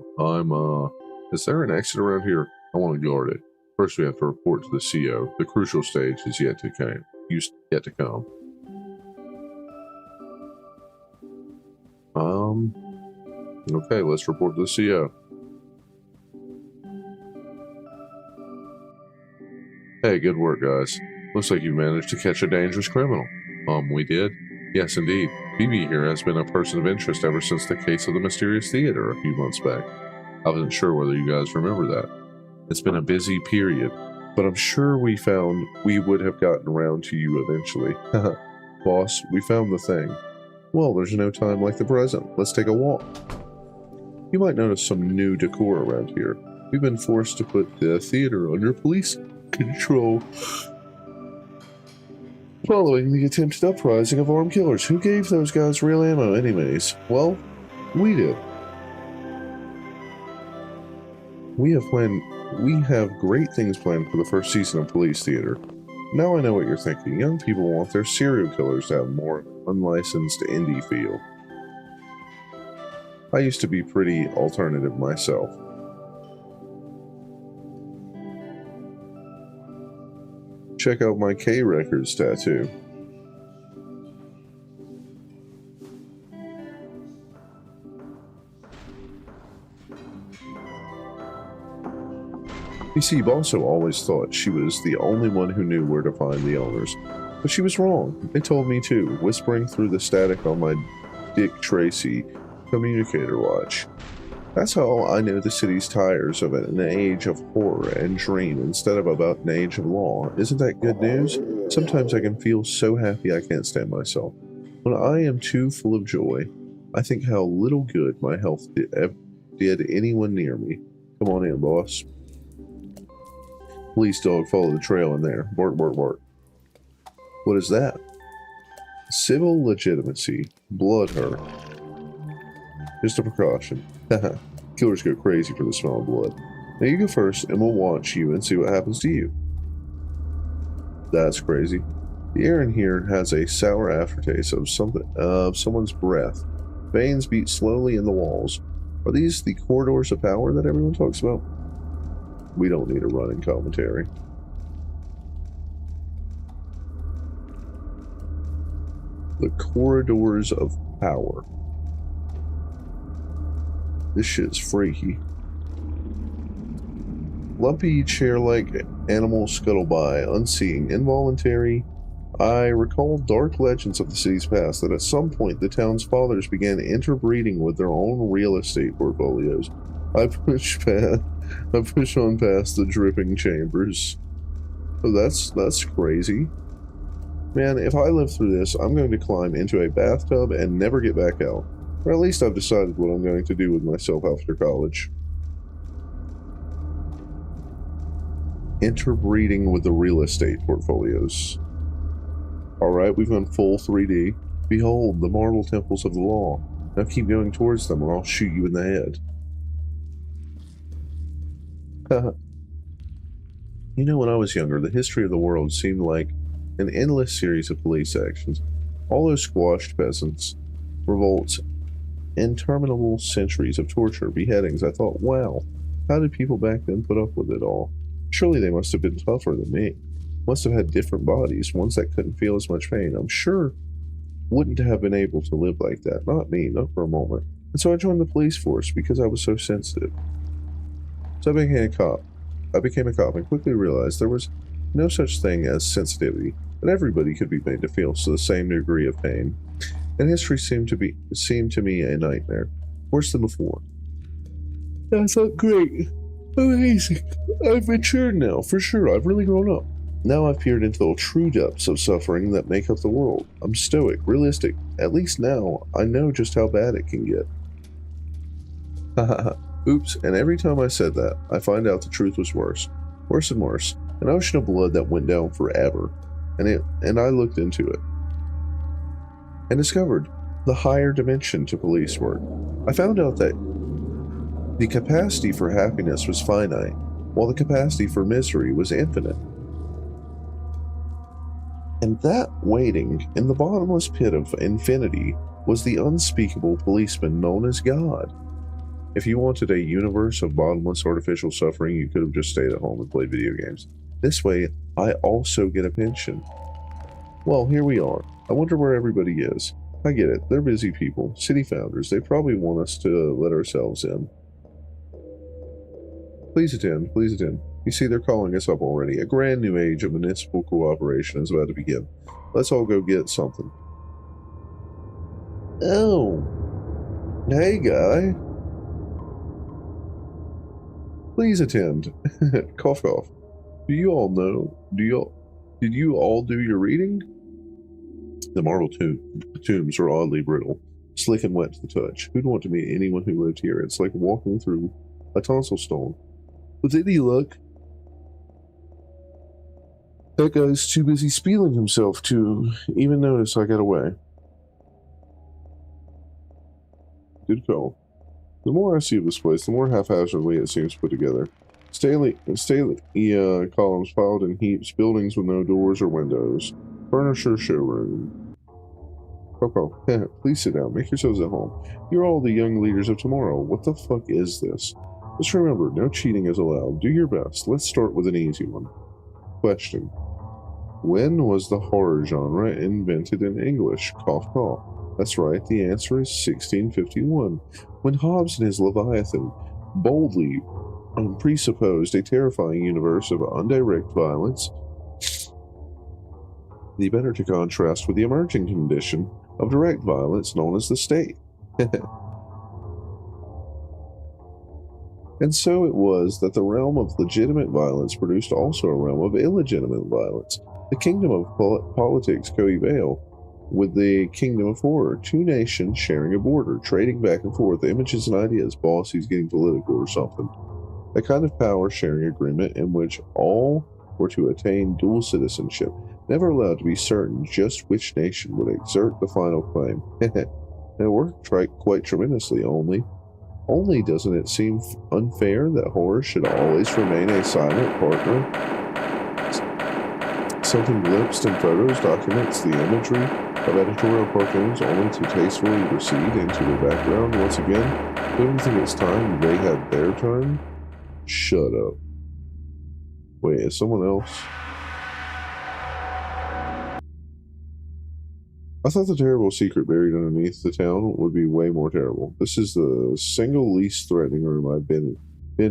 Is there an exit around here? I want to guard it. First, we have to report to the CO. The crucial stage is yet to come. Okay, let's report to the CO. Hey, good work, guys. Looks like you managed to catch a dangerous criminal. We did? Yes, indeed. Phoebe here has been a person of interest ever since the case of the mysterious theater a few months back. I wasn't sure whether you guys remember that. It's been a busy period, but I'm sure we would have gotten around to you eventually. Boss, we found the thing. Well, there's no time like the present. Let's take a walk. You might notice some new decor around here. We've been forced to put the theater under police control following the attempted uprising of armed killers. Who gave those guys real ammo anyways? Well, we did. We have great things planned for the first season of Police Theater. Now I know what you're thinking. Young people want their serial killers to have more unlicensed indie feel. I used to be pretty alternative myself. Check out my K Records tattoo. You see, Bosso always thought she was the only one who knew where to find the owners. But she was wrong. They told me too, whispering through the static on my Dick Tracy communicator watch. That's how I know the city's tires of an age of horror and dream instead of about an age of law. Isn't that good news? Sometimes I can feel so happy I can't stand myself. When I am too full of joy, I think how little good my health did anyone near me. Come on in, boss. Police dog, follow the trail in there. Bark, bark, bark. What is that? Civil legitimacy. Blood her. Just a precaution. Haha. Killers go crazy for the smell of blood. Now you go first, and we'll watch you and see what happens to you. That's crazy. The air in here has a sour aftertaste of someone's breath. Veins beat slowly in the walls. Are these the corridors of power that everyone talks about? We don't need a running commentary. The corridors of power. This shit's freaky. Lumpy chair-like animals scuttle by, unseeing, involuntary. I recall dark legends of the city's past that at some point the town's fathers began interbreeding with their own real estate portfolios. I push on past the dripping chambers. Oh, that's crazy. Man, if I live through this, I'm going to climb into a bathtub and never get back out. Or at least I've decided what I'm going to do with myself after college. Interbreeding with the real estate portfolios. Alright, we've gone full 3D. Behold, the marble temples of the law. Now keep going towards them or I'll shoot you in the head. You know, when I was younger, the history of the world seemed like an endless series of police actions. All those squashed peasants, revolts, interminable centuries of torture, beheadings. I thought, wow, how did people back then put up with it all? Surely they must have been tougher than me. Must have had different bodies, ones that couldn't feel as much pain. I'm sure wouldn't have been able to live like that. Not me, not for a moment. And so I joined the police force because I was so sensitive. So I became a cop and quickly realized there was no such thing as sensitivity, that everybody could be made to feel the same degree of pain. And history seemed to me a nightmare, worse than before. That's not great. Amazing. I've matured now, for sure. I've really grown up. Now I've peered into the true depths of suffering that make up the world. I'm stoic, realistic. At least now, I know just how bad it can get. Haha. Oops, and every time I said that, I find out the truth was worse. Worse and worse. An ocean of blood that went down forever. And I looked into it. And discovered the higher dimension to police work. I found out that the capacity for happiness was finite, while the capacity for misery was infinite. And that waiting in the bottomless pit of infinity was the unspeakable policeman known as God. If you wanted a universe of bottomless artificial suffering, you could have just stayed at home and played video games. This way, I also get a pension. Well, here we are. I wonder where everybody is. I get it. They're busy people. City founders. They probably want us to let ourselves in. Please attend. Please attend. You see, they're calling us up already. A grand new age of municipal cooperation is about to begin. Let's all go get something. Oh. Hey, guy. Please attend. Cough, cough. Do you all know? Did you all do your reading? The marble tombs are oddly brittle, slick and wet to the touch. Who'd want to meet anyone who lived here? It's like walking through a tonsil stone. With any luck, that guy's too busy spieling himself to even notice I got away. Good call. The more I see of this place, the more haphazardly it seems put together. Stately columns piled in heaps, buildings with no doors or windows. Furniture showroom. Coco, please sit down. Make yourselves at home. You're all the young leaders of tomorrow. What the fuck is this? Just remember, no cheating is allowed. Do your best. Let's start with an easy one. Question. When was the horror genre invented in English? Cough, cough. That's right, the answer is 1651, when Hobbes and his Leviathan boldly presupposed a terrifying universe of undirect violence, the better to contrast with the emerging condition of direct violence known as the state. And so it was that the realm of legitimate violence produced also a realm of illegitimate violence. The kingdom of politics coeval with the kingdom of horror, two nations sharing a border, trading back and forth images and ideas, policies getting political or something. A kind of power sharing agreement in which all were to attain dual citizenship. never allowed to be certain just which nation would exert the final claim. It worked quite tremendously, only doesn't it seem unfair that horror should always remain a silent partner? Something glimpsed in photos documents the imagery of editorial cartoons only to tastefully recede into the background once again. Don't you think it's time they had their turn? Shut up. Wait, is someone else? I thought the terrible secret buried underneath the town would be way more terrible. This is the single least threatening room I've been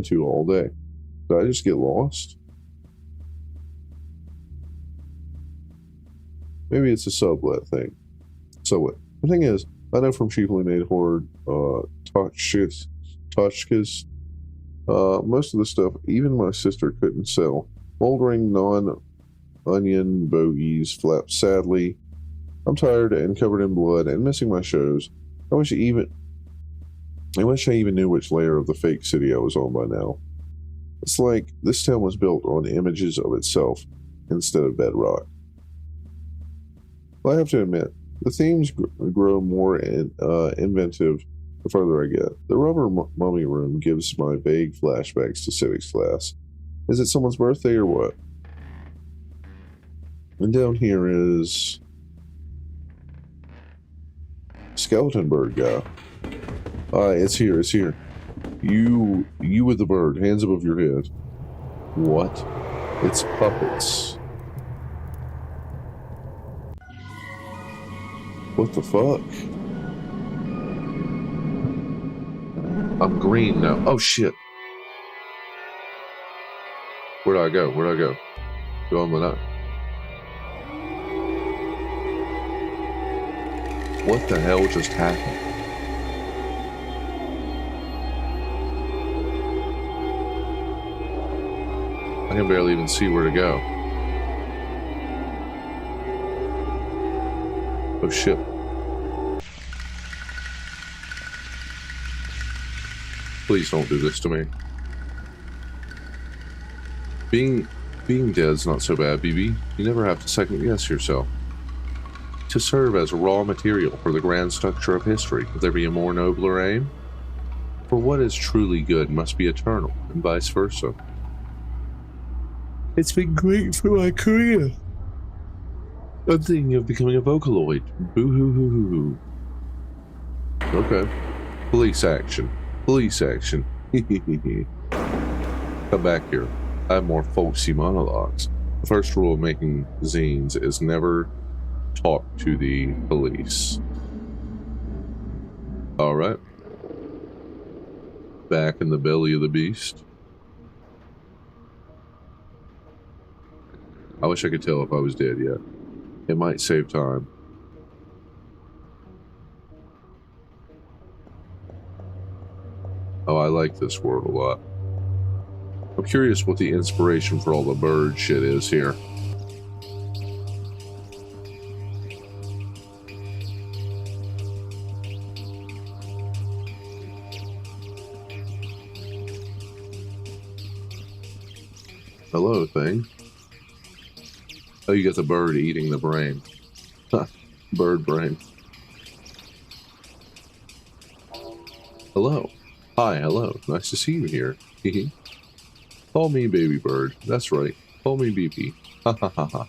to all day. Did I just get lost? Maybe it's a sublet thing. Sublet. The thing is, I know from cheaply made horror tchotchkes, most of the stuff even my sister couldn't sell. Moldering non-onion bogies flap sadly. I'm tired and covered in blood and missing my shows. I wish I even knew which layer of the fake city I was on by now. It's like this town was built on images of itself instead of bedrock. I have to admit, the themes grow more inventive the further I get. The rubber mummy room gives my vague flashbacks to civics class. Is it someone's birthday or what? And down here is skeleton bird guy. It's here. You with the bird, hands above your head. What? It's puppets. What the fuck? I'm green now. Oh shit. Where'd I go? Go on the night. What the hell just happened? I can barely even see where to go. Oh shit. Please don't do this to me. Being dead's not so bad, BB. You never have to second guess yourself. To serve as raw material for the grand structure of history, could there be a more nobler aim? For what is truly good must be eternal, and vice versa. It's been great for my career. I'm thinking of becoming a Vocaloid. Boo-hoo-hoo-hoo-hoo. Okay. Police action. Come back here. I have more folksy monologues. The first rule of making zines is never talk to the police. Alright. Back in the belly of the beast. I wish I could tell if I was dead yet. It might save time. Oh, I like this world a lot. I'm curious what the inspiration for all the bird shit is here. Hello, thing. Oh, you got the bird eating the brain. Bird brain. Hello. Hi, hello. Nice to see you here. Call me baby bird. That's right. Call me BP. Ha ha ha ha.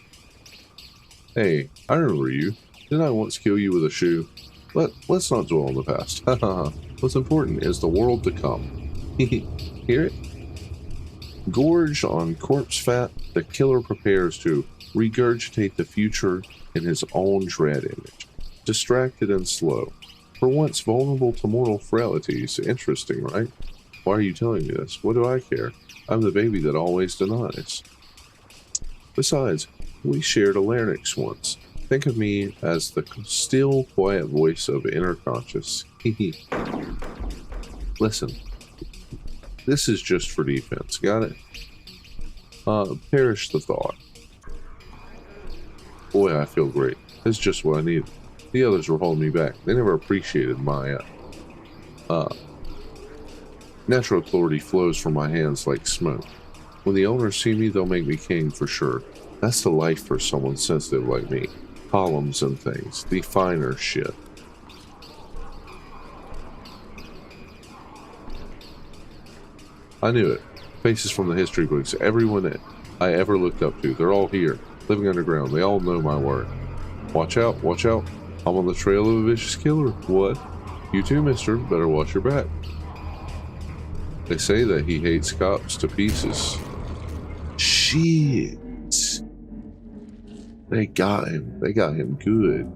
Hey, I remember you. Didn't I once kill you with a shoe? Let's not dwell on the past. Ha ha ha. What's important is the world to come. Hear it? Gorged on corpse fat, the killer prepares to regurgitate the future in his own dread image. Distracted and slow. For once vulnerable to mortal frailties. Interesting, right? Why are you telling me this? What do I care? I'm the baby that always denies. Besides, we shared a larynx once. Think of me as the still, quiet voice of inner conscious. Listen. This is just for defense, got it? Perish the thought. Boy, I feel great. That's just what I needed. The others were holding me back. They never appreciated my, natural authority flows from my hands like smoke. When the owners see me, they'll make me king for sure. That's the life for someone sensitive like me. Columns and things. The finer shit. I knew it. Faces from the history books. Everyone that I ever looked up to. They're all here. Living underground. They all know my work. Watch out. Watch out. I'm on the trail of a vicious killer. What? You too, mister. Better watch your back. They say that he hates cops to pieces. Shit. They got him. They got him good.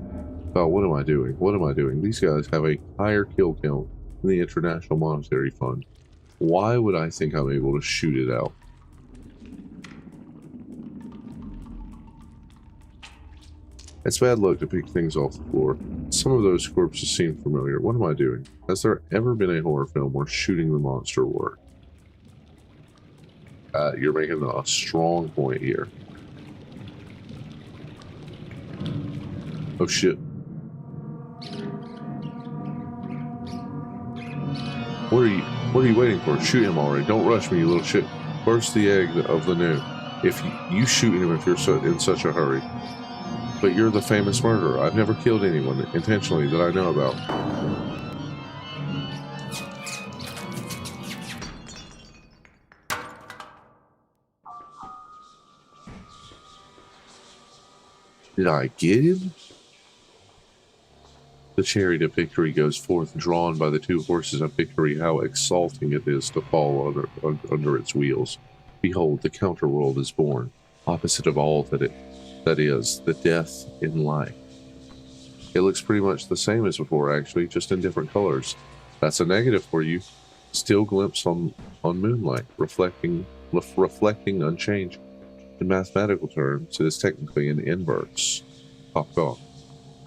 Oh, what am I doing? What am I doing? These guys have a higher kill count than the International Monetary Fund. Why would I think I'm able to shoot it out? It's bad luck to pick things off the floor. Some of those corpses seem familiar. What am I doing? Has there ever been a horror film where shooting the monster worked? You're making a strong point here. Oh shit. What are you waiting for? Shoot him already. Don't rush me, you little shit. Burst the egg of the new. If you shoot him if you're in such a hurry. But you're the famous murderer. I've never killed anyone intentionally that I know about. Did I get him? The chariot of victory goes forth, drawn by the two horses of victory. How exalting it is to fall under its wheels. Behold, the counterworld is born, opposite of all that is, the death in life. It looks pretty much the same as before, actually, just in different colors. That's a negative for you. Still glimpse on moonlight, reflecting unchanged. In mathematical terms, it is technically an inverse. Popped off.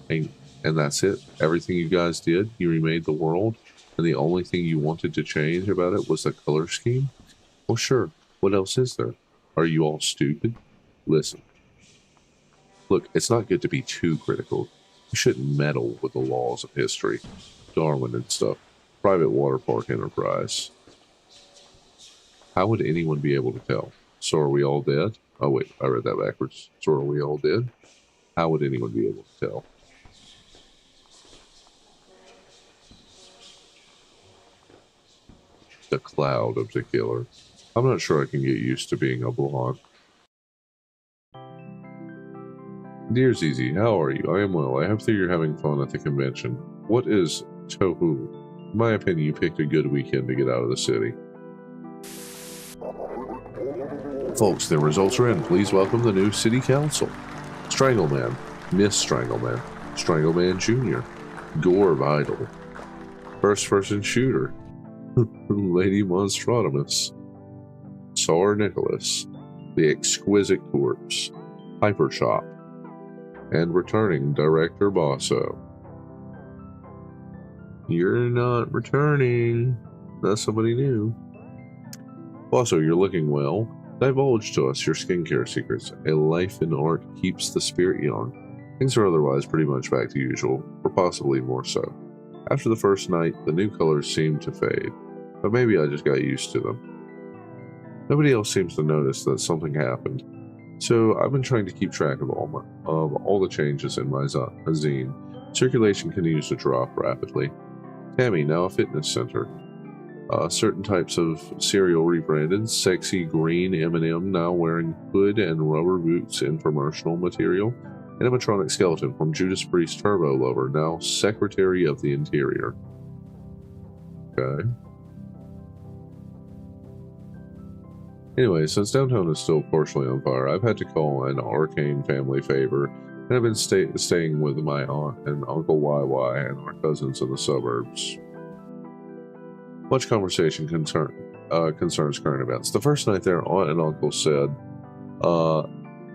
And that's it. Everything you guys did, you remade the world, and the only thing you wanted to change about it was the color scheme? Well, sure. What else is there? Are you all stupid? Listen. Look, it's not good to be too critical. You shouldn't meddle with the laws of history. Darwin and stuff. Private water park enterprise. How would anyone be able to tell? So are we all dead? Oh wait, I read that backwards. So are we all dead? How would anyone be able to tell? The cloud of the killer. I'm not sure I can get used to being a blonde. Dear Zizi, how are you? I am well. I hope that you're having fun at the convention. What is Tohu? In my opinion, you picked a good weekend to get out of the city. Folks, the results are in. Please welcome the new city council. Strangleman, Miss Strangleman, Strangleman Jr., Gore Vidal, First Person Shooter, Lady Monstradamus, Tsar Nicholas, The Exquisite Corpse, Hyper Shop, and returning Director Basso. You're not returning. That's somebody new. Basso, you're looking well. Divulge to us your skincare secrets. A life in art keeps the spirit young. Things are otherwise pretty much back to usual, or possibly more so. After the first night, the new colors seemed to fade, but maybe I just got used to them. Nobody else seems to notice that something happened, so I've been trying to keep track of all the changes in my zine. Circulation continues to drop rapidly. Tammy, now a fitness center. Certain types of cereal rebranded. Sexy green M&M now wearing hood and rubber boots infomercial material. Animatronic skeleton from Judas Priest Turbo Lover, now Secretary of the Interior. Okay. Anyway, since downtown is still partially on fire, I've had to call an arcane family favor, and I've been staying with my aunt and Uncle YY and our cousins in the suburbs. Much conversation concerns current events. The first night there, Aunt and Uncle said,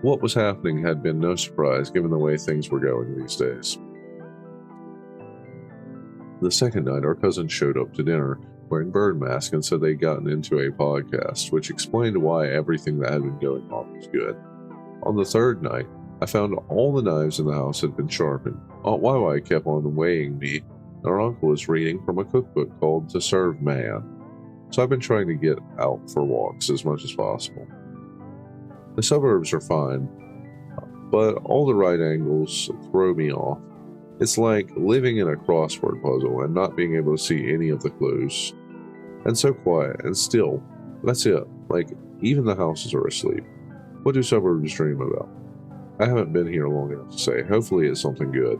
what was happening had been no surprise given the way things were going these days. The second night, our cousins showed up to dinner wearing bird masks and said they'd gotten into a podcast, which explained why everything that had been going on was good. On the third night, I found all the knives in the house had been sharpened. Aunt YY kept on weighing me. Our uncle was reading from a cookbook called To Serve Man, so I've been trying to get out for walks as much as possible. The suburbs are fine, but all the right angles throw me off. It's like living in a crossword puzzle and not being able to see any of the clues. And so quiet and still. That's it. Like, even the houses are asleep. What do suburbs dream about? I haven't been here long enough to say. Hopefully it's something good.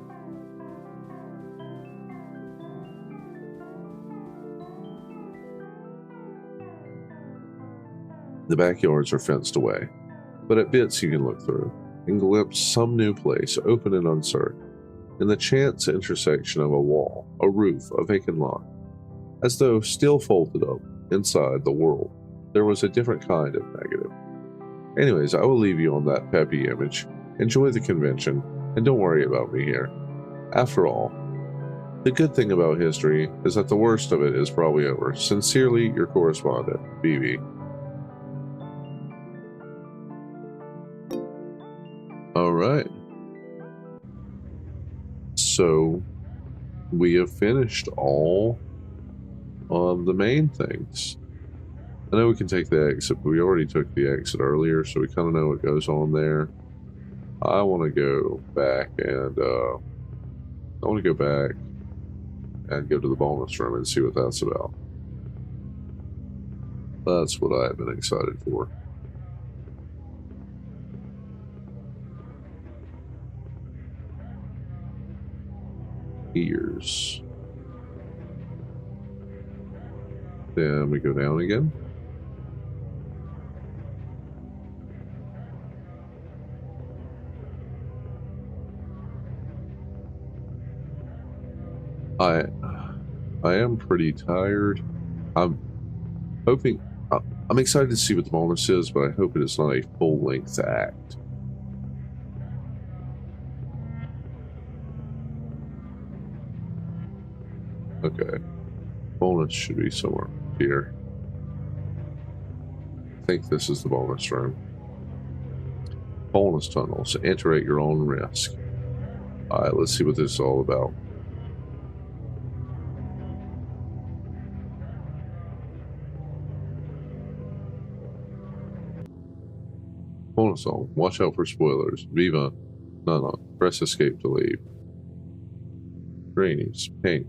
The backyards are fenced away, but at bits you can look through and glimpse some new place, open and uncertain, in the chance intersection of a wall, a roof, a vacant lot, as though still folded up inside the world. There was a different kind of negative. Anyways, I will leave you on that peppy image. Enjoy the convention, and don't worry about me here. After all, the good thing about history is that the worst of it is probably over. Sincerely, your correspondent, BB. Alright. So, we have finished all of the main things. I know we can take the exit, but we already took the exit earlier, so we kind of know what goes on there. I want to go back and go to the bonus room and see what that's about. That's what I've been excited for. Ears. Then we go down again. I am pretty tired. I'm excited to see what the bonus is, but I hope it is not a full-length act. Okay. Bonus should be somewhere here. I think this is the bonus room. Bonus tunnels. Enter at your own risk. Alright, let's see what this is all about. Bonus zone. Watch out for spoilers. Viva. No. Press escape to leave. Greenies. Pink.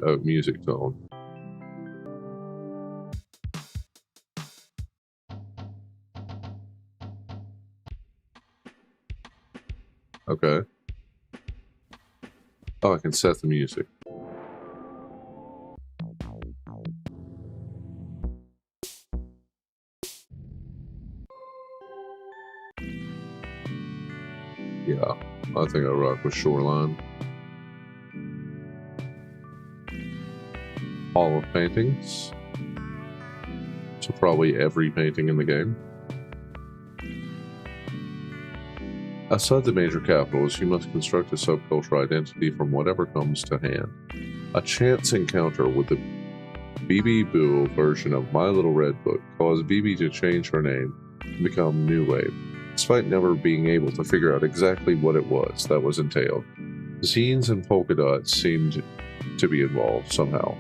Oh, music tone. Okay. Oh, I can set the music. Yeah, I think I rock with Shoreline. Hall of Paintings. So probably every painting in the game. Outside the major capitals, you must construct a subcultural identity from whatever comes to hand. A chance encounter with the BB Boo version of My Little Red Book caused BB to change her name and become New Wave, despite never being able to figure out exactly what it was that was entailed. Zines and polka dots seemed to be involved somehow.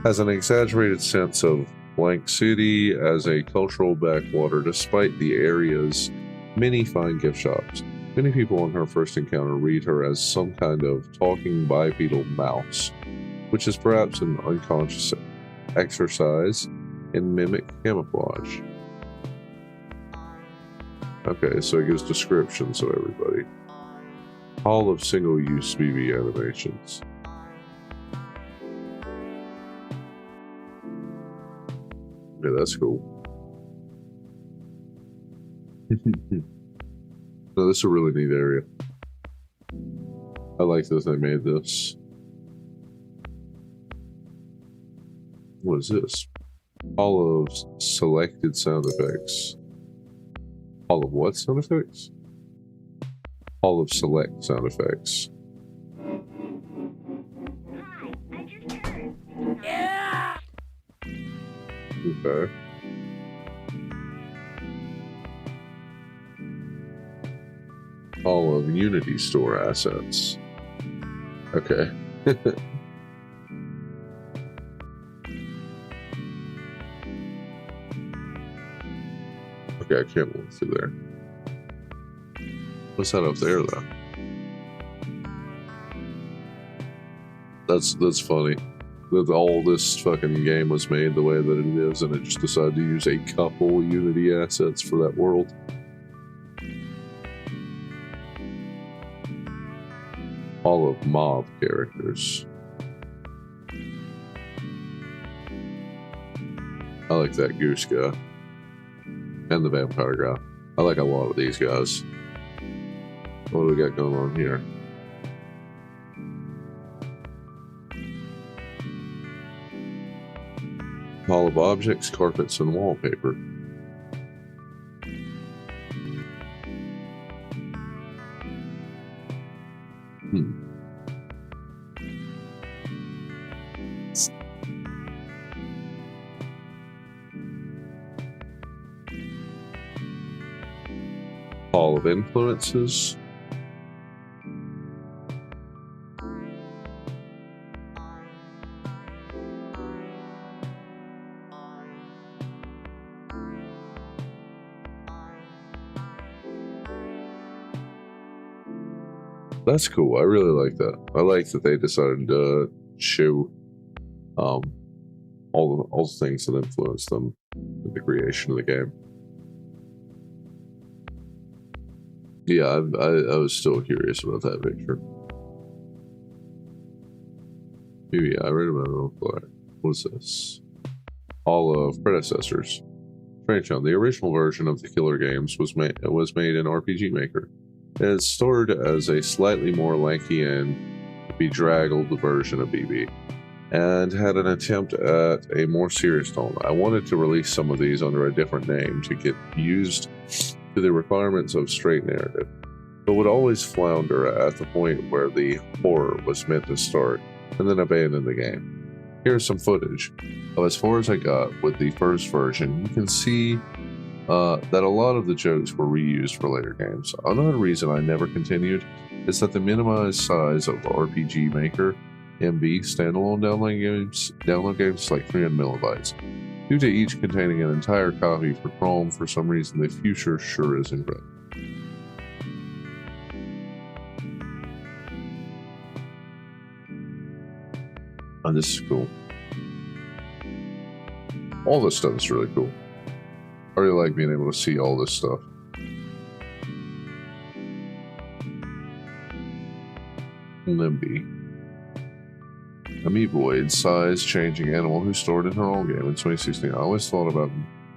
Has an exaggerated sense of Blank City as a cultural backwater despite the area's many fine gift shops. Many people on her first encounter read her as some kind of talking bipedal mouse, which is perhaps an unconscious exercise in mimic camouflage. Okay, so it gives descriptions of everybody. Hall of single-use BB animations. Yeah, that's cool. No, this is a really neat area. I like that they made this. What is this? Hall of selected sound effects. Hall of what sound effects? Hall of select sound effects. Yeah! Okay. Hall of Unity Store assets. Okay. Okay, I can't look through there. What's that up there, though? That's funny. That all this fucking game was made the way that it is, and it just decided to use a couple Unity assets for that world. All of mob characters. I like that goose guy. And the vampire guy. I like a lot of these guys. What do we got going on here? Hall of objects, carpets, and wallpaper. Hall of influences. That's cool. I really like that. I like that they decided to show all the things that influenced them in the creation of the game. Yeah, I was still curious about that picture. Maybe I read about it. What's this? All of predecessors. Strange on the original version of the Killer Games was made in RPG Maker. It stored as a slightly more lanky and bedraggled version of BB, and had an attempt at a more serious tone. I wanted to release some of these under a different name to get used to the requirements of straight narrative, but would always flounder at the point where the horror was meant to start, and then abandon the game. Here's some footage of as far as I got with the first version. You can see that a lot of the jokes were reused for later games. Another reason I never continued is that the minimized size of RPG Maker MB standalone download games is like 300 megabytes. Due to each containing an entire copy for Chrome, for some reason the future sure is incredible. Oh, this is cool. All this stuff is really cool. I really like being able to see all this stuff. Limby. Amoeboid, size-changing animal who stored in her own game in 2016. I always thought about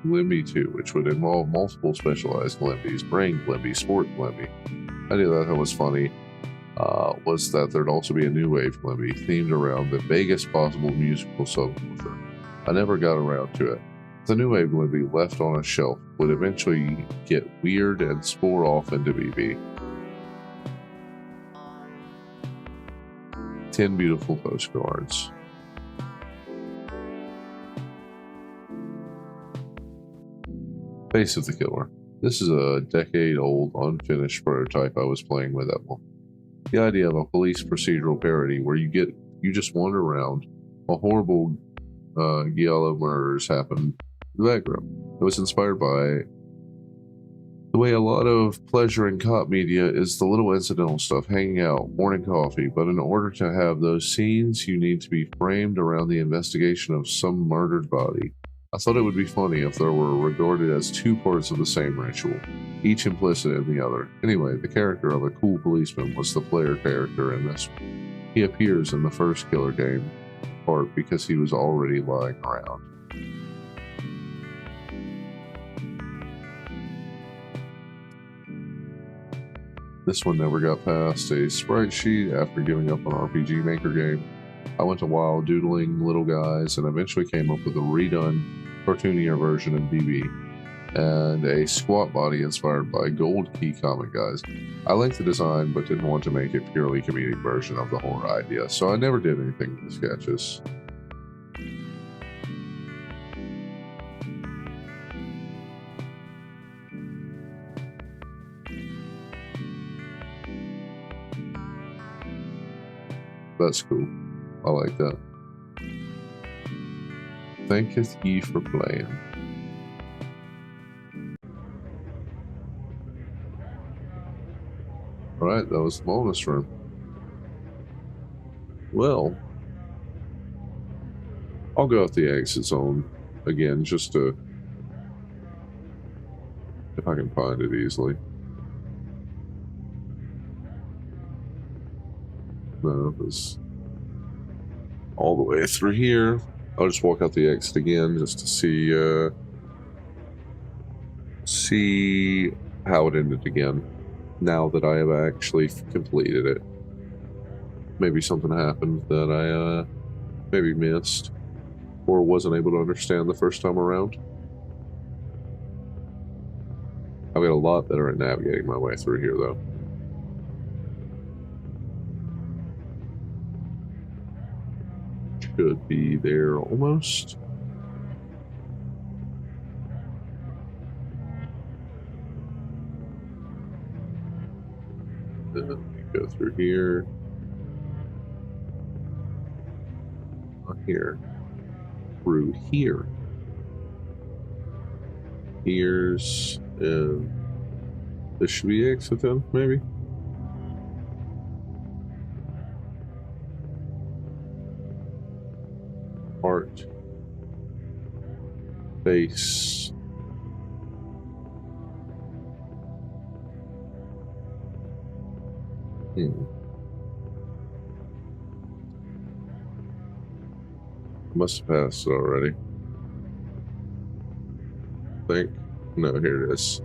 Limby 2, which would involve multiple specialized Limbys, brain Limby, sport Limby. I knew that was funny. Was that there'd also be a new wave Limby themed around the vaguest possible musical subculture. I never got around to it. The new wave Limby left on a shelf would eventually get weird and spore off into BB. 10 beautiful postcards. Face of the Killer. This is a decade-old, unfinished prototype I was playing with at one. The idea of a police procedural parody where you just wander around, a horrible yellow murders happen in the background. It was inspired by the way a lot of pleasure in cop media is the little incidental stuff, hanging out, morning coffee, but in order to have those scenes, you need to be framed around the investigation of some murdered body. I thought it would be funny if there were regarded as two parts of the same ritual, each implicit in the other. Anyway, the character of a cool policeman was the player character in this one. He appears in the first Killer game part because he was already lying around. This one never got past a sprite sheet after giving up on RPG Maker game. I went to wild doodling little guys and eventually came up with a redone, cartoonier version of BB, and a squat body inspired by Gold Key comic guys. I liked the design but didn't want to make a purely comedic version of the horror idea, so I never did anything with the sketches. That's cool. I like that. Thanketh ye for playing. Right, that was the bonus room. Well, I'll go out the exit zone again just to... if I can find it easily. No, it's all the way through here. I'll just walk out the exit again just to see how it ended again. Now that I have actually completed it. Maybe something happened that I maybe missed or wasn't able to understand the first time around. I've got a lot better at navigating my way through here though. Should be there almost. Then go through here. Not here. Through here. Here's this should be exit then, maybe. Art. Base. I must have passed it already. Think. No, here it is.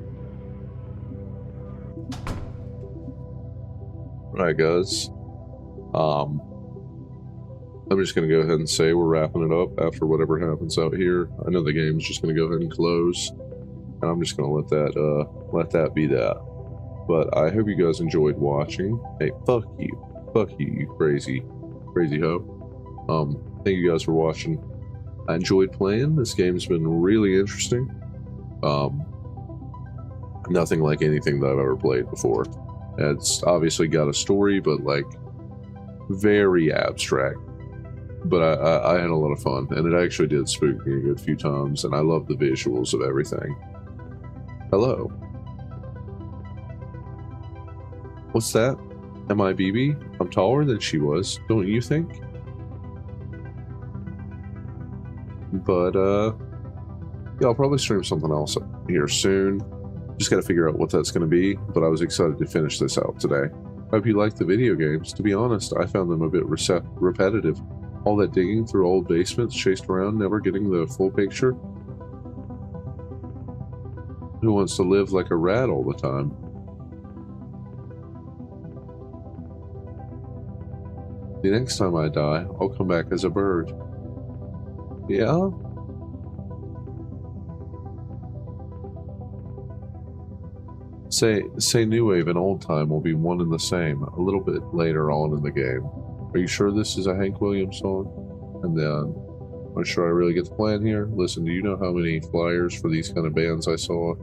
Alright guys. I'm just gonna go ahead and say we're wrapping it up after whatever happens out here. I know the game's just gonna go ahead and close. And I'm just gonna let that be that. But I hope you guys enjoyed watching. Hey, fuck you. Fuck you, you crazy hoe. Thank you guys for watching. I enjoyed playing. This game's been really interesting. Nothing like anything that I've ever played before. It's obviously got a story, but like very abstract. But I had a lot of fun, and it actually did spook me a good few times, and I love the visuals of everything. Hello. What's that? Am I BB? I'm taller than she was, don't you think? But, yeah, I'll probably stream something else here soon. Just gotta figure out what that's gonna be, but I was excited to finish this out today. Hope you liked the video games. To be honest, I found them a bit repetitive. All that digging through old basements, chased around, never getting the full picture. Who wants to live like a rat all the time? The next time I die, I'll come back as a bird. Yeah? Say New Wave and Old Time will be one and the same, a little bit later on in the game. Are you sure this is a Hank Williams song? And then, I'm sure I really get the plan here. Listen, do you know how many flyers for these kind of bands I saw?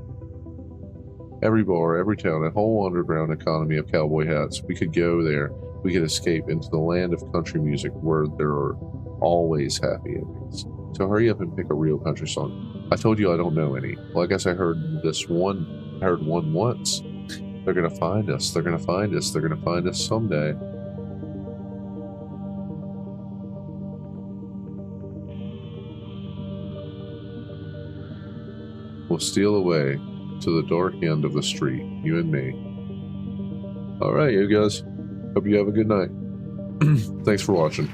Every bar, every town, a whole underground economy of cowboy hats. We could go there. We could escape into the land of country music where there are always happy endings. So hurry up and pick a real country song. I told you I don't know any. Well, I guess I heard one once. They're gonna find us. They're gonna find us. They're gonna find us someday. We'll steal away to the dark end of the street, you and me. Alright, you guys. Hope you have a good night. Thanks for watching.